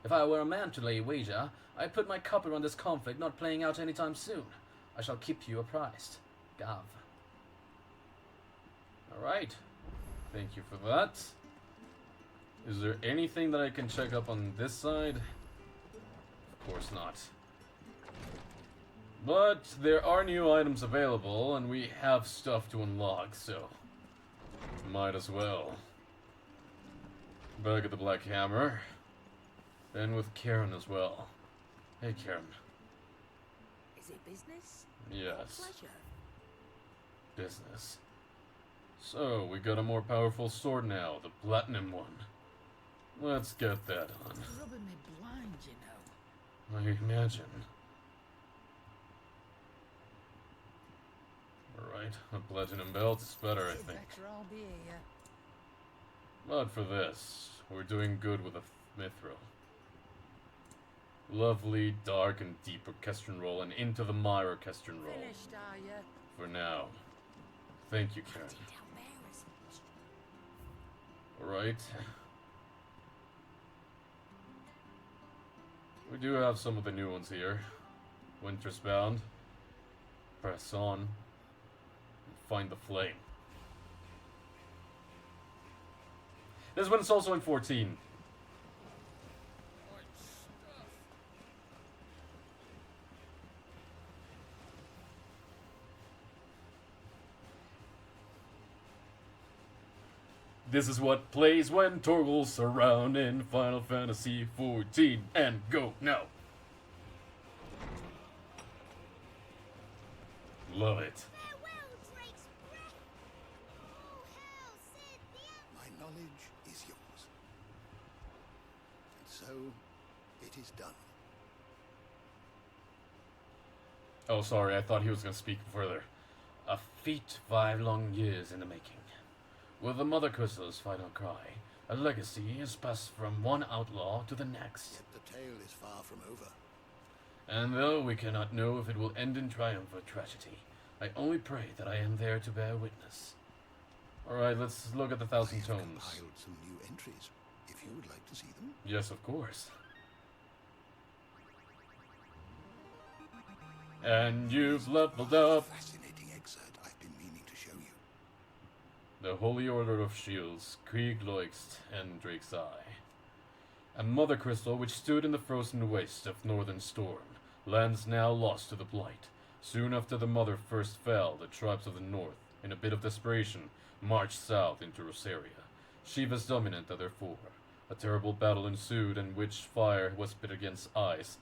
If I were a man to lay a wager, I'd put my copper on this conflict not playing out anytime soon. I shall keep you apprised. Gav. Alright. Thank you for that. Is there anything that I can check up on this side? Of course not. But there are new items available, and we have stuff to unlock, so might as well. Back at the Black Hammer. And with Karen as well. Hey, Karen. Is it business? Yes. Or pleasure? Business. So, we got a more powerful sword now, the platinum one. Let's get that on. It's rubbing me blind, you know. I imagine. Alright, a platinum belt is better, I think. Better I'll be here. But for this, we're doing good with a mithril. Lovely, dark, and deep orchestral roll, and into the mire orchestral roll. Finished, are you? For now. Thank you, Karen. Alright. We do have some of the new ones here. Winter's Bound. Press on. And find the flame. This one's also in 14. This is what plays when Torgal's around in Final Fantasy 14. And go now. Love it. My knowledge is yours. And so, it is done. Oh, sorry, I thought he was going to speak further. A feat 5 long years in the making. With the Mother Crystal's final cry, a legacy is passed from one outlaw to the next. Yet the tale is far from over. And though we cannot know if it will end in triumph or tragedy, I only pray that I am there to bear witness. Alright, let's look at the 1,000 tomes. Compiled some new entries, if you would like to see them. Yes, of course. And you've leveled up. Fascinating excerpt I've been meaning to show you. The Holy Order of Shields, Krieg Loixt, and Drake's Eye. A Mother Crystal which stood in the frozen waste of Northern Storm, lands now lost to the Blight. Soon after the Mother first fell, the tribes of the North, in a bit of desperation, marched south into Rosaria. Shiva's dominant, therefore. A terrible battle ensued in which fire was pitted against ice,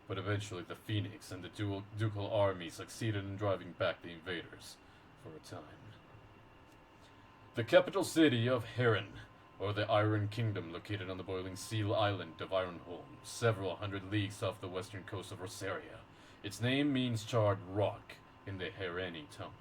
but eventually the Phoenix and the ducal army succeeded in driving back the invaders. For a time. The capital city of Heron, or the Iron Kingdom, located on the boiling seal island of Ironholm, several hundred leagues off the western coast of Rosaria. Its name means charred rock in the Hereni tongue.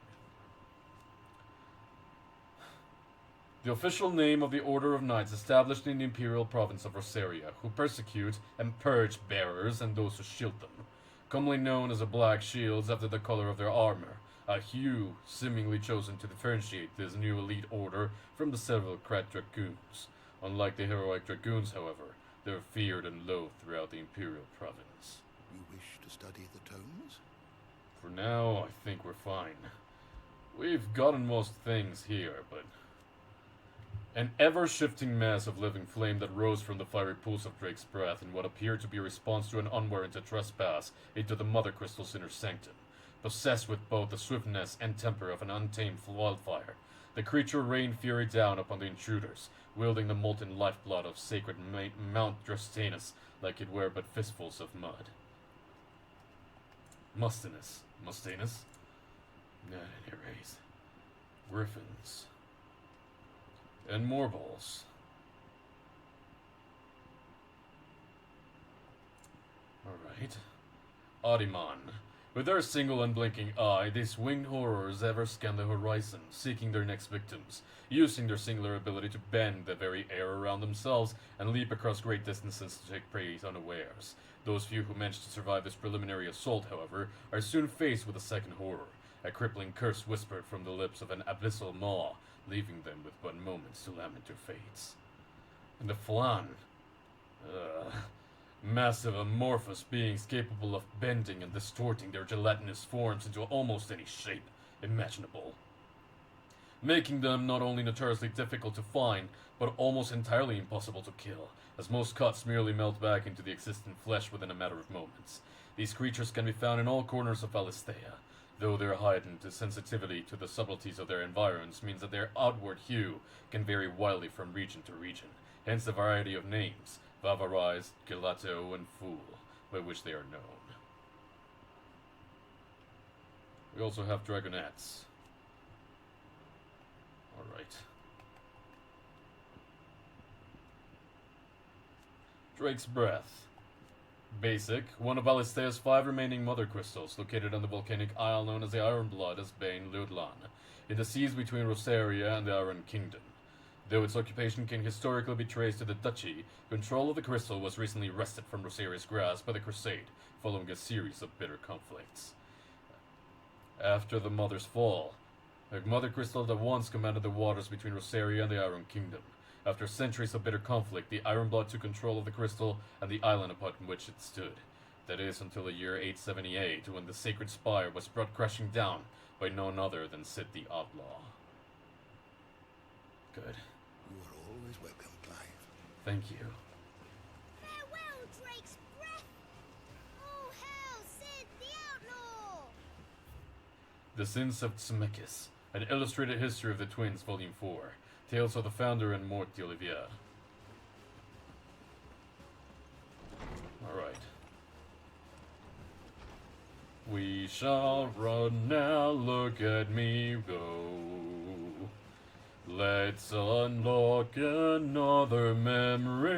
The official name of the Order of Knights established in the imperial province of Rosaria, who persecute and purge bearers and those who shield them, commonly known as the Black Shields after the color of their armor. A hue seemingly chosen to differentiate this new elite order from the several Krat Dragoons. Unlike the heroic Dragoons, however, They're feared and loathed throughout the Imperial province. You wish to study the tomes? For now, I think we're fine. We've gotten most things here, but an ever-shifting mass of living flame that rose from the fiery pools of Drake's breath in what appeared to be a response to an unwarranted trespass into the Mother Crystal's inner sanctum. Possessed with both the swiftness and temper of an untamed wildfire, the creature rained fury down upon the intruders, wielding the molten lifeblood of sacred Mount Drastanus like it were but fistfuls of mud. Mustanus? Anyways. Griffins. And more balls. Alright. Audimon. With their single unblinking eye, these winged horrors ever scan the horizon, seeking their next victims, using their singular ability to bend the very air around themselves and leap across great distances to take prey unawares. Those few who manage to survive this preliminary assault, however, are soon faced with a second horror, a crippling curse whispered from the lips of an abyssal maw, leaving them with but moments to lament their fates. And the Flan. Massive amorphous beings capable of bending and distorting their gelatinous forms into almost any shape imaginable, making them not only notoriously difficult to find, but almost entirely impossible to kill, as most cuts merely melt back into the existent flesh within a matter of moments. These creatures can be found in all corners of Valisthea, though their heightened sensitivity to the subtleties of their environs means that their outward hue can vary widely from region to region, hence the variety of names, Vavarized, Gelato, and Fool, by which they are known. We also have Dragonettes. Alright. Drake's Breath. Basic, one of Valisthea's 5 remaining mother crystals, located on the volcanic isle known as the Iron Blood as Bane Ludlan, in the seas between Rosaria and the Iron Kingdom. Though its occupation can historically be traced to the Duchy, control of the crystal was recently wrested from Rosaria's grasp by the Crusade, following a series of bitter conflicts. After the Mother's fall, the Mother Crystal that once commanded the waters between Rosaria and the Iron Kingdom. After centuries of bitter conflict, the Iron Blood took control of the crystal and the island upon which it stood. That is until the year 878, when the sacred spire was brought crashing down by none other than Sid the Outlaw. Good. You are always welcome, Clive. Thank you. Farewell, Drake's Breath! All hail Sid the Outlaw! The Sins of Tzemekis, an illustrated history of the twins, Volume 4. Tales of the Founder and Mort d'Olivier. Alright. We shall run now, look at me go. Let's unlock another memory.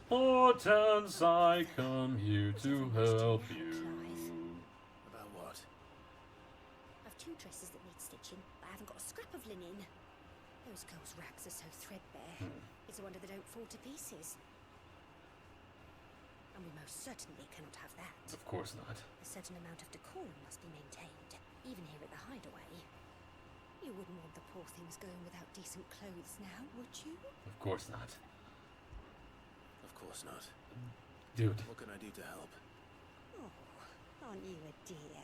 Hortense, I come here to help you. About what? I've 2 dresses that need stitching, but I haven't got a scrap of linen. Those girls' rags are so threadbare. It's a wonder they don't fall to pieces. And we most certainly cannot have that. Of course not. A certain amount of decorum must be maintained, even here at the hideaway. You wouldn't want the poor things going without decent clothes now, would you? Of course not. Of course not. Dude. What can I do to help? Oh, aren't you a dear?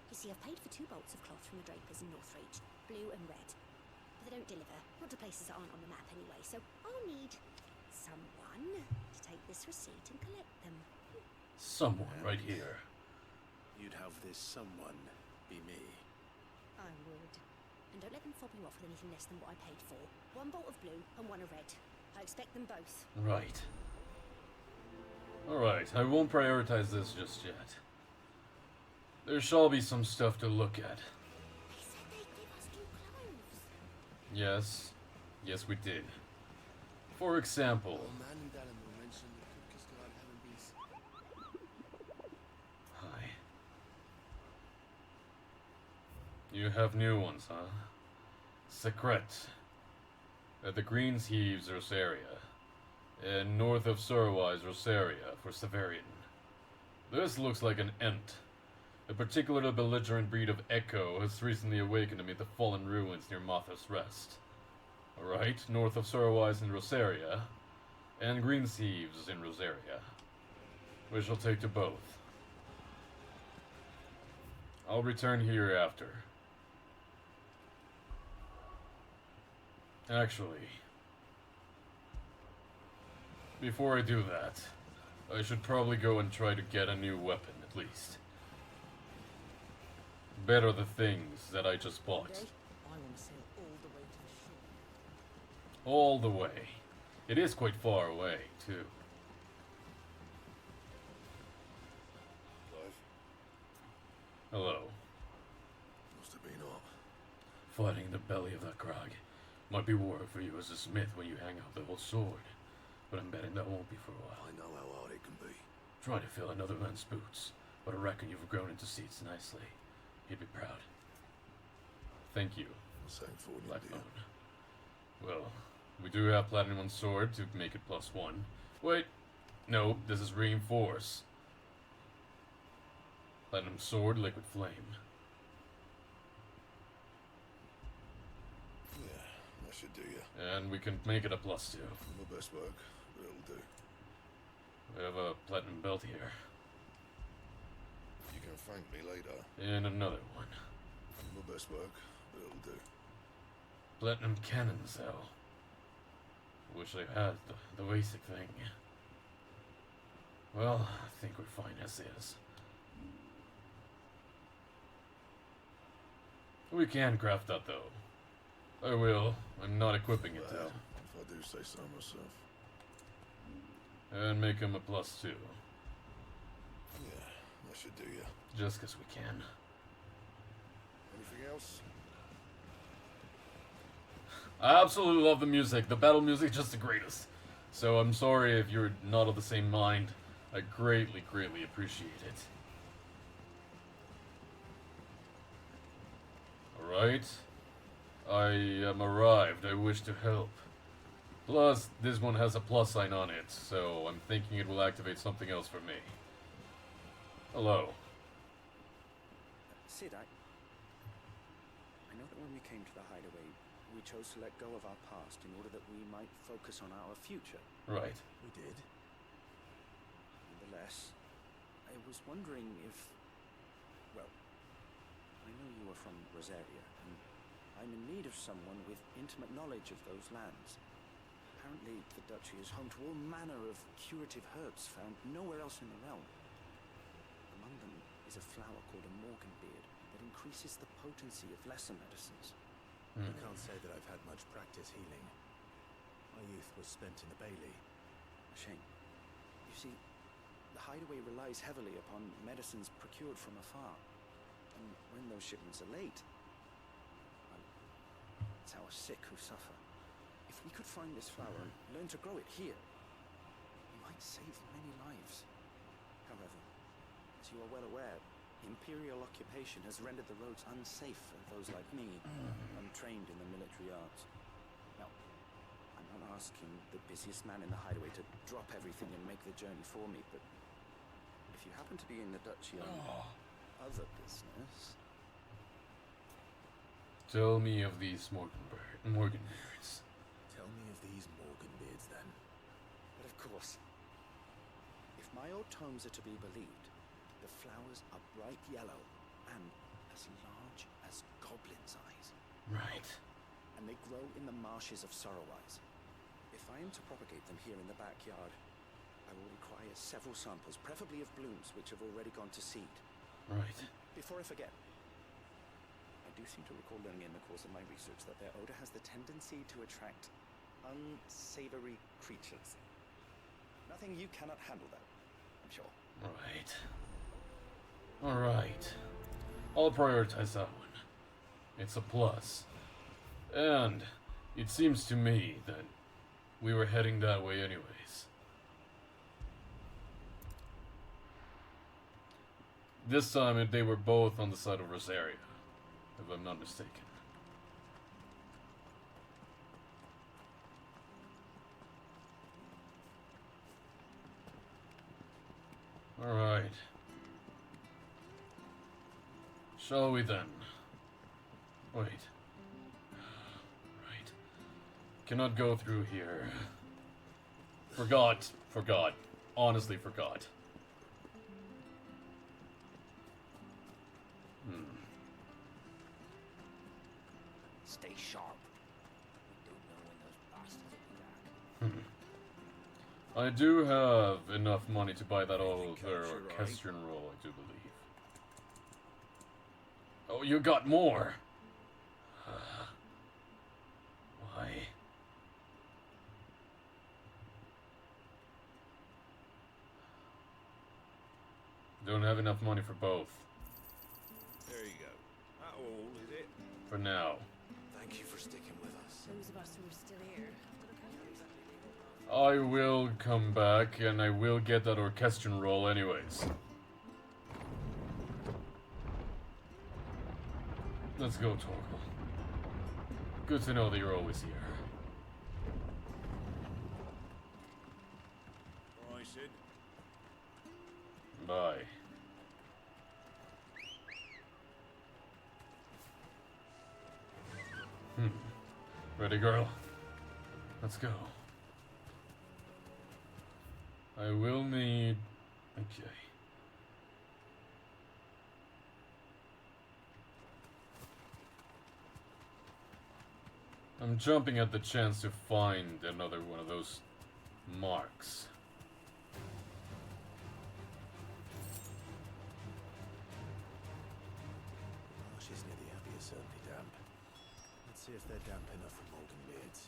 You see, I've paid for 2 bolts of cloth from the drapers in Northreach, blue and red. But they don't deliver, not to places that aren't on the map anyway, so I'll need someone to take this receipt and collect them. Someone right here. You'd have this someone be me. I would. And don't let them fob you off with anything less than what I paid for. 1 bolt of blue and 1 of red. I expect them both. Right. Alright, I won't prioritize this just yet. There shall be some stuff to look at. They said they'd give us 2 clothes. Yes. Yes, we did. For example... Hi. You have new ones, huh? Secret. At the Greens Heaves, Rosaria. And north of Sorowise, Rosaria, for Severian. This looks like an Ent. A particularly belligerent breed of Echo has recently awakened amid the fallen ruins near Motha's Rest. Alright, north of Sorowise and Rosaria. and green thieves in Rosaria. We shall take to both. I'll return here after. Actually, before I do that, I should probably go and try to get a new weapon, at least. Better the things that I just bought. I want to sail all the way to the shore. All the way. It is quite far away, too. Clive? Hello. Must have been hot. Fighting the belly of that crag might be work for you as a smith when you hang out the whole sword, but I'm betting that won't be for a while. I know how hard it can be. Trying to fill another man's boots, but I reckon you've grown into seats nicely. He'd be proud. Thank you. Same for you, Blackbone. Well, we do have Platinum on sword to make it +1. Wait, no, this is reinforce. Platinum sword, liquid flame. Yeah, that should do you. And we can make it a +2. My best work, but it'll do. We have a platinum belt here. You can thank me later. And another one. My best work, but it'll do. Platinum cannons, though. Wish I had the basic thing. Well, I think we're fine as is. We can craft that, though. I will. I'm not equipping it, though. If I do say so myself. And make him a +2. Yeah, that should do you. Just 'cause we can. Anything else? I absolutely love the music. The battle music is just the greatest. So I'm sorry if you're not of the same mind. I greatly, greatly appreciate it. Alright. I am arrived. I wish to help. Plus, this one has a plus sign on it, so I'm thinking it will activate something else for me. Hello. Sid, I know that when we came to the hideaway, we chose to let go of our past in order that we might focus on our future. Right. We did. Nonetheless, I was wondering if... Well, I know you are from Rosaria, and I'm in need of someone with intimate knowledge of those lands. Apparently, the duchy is home to all manner of curative herbs found nowhere else in the realm. Among them is a flower called a morganbeard that increases the potency of lesser medicines. I can't say that I've had much practice healing. My youth was spent in the Bailey. A shame. You see, the hideaway relies heavily upon medicines procured from afar. And when those shipments are late, well, it's our sick who suffer. If we could find this flower and learn to grow it here, we might save many lives. However, as you are well aware, imperial occupation has rendered the roads unsafe for those like me, untrained in the military arts. Now, I'm not asking the busiest man in the hideaway to drop everything and make the journey for me, but if you happen to be in the duchy on other business... Tell me of these morganbeards. Tell me of these morganbeards, then. But of course, if my old tomes are to be believed, the flowers are bright yellow and as large as goblins' eyes. Right. And they grow in the marshes of Sorrowise. If I am to propagate them here in the backyard, I will require several samples, preferably of blooms which have already gone to seed. Right. Before I forget, I do seem to recall learning in the course of my research that their odor has the tendency to attract unsavory creatures. Nothing you cannot handle, though, I'm sure. Right. Alright. I'll prioritize that one. It's a plus. And it seems to me that we were heading that way anyways. This time they were both on the side of Rosaria, if I'm not mistaken. Alright. Shall we then? Wait. Right. Cannot go through here. Forgot. Forgot. Honestly forgot. Stay sharp. We don't know when those bastards will be back. I do have enough money to buy that other orchestrion roll, I do believe. Oh, you got more! Why? Don't have enough money for both. There you go. That all, is it? For now. Thank you for sticking with us. Those of us who are still here. I will come back, and I will get that orchestrion roll anyways. Let's go, Torgal. Good to know that you're always here. Alright, Sid. Bye. Ready, girl? Let's go. I will need... Okay. I'm jumping at the chance to find another one of those marks. Marshes near the abbey are certainly damp. Let's see if they're damp enough for Morgan beards.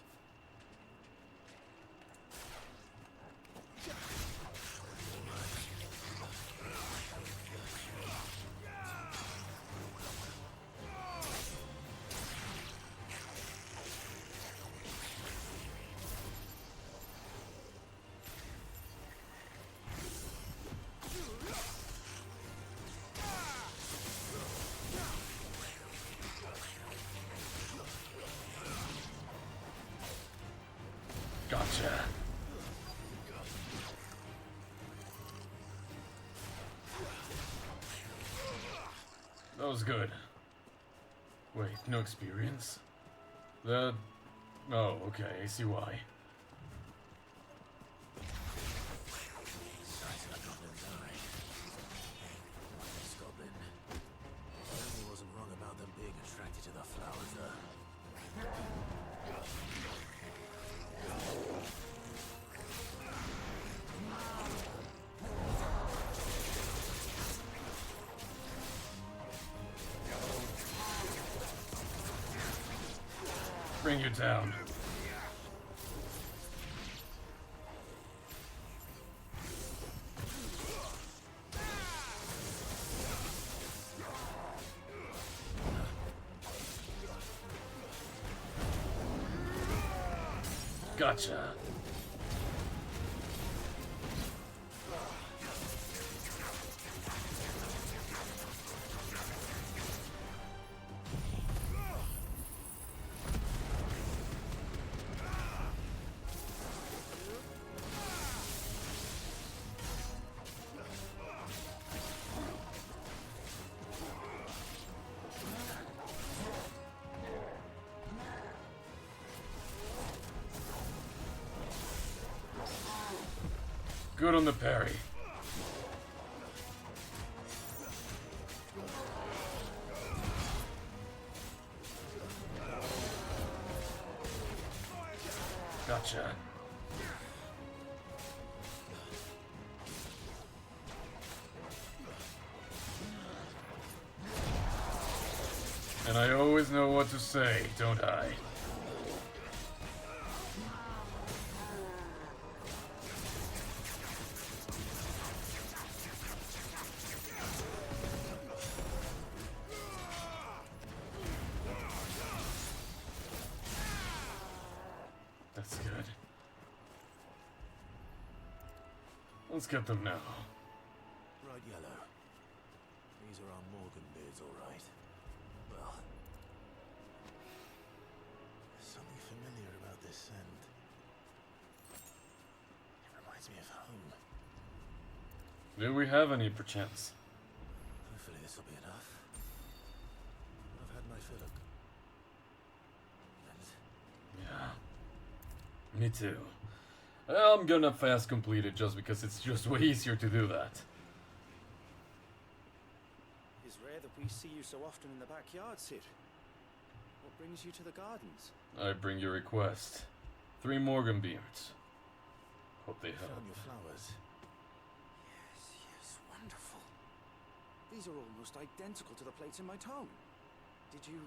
Gotcha. That was good. Wait, no experience? That... Oh, okay, I see why. Size of a goblin's eye. This goblin. He wasn't wrong about them being attracted to the flowers, though. Bring you down. Gotcha. Good on the parry. Gotcha. And I always know what to say, don't I? That's good. Let's get them now. Bright yellow. These are our Morgan beards, all right. Well, there's something familiar about this scent. It reminds me of home. Do we have any perchance? Hopefully this will be enough. I've had my fill of... And Yeah. Me too. I'm gonna fast complete it just because it's just way easier to do that. It's rare that we see you so often in the backyard, Sid. What brings you to the gardens? I bring your request. 3 Morgan beards. Hope they help. Found your flowers. Yes, wonderful. These are almost identical to the plates in my tome. Did you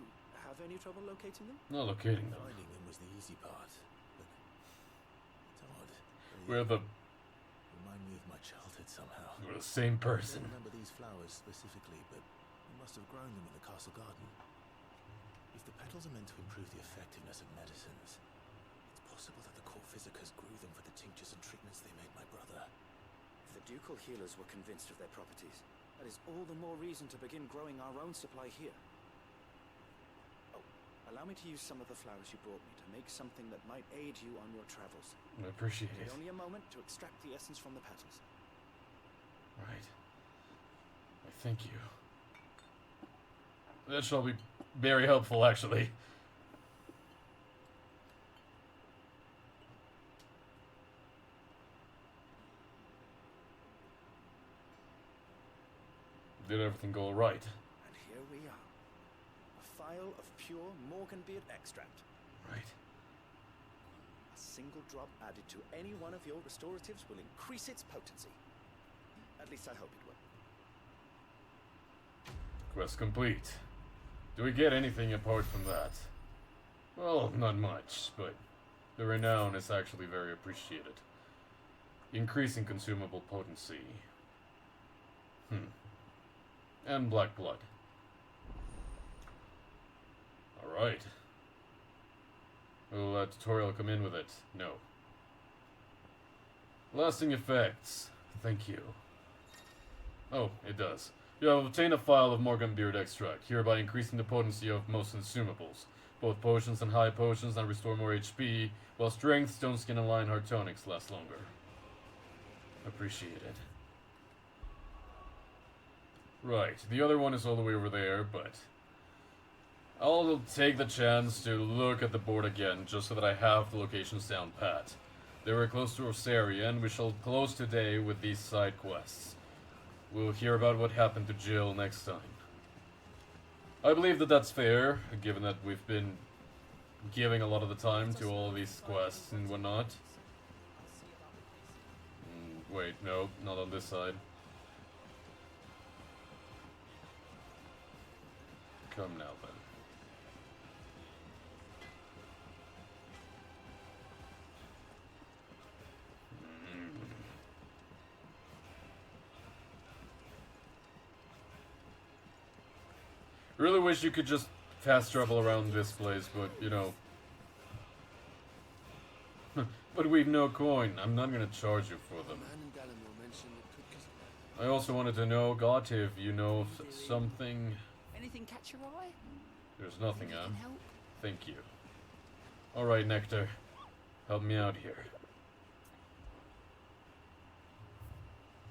have any trouble locating them? Not locating them. Finding them was the easy part. But it's odd. We're the... Remind me of my childhood somehow. We're the same person. I don't remember these flowers specifically, but you must have grown them in the castle garden. If the petals are meant to improve the effectiveness of medicines, it's possible that the court physicers grew them for the tinctures and treatments they made my brother. If the ducal healers were convinced of their properties, that is all the more reason to begin growing our own supply here. Oh, allow me to use some of the flowers you brought me to make something that might aid you on your travels. I appreciate it. Only a moment to extract the essence from the petals. Right. I thank you. That shall be very helpful, actually. Did everything go right? And here we are. A phial of pure Morganbeard extract. Right. A single drop added to any one of your restoratives will increase its potency. At least I hope it will. Quest complete. Do we get anything apart from that? Well, not much, but the renown is actually very appreciated. Increasing consumable potency. And black blood. Alright. Will that tutorial come in with it? No. Lasting effects. Thank you. Oh, it does. You have obtained a phial of Morganbeard extract, hereby increasing the potency of most consumables. Both potions and high potions now restore more HP, while strength, stone skin, and lionheart tonics last longer. Appreciated. Right, the other one is all the way over there, but I'll take the chance to look at the board again, just so that I have the locations down pat. They were close to Rosaria, and we shall close today with these side quests. We'll hear about what happened to Jill next time. I believe that that's fair, given that we've been giving a lot of the time to all of these quests and whatnot. Wait, no, not on this side. Come now, then. Really wish you could just fast travel around this place, but, you know. But we've no coin. I'm not gonna charge you for them. I also wanted to know, God, if you know something. Anything catch your eye? There's nothing, huh? Can help? Thank you. Alright, Nectar. Help me out here.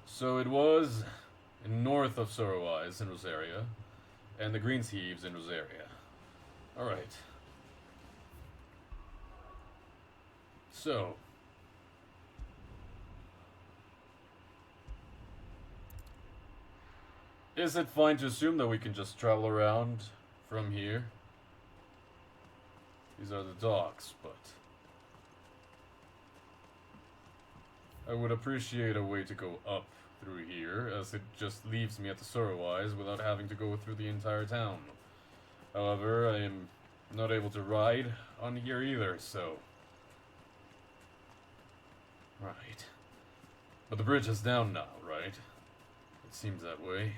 So it was north of Sorrow Eyes in Rosaria, and the Greens Heaves in Rosaria. Alright. So. Is it fine to assume that we can just travel around from here? These are the docks, but I would appreciate a way to go up through here, as it just leaves me at the Sorrow Eyes without having to go through the entire town. However, I am not able to ride on here either, so. Right. But the bridge is down now, right? It seems that way.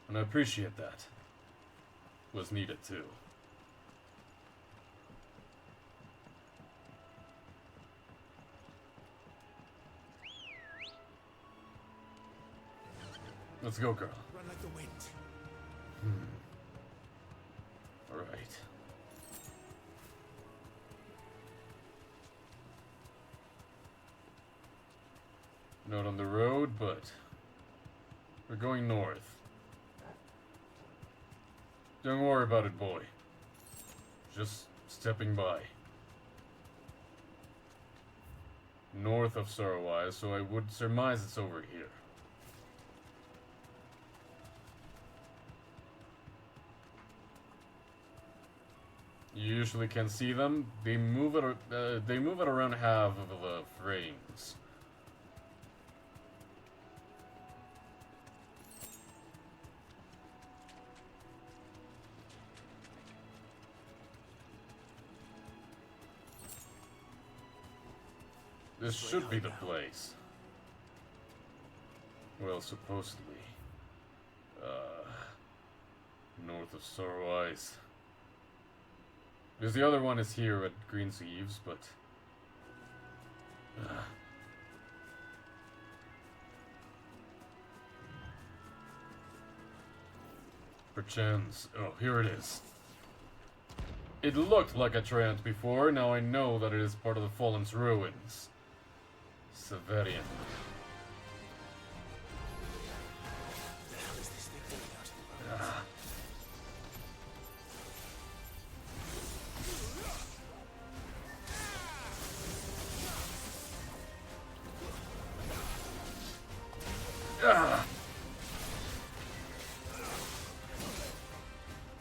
And I appreciate that. Was needed too. Let's go, girl. Run like the wind. Alright. Not on the road, but we're going north. Don't worry about it, boy. Just stepping by. north of Sorowai, so I would surmise it's over here. You usually can see them. They move at around half of the frames. This should be the place. Well, supposedly. North of Sorowai. Because the other one is here at Green's Eaves, but... Perchance... Oh, here it is. It looked like a Triant before, now I know that it is part of the Fallen's ruins. Severian. The hell is this thing doing out in the road?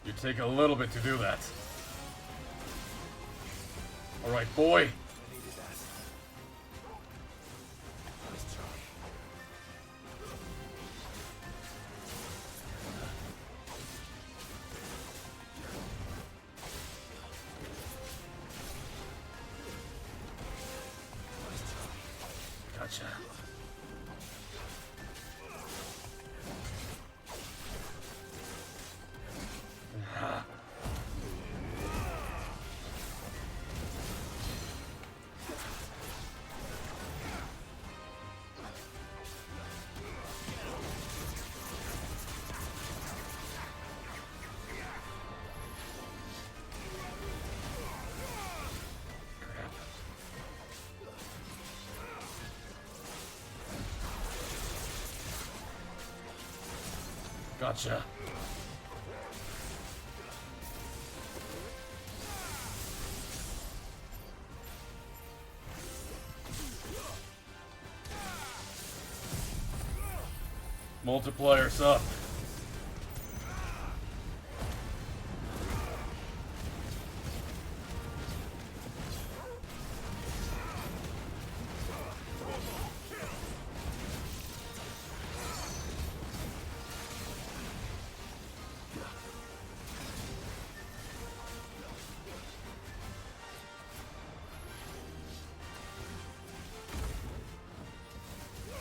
You take a little bit to do that. Alright, boy. I needed that. Nice try. Gotcha. Gotcha. Multipliers up.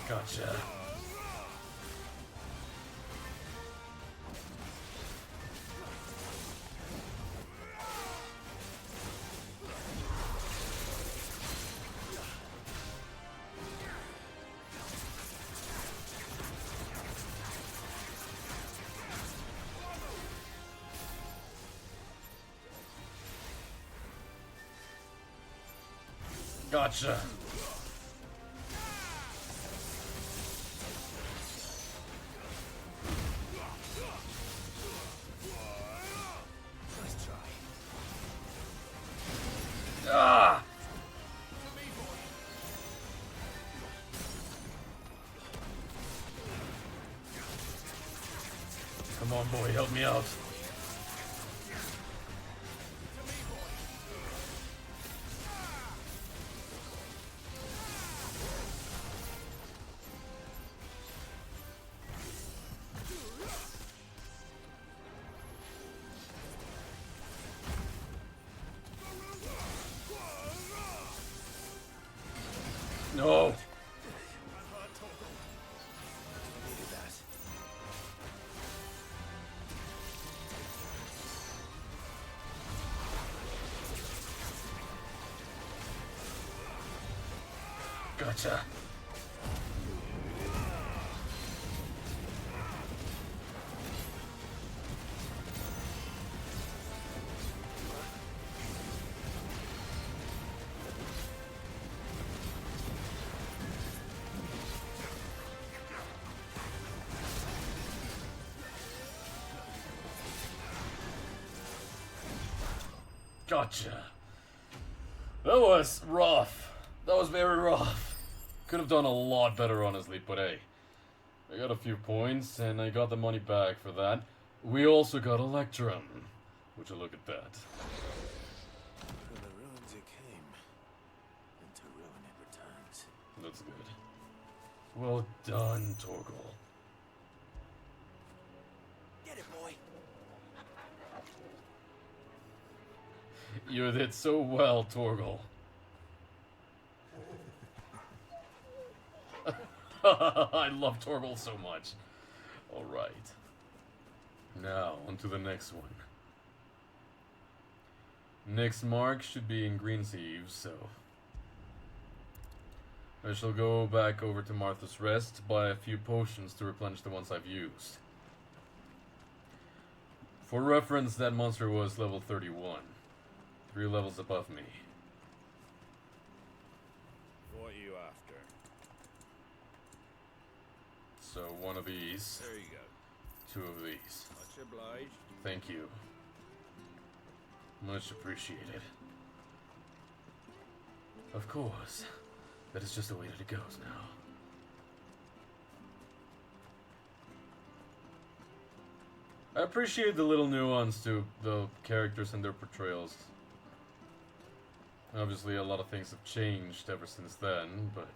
Gotcha. Gotcha. Ah! Come on, boy, help me out. No. Needed that. Gotcha. Gotcha. That was rough. That was very rough. Could have done a lot better, honestly, but hey. I got a few points, and I got the money back for that. We also got Electrum. Would you look at that? From the ruins it came, and to ruin it returns. That's good. Well done, Torgal. Get it, boy! You did so well, Torgal. I love Torgal so much. Alright. Now, on to the next one. Next mark should be in Greensieve, so... I shall go back over to Martha's Rest, buy a few potions to replenish the ones I've used. For reference, that monster was level 31. 3 levels above me. What are you after? So, one of these. There you go. 2 of these. Much obliged. Thank you. Much appreciated. Of course. That is just the way that it goes now. I appreciate the little nuance to the characters and their portrayals. Obviously, a lot of things have changed ever since then, but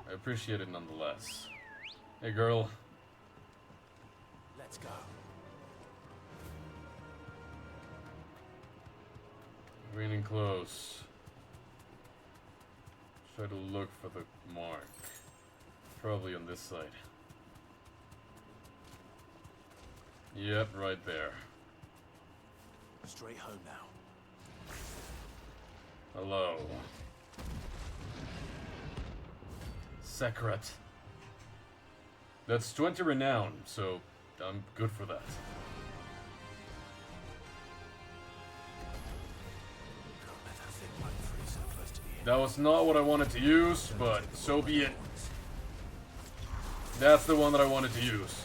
I appreciate it nonetheless. Hey, girl. Let's go. Raining close. Try to look for the mark. Probably on this side. Yep, right there. Straight home now. Hello. Sekret. That's 20 renown, so I'm good for that. That was not what I wanted to use, but so be it. That's the one that I wanted to use.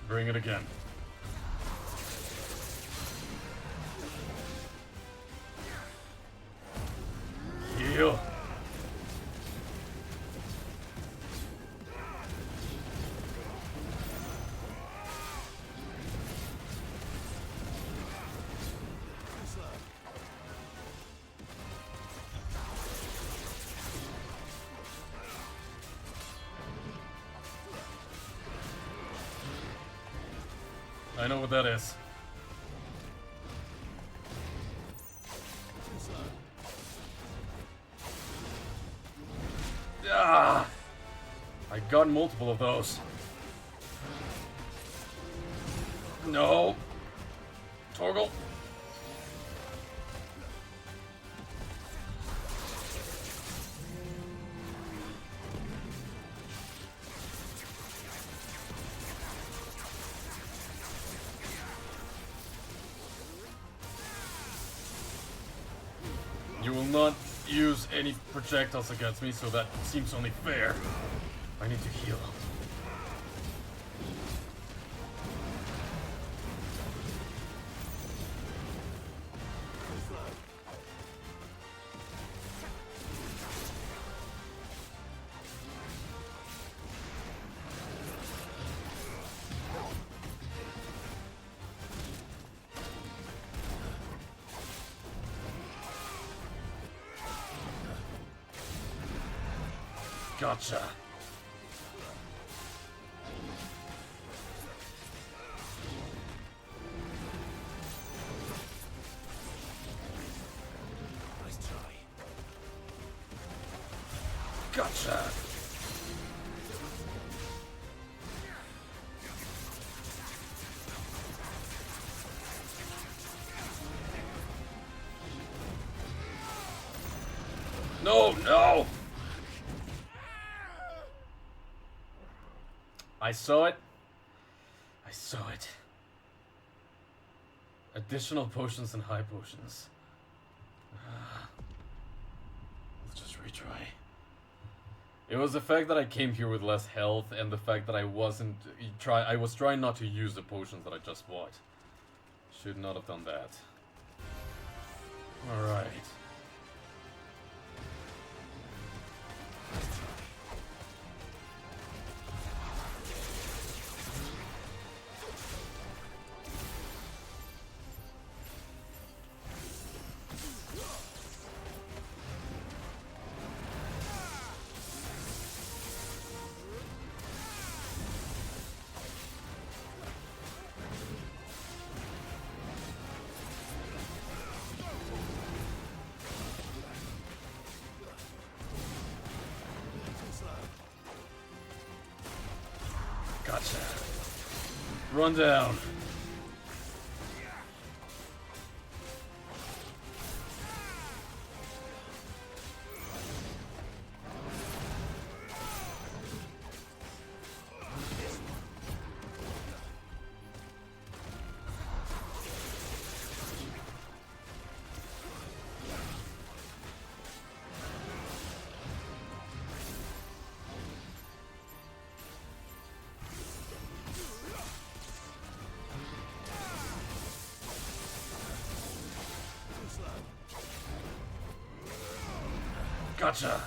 Bring it again. Heal. I know what that is. Ah! I got multiple of those. No. Torgal. You will not use any projectiles against me, so that seems only fair. I need to heal. Gotcha. Nice try. Gotcha. No, no! I saw it. I saw it. Additional potions and high potions. Let's just retry. It was the fact that I came here with less health and the fact that I was trying not to use the potions that I just bought. Should not have done that. Alright. Gotcha. Run down. Gotcha.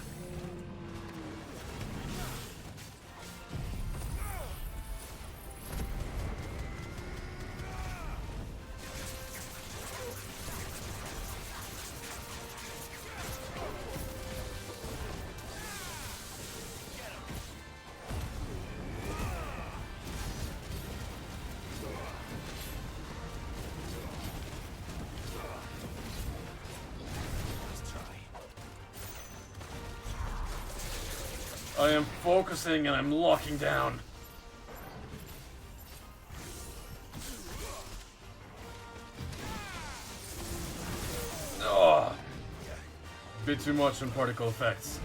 I am focusing and I'm locking down. Oh, bit too much on particle effects.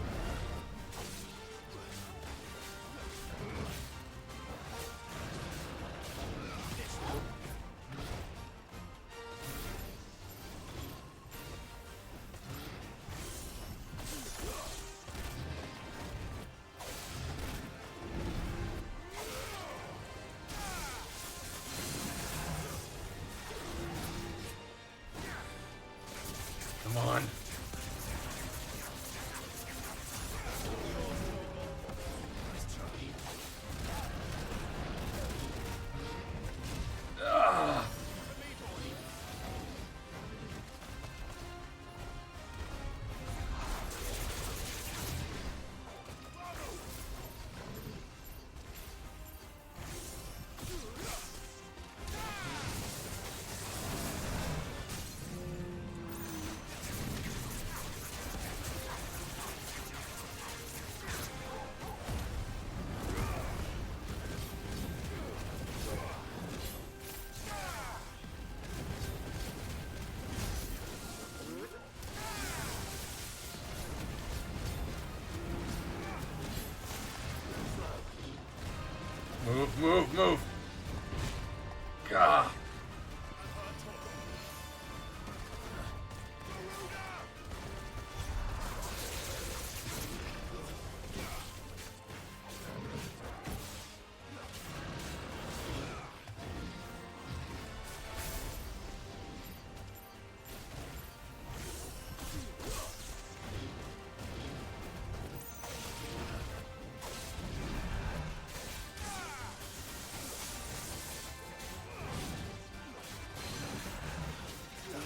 Come on. Ah. Move. Gah.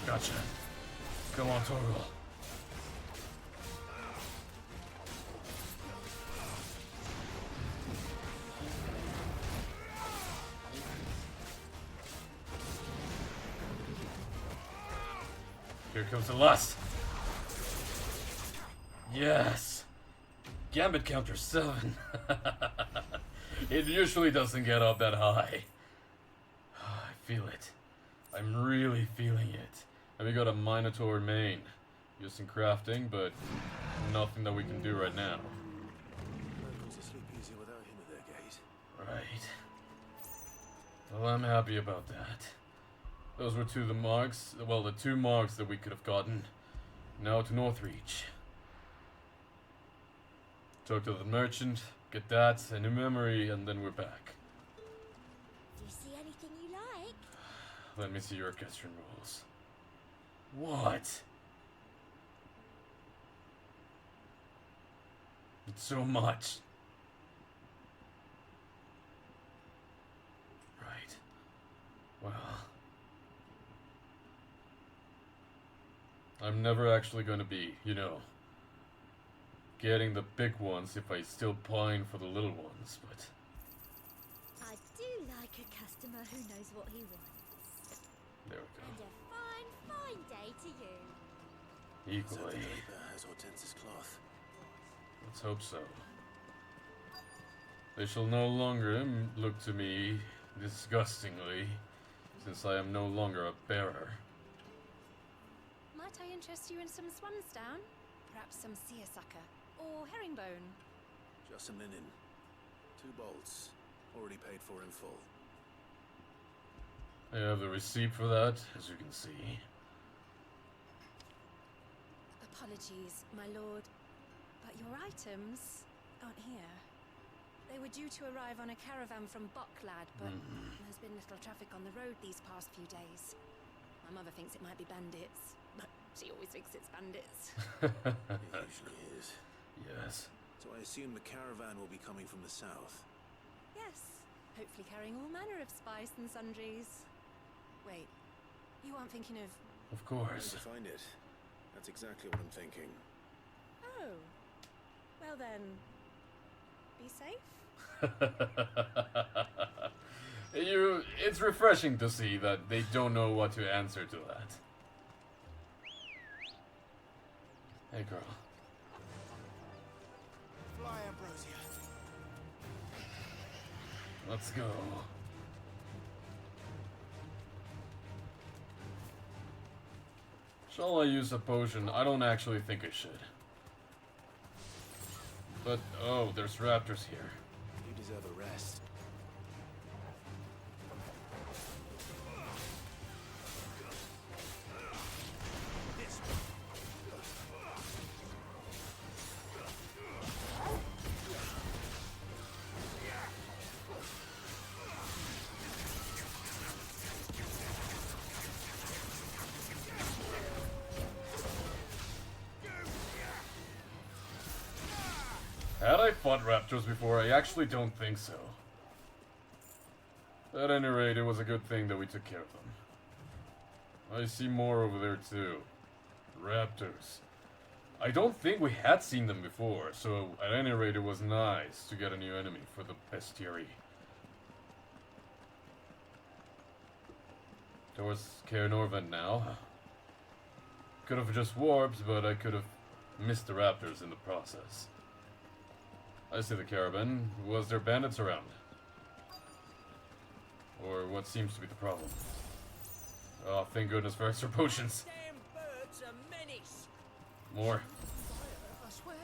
Gotcha. Come on, Torgal. Here comes the lust. Yes. Gambit counter 7. It usually doesn't get up that high. I feel it. I'm really feeling it. And we got a Minotaur main. Using crafting, but nothing that we can do right now. Locals will sleep easier without him at their gate. Right. Well, I'm happy about that. Those were the marks, well, the 2 marks that we could have gotten. Now to Northreach. Talk to the merchant, get that, a new memory, and then we're back. Do you see anything you like? Let me see your orchestral rolls. What? It's so much. Right. Well. I'm never actually going to be, getting the big ones if I still pine for the little ones, but... I do like a customer who knows what he wants. There we go. And a fine, fine day to you. Equally. So the draper has Hortense's cloth. Let's hope so. They shall no longer look to me disgustingly, since I am no longer a bearer. Might I interest you in some swansdown? Perhaps some seersucker? Or herringbone? Just some linen. 2 bolts. Already paid for in full. I have the receipt for that, as you can see. Apologies, my lord, but your items aren't here. They were due to arrive on a caravan from Bocklad, but there's been little traffic on the road these past few days. My mother thinks it might be bandits, but she always thinks it's bandits. It usually is. Yes. So I assume the caravan will be coming from the south. Yes, hopefully carrying all manner of spice and sundries. Wait, you aren't thinking of... Of course. To find it. That's exactly what I'm thinking. Oh, well then, be safe? It's refreshing to see that they don't know what to answer to that. Hey, girl. Fly, Ambrosia. Let's go. Shall I use a potion? I don't actually think I should. But, oh, there's raptors here. You deserve a rest. Had I fought raptors before? I actually don't think so. At any rate, it was a good thing that we took care of them. I see more over there too. Raptors. I don't think we had seen them before, so at any rate it was nice to get a new enemy for the bestiary. Towards Caer Norvent now. Could have just warped, but I could have missed the raptors in the process. I see the caravan. Was there bandits around? Or what seems to be the problem? Oh, thank goodness for extra potions. Damn birds are menace. More. I swear.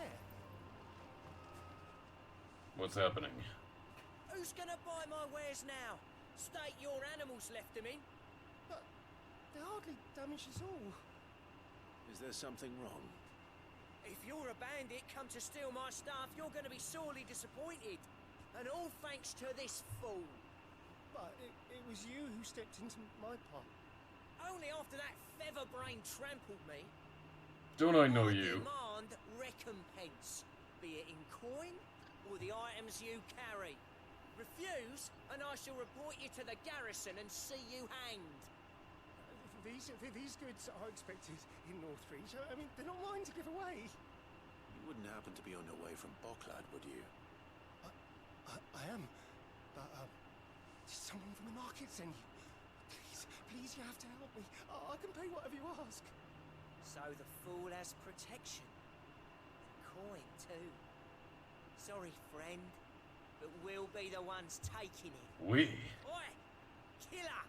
What's happening? Who's gonna buy my wares now? State your animals left them in. But they're hardly damaged at all. Is there something wrong? If you're a bandit come to steal my stuff, you're gonna be sorely disappointed. And all thanks to this fool. But it was you who stepped into my pot. Only after that feather-brain trampled me. Don't I know you? Demand recompense, be it in coin or the items you carry. Refuse, and I shall report you to the garrison and see you hanged. These goods are expected in Northreach. I mean, they're not mine to give away. You wouldn't happen to be on your way from Bocklad, would you? I am. But, did someone from the market send you? Please, you have to help me. I can pay whatever you ask. So the fool has protection. Coin, too. Sorry, friend, but we'll be the ones taking it. We? Oi! Killer!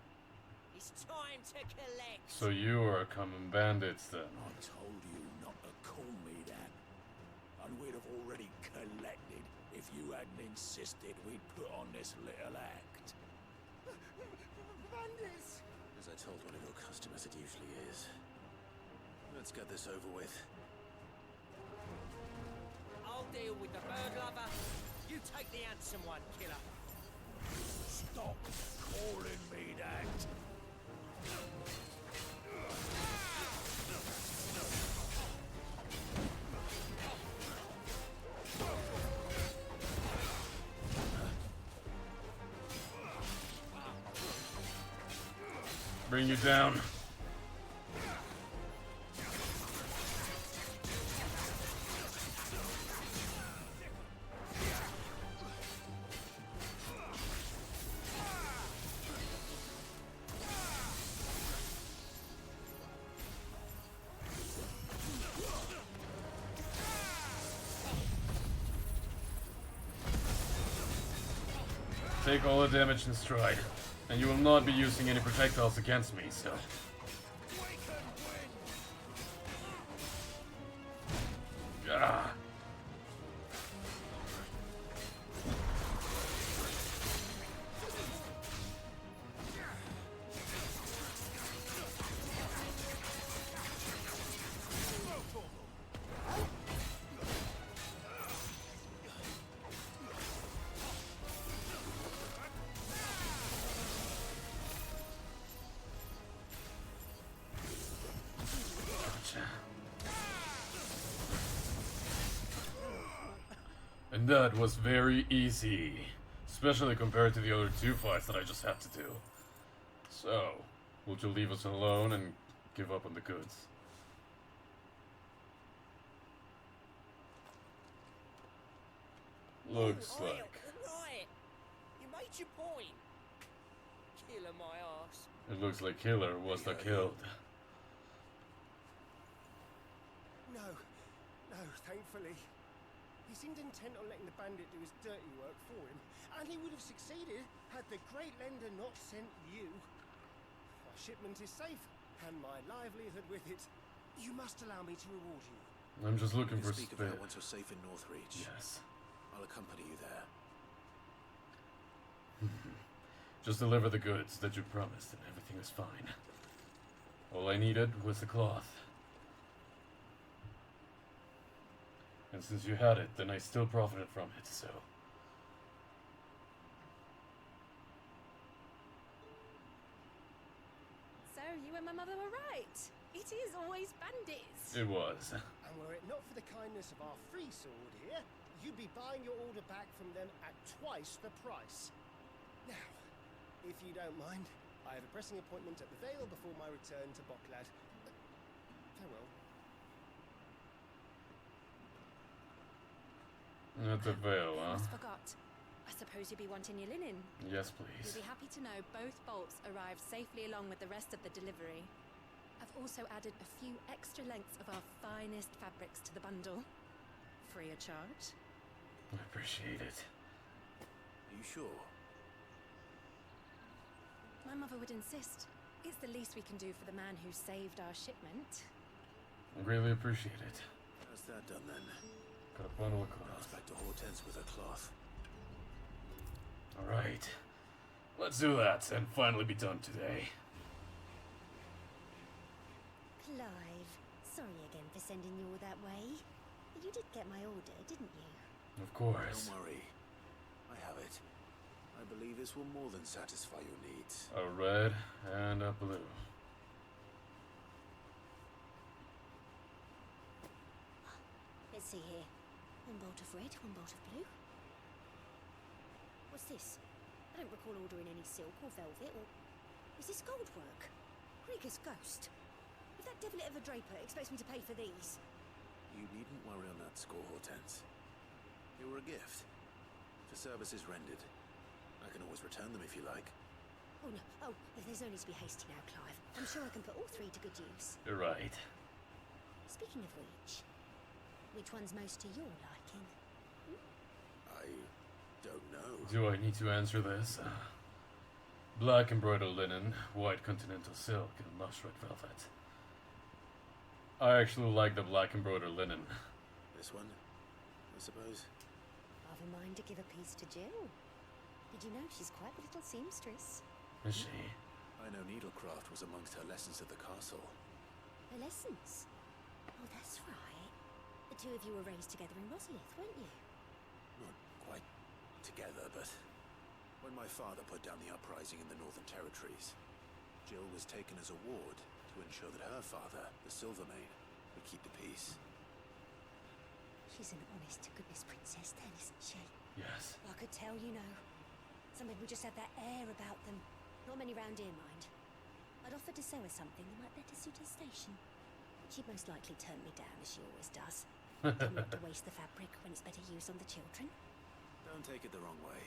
It's time to collect! So you are common bandits then? I told you not to call me that. And we'd have already collected if you hadn't insisted we'd put on this little act. Bandits! As I told one of your customers, it usually is. Let's get this over with. I'll deal with the bird lover. You take the handsome one, killer. Stop calling me that. Bring you down. Take all the damage in stride, and you will not be using any projectiles against me, so... Ah. And that was very easy, especially compared to the other two fights that I just had to do. So, would you leave us alone and give up on the goods? Looks like... Right. You made your point. Killer my ass. It looks like Killer was the killed. No, thankfully. He seemed intent on letting the bandit do his dirty work for him, and he would have succeeded had the Great Lender not sent you. My shipment is safe, and my livelihood with it. You must allow me to reward you. I'm just looking for speak of that once you're safe in Northreach. Yes. I'll accompany you there. Just deliver the goods that you promised and everything is fine. All I needed was the cloth. And since you had it, then I still profited from it, so... So, you and my mother were right. It is always bandits. It was. And were it not for the kindness of our free sword here, you'd be buying your order back from them at twice the price. Now, if you don't mind, I have a pressing appointment at the Vale before my return to Boklad. Farewell. At the Vale, huh? Almost forgot. I suppose you'll be wanting your linen. Yes, please. You'll be happy to know both bolts arrived safely along with the rest of the delivery. I've also added a few extra lengths of our finest fabrics to the bundle. Free of charge. I appreciate it. Are you sure? My mother would insist. It's the least we can do for the man who saved our shipment. I greatly appreciate it. How's that done then? Got a bundle of cloth. Back to Hortense with her cloth. Alright. Let's do that and finally be done today. Clive, sorry again for sending you all that way. But you did get my order, didn't you? Of course. Don't worry. I have it. I believe this will more than satisfy your needs. A red and a blue. Let's see here. One bolt of red, one bolt of blue. What's this? I don't recall ordering any silk or velvet, or... Is this gold work? Rieger's ghost. If that devil of a draper expects me to pay for these... You needn't worry on that score, Hortense. They were a gift. For services rendered. I can always return them if you like. Oh no, oh, there's no need to be hasty now, Clive. I'm sure I can put all three to good use. You're right. Speaking of which one's most to your liking? I don't know. Do I need to answer this? Black embroidered linen, white continental silk, and lush red velvet. I actually like the black embroidered linen. This one, I suppose. I've a mind to give a piece to Jill. Did you know she's quite a little seamstress? Is she? I know needlecraft was amongst her lessons at the castle. Her lessons? Oh, that's right. The two of you were raised together in Rosalith, weren't you? Not quite together, but when my father put down the uprising in the Northern Territories, Jill was taken as a ward to ensure that her father, the Silvermane, would keep the peace. She's an honest-to-goodness princess then, isn't she? Yes. I could tell, you know. Some people just have that air about them. Not many round here, mind. I'd offered to sew her something that might better suit her station. She'd most likely turn me down, as she always does. Don't want to waste the fabric when it's better used on the children. Don't take it the wrong way.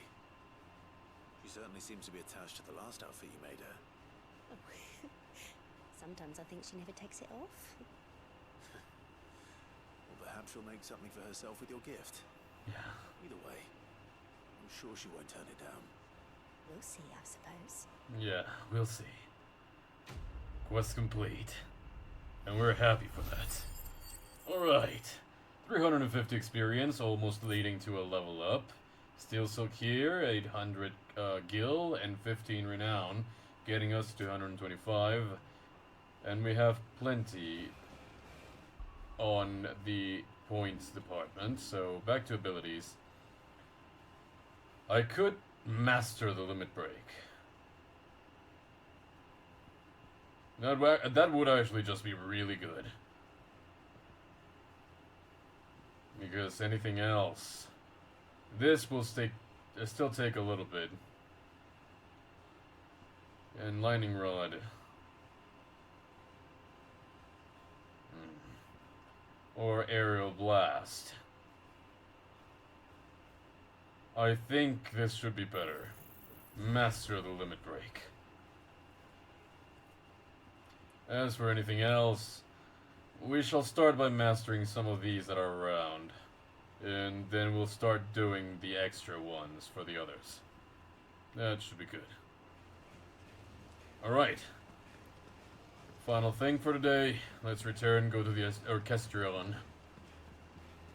She certainly seems to be attached to the last outfit you made her. Oh. Sometimes I think she never takes it off. Or perhaps she'll make something for herself with your gift. Yeah. Either way, I'm sure she won't turn it down. We'll see, I suppose. Yeah, we'll see. Quest complete. And we're happy for that. Alright. 350 experience, almost leading to a level up. Steel Silk here, 800 gil and 15 renown, getting us to 125. And we have plenty on the points department, so back to abilities. I could master the limit break. That would actually just be really good. Because anything else, this will still take a little bit. And Lightning Rod. Or Aerial Blast. I think this should be better. Master the limit break. As for anything else, we shall start by mastering some of these that are around. And then we'll start doing the extra ones for the others. That should be good. Alright. Final thing for today. Let's return, go to the Orchestrion.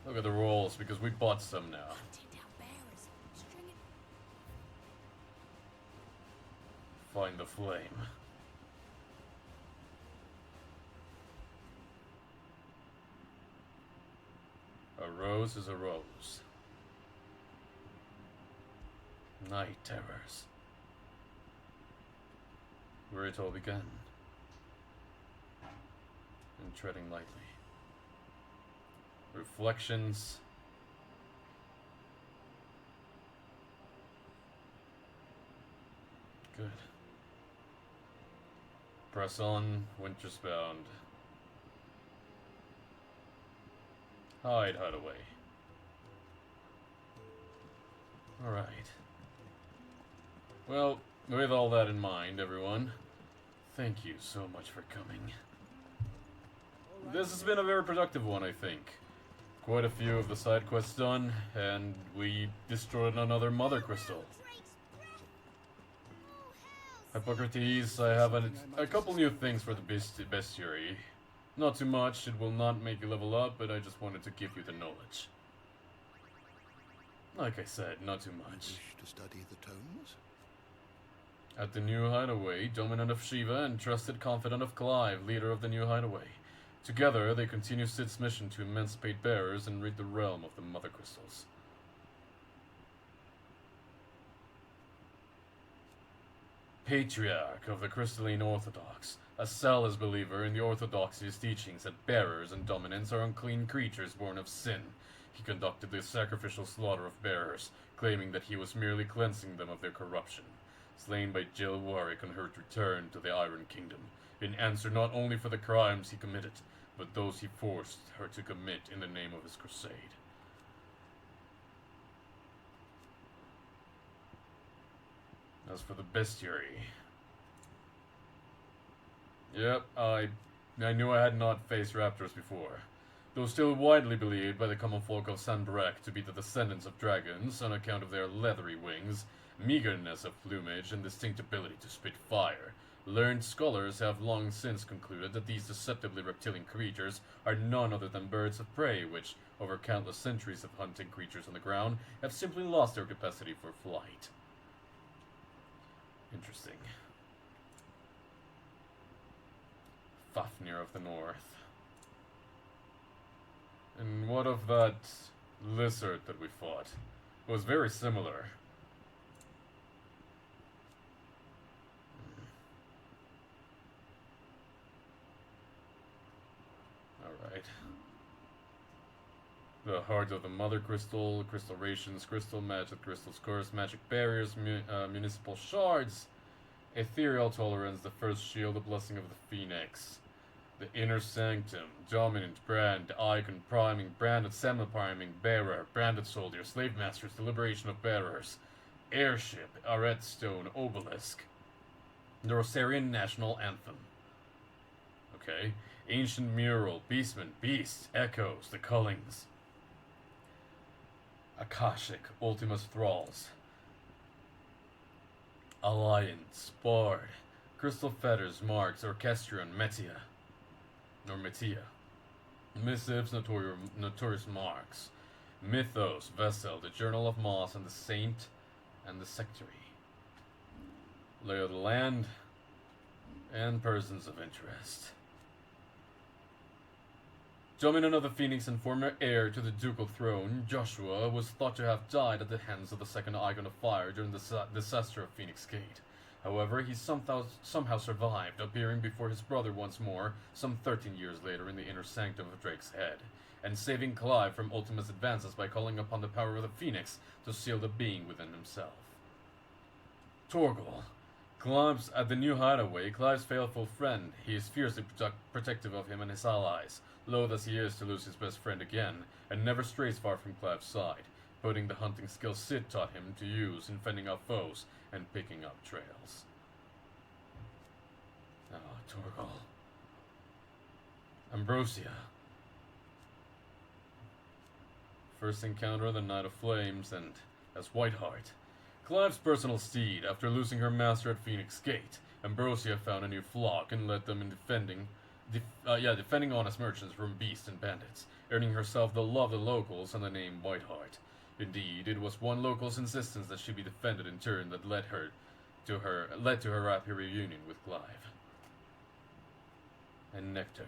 Look at the rolls, because we bought some now. Find the flame. A rose is a rose. Night terrors. Where it all began. And treading lightly. Reflections. Good. Press on, winter's bound. Hide away. Alright. Well, with all that in mind, everyone, thank you so much for coming. This has been a very productive one, I think. Quite a few of the side quests done, and we destroyed another Mother Crystal. Hippocrates, I have a couple new things for the bestiary. Not too much, it will not make you level up, but I just wanted to give you the knowledge. Like I said, not too much. You wish to study the tomes? At the new hideaway, dominant of Shiva and trusted confidant of Clive, leader of the new hideaway. Together, they continue Sid's mission to emancipate bearers and rid the realm of the Mother Crystals. Patriarch of the Crystalline Orthodox, a zealous believer in the Orthodoxy's teachings that bearers and dominants are unclean creatures born of sin. He conducted the sacrificial slaughter of bearers, claiming that he was merely cleansing them of their corruption. Slain by Jill Warwick on her return to the Iron Kingdom, in answer not only for the crimes he committed, but those he forced her to commit in the name of his crusade. As for the bestiary... Yep, I knew I had not faced raptors before. Though still widely believed by the common folk of Sanbreque to be the descendants of dragons on account of their leathery wings, meagerness of plumage, and distinct ability to spit fire, learned scholars have long since concluded that these deceptively reptilian creatures are none other than birds of prey which, over countless centuries of hunting creatures on the ground, have simply lost their capacity for flight. Interesting. Fafnir of the North. And what of that lizard that we fought? It was very similar. Alright. The Heart of the Mother Crystal, Crystal Rations, Crystal Magic, Crystal's Curse, Magic Barriers, Municipal Shards, Ethereal Tolerance, the First Shield, the Blessing of the Phoenix, the Inner Sanctum, Dominant, Brand, Icon, Priming, Branded Semi-Priming, Bearer, Branded Soldier, Slave Masters, the Liberation of Bearers, Airship, Arret Stone, Obelisk, the Rosarian National Anthem. Okay. Ancient Mural, Beastman, Beast, Echoes, the Cullings, Akashic, Ultimus Thralls, Alliance, Bard, Crystal Fetters, Marks, Orchestrion, Metia, Missives, Notorious Marks, Mythos, Vessel, the Journal of Moss, and the Saint, and the Sectary, Lay of the Land, and Persons of Interest. Dominant of the Phoenix and former heir to the ducal throne, Joshua was thought to have died at the hands of the second Icon of Fire during the disaster of Phoenix Gate. However, he somehow survived, appearing before his brother once more, some 13 years later in the inner sanctum of Drake's Head, and saving Clive from Ultima's advances by calling upon the power of the Phoenix to seal the being within himself. Torgal. Clive's at the new hideaway, Clive's faithful friend. He is fiercely protective of him and his allies, loath as he is to lose his best friend again, and never strays far from Clive's side, putting the hunting skills Sid taught him to use in fending off foes and picking up trails. Torgal. Ambrosia. First encounter of the Night of Flames, and as Whiteheart. Clive's personal steed. After losing her master at Phoenix Gate, Ambrosia found a new flock and led them in defending honest merchants from beasts and bandits, earning herself the love of the locals and the name Whiteheart. Indeed, it was one local's insistence that she be defended in turn that led to her happy reunion with Clive. And Nectar.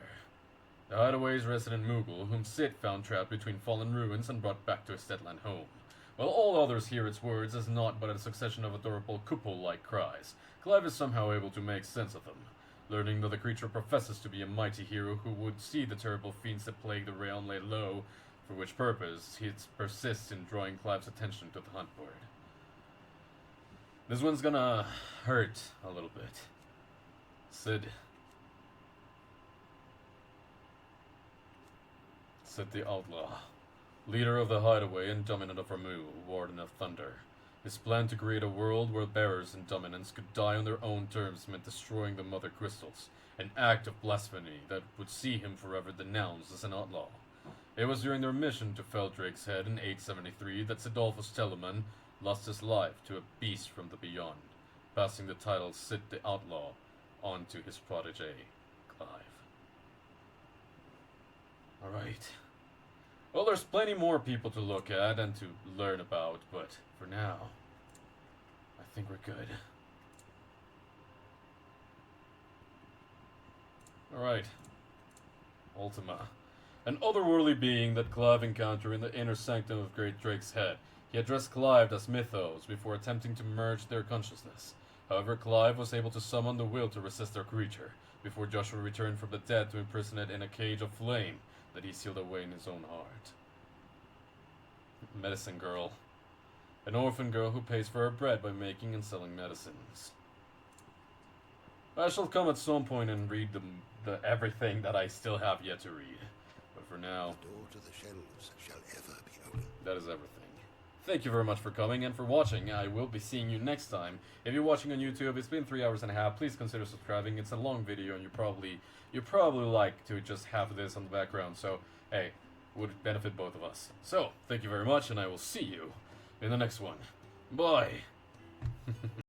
The hideaway's resident Moogle, whom Sid found trapped between fallen ruins and brought back to his Steadland home. While all others hear its words as naught but a succession of adorable Kupol-like cries, Clive is somehow able to make sense of them, learning that the creature professes to be a mighty hero who would see the terrible fiends that plague the realm lay low, for which purpose he persists in drawing Clive's attention to the hunt board. This one's gonna hurt a little bit. Sid the Outlaw, leader of the hideaway and dominant of Ramu, Warden of Thunder. His plan to create a world where bearers and dominants could die on their own terms meant destroying the Mother Crystals, an act of blasphemy that would see him forever denounced as an outlaw. It was during their mission to fell Drake's Head in 873 that Sidolphus Telemann lost his life to a beast from the beyond, passing the title Sid the Outlaw on to his protege, Clive. Alright. Well, there's plenty more people to look at and to learn about, but for now, I think we're good. Alright. Ultima. An otherworldly being that Clive encountered in the inner sanctum of Great Drake's Head. He addressed Clive as Mythos before attempting to merge their consciousness. However, Clive was able to summon the will to resist their creature, before Joshua returned from the dead to imprison it in a cage of flame that he sealed away in his own heart. Medicine Girl. An orphan girl who pays for her bread by making and selling medicines. I shall come at some point and read the everything that I still have yet to read. But for now, The door to the shelves shall ever be open. that is everything. Thank you very much for coming and for watching. I will be seeing you next time. If you're watching on YouTube, it's been 3 hours and a half. Please consider subscribing. It's a long video, and you probably like to just have this on the background. So, hey, would benefit both of us. So, thank you very much, and I will see you in the next one. Bye.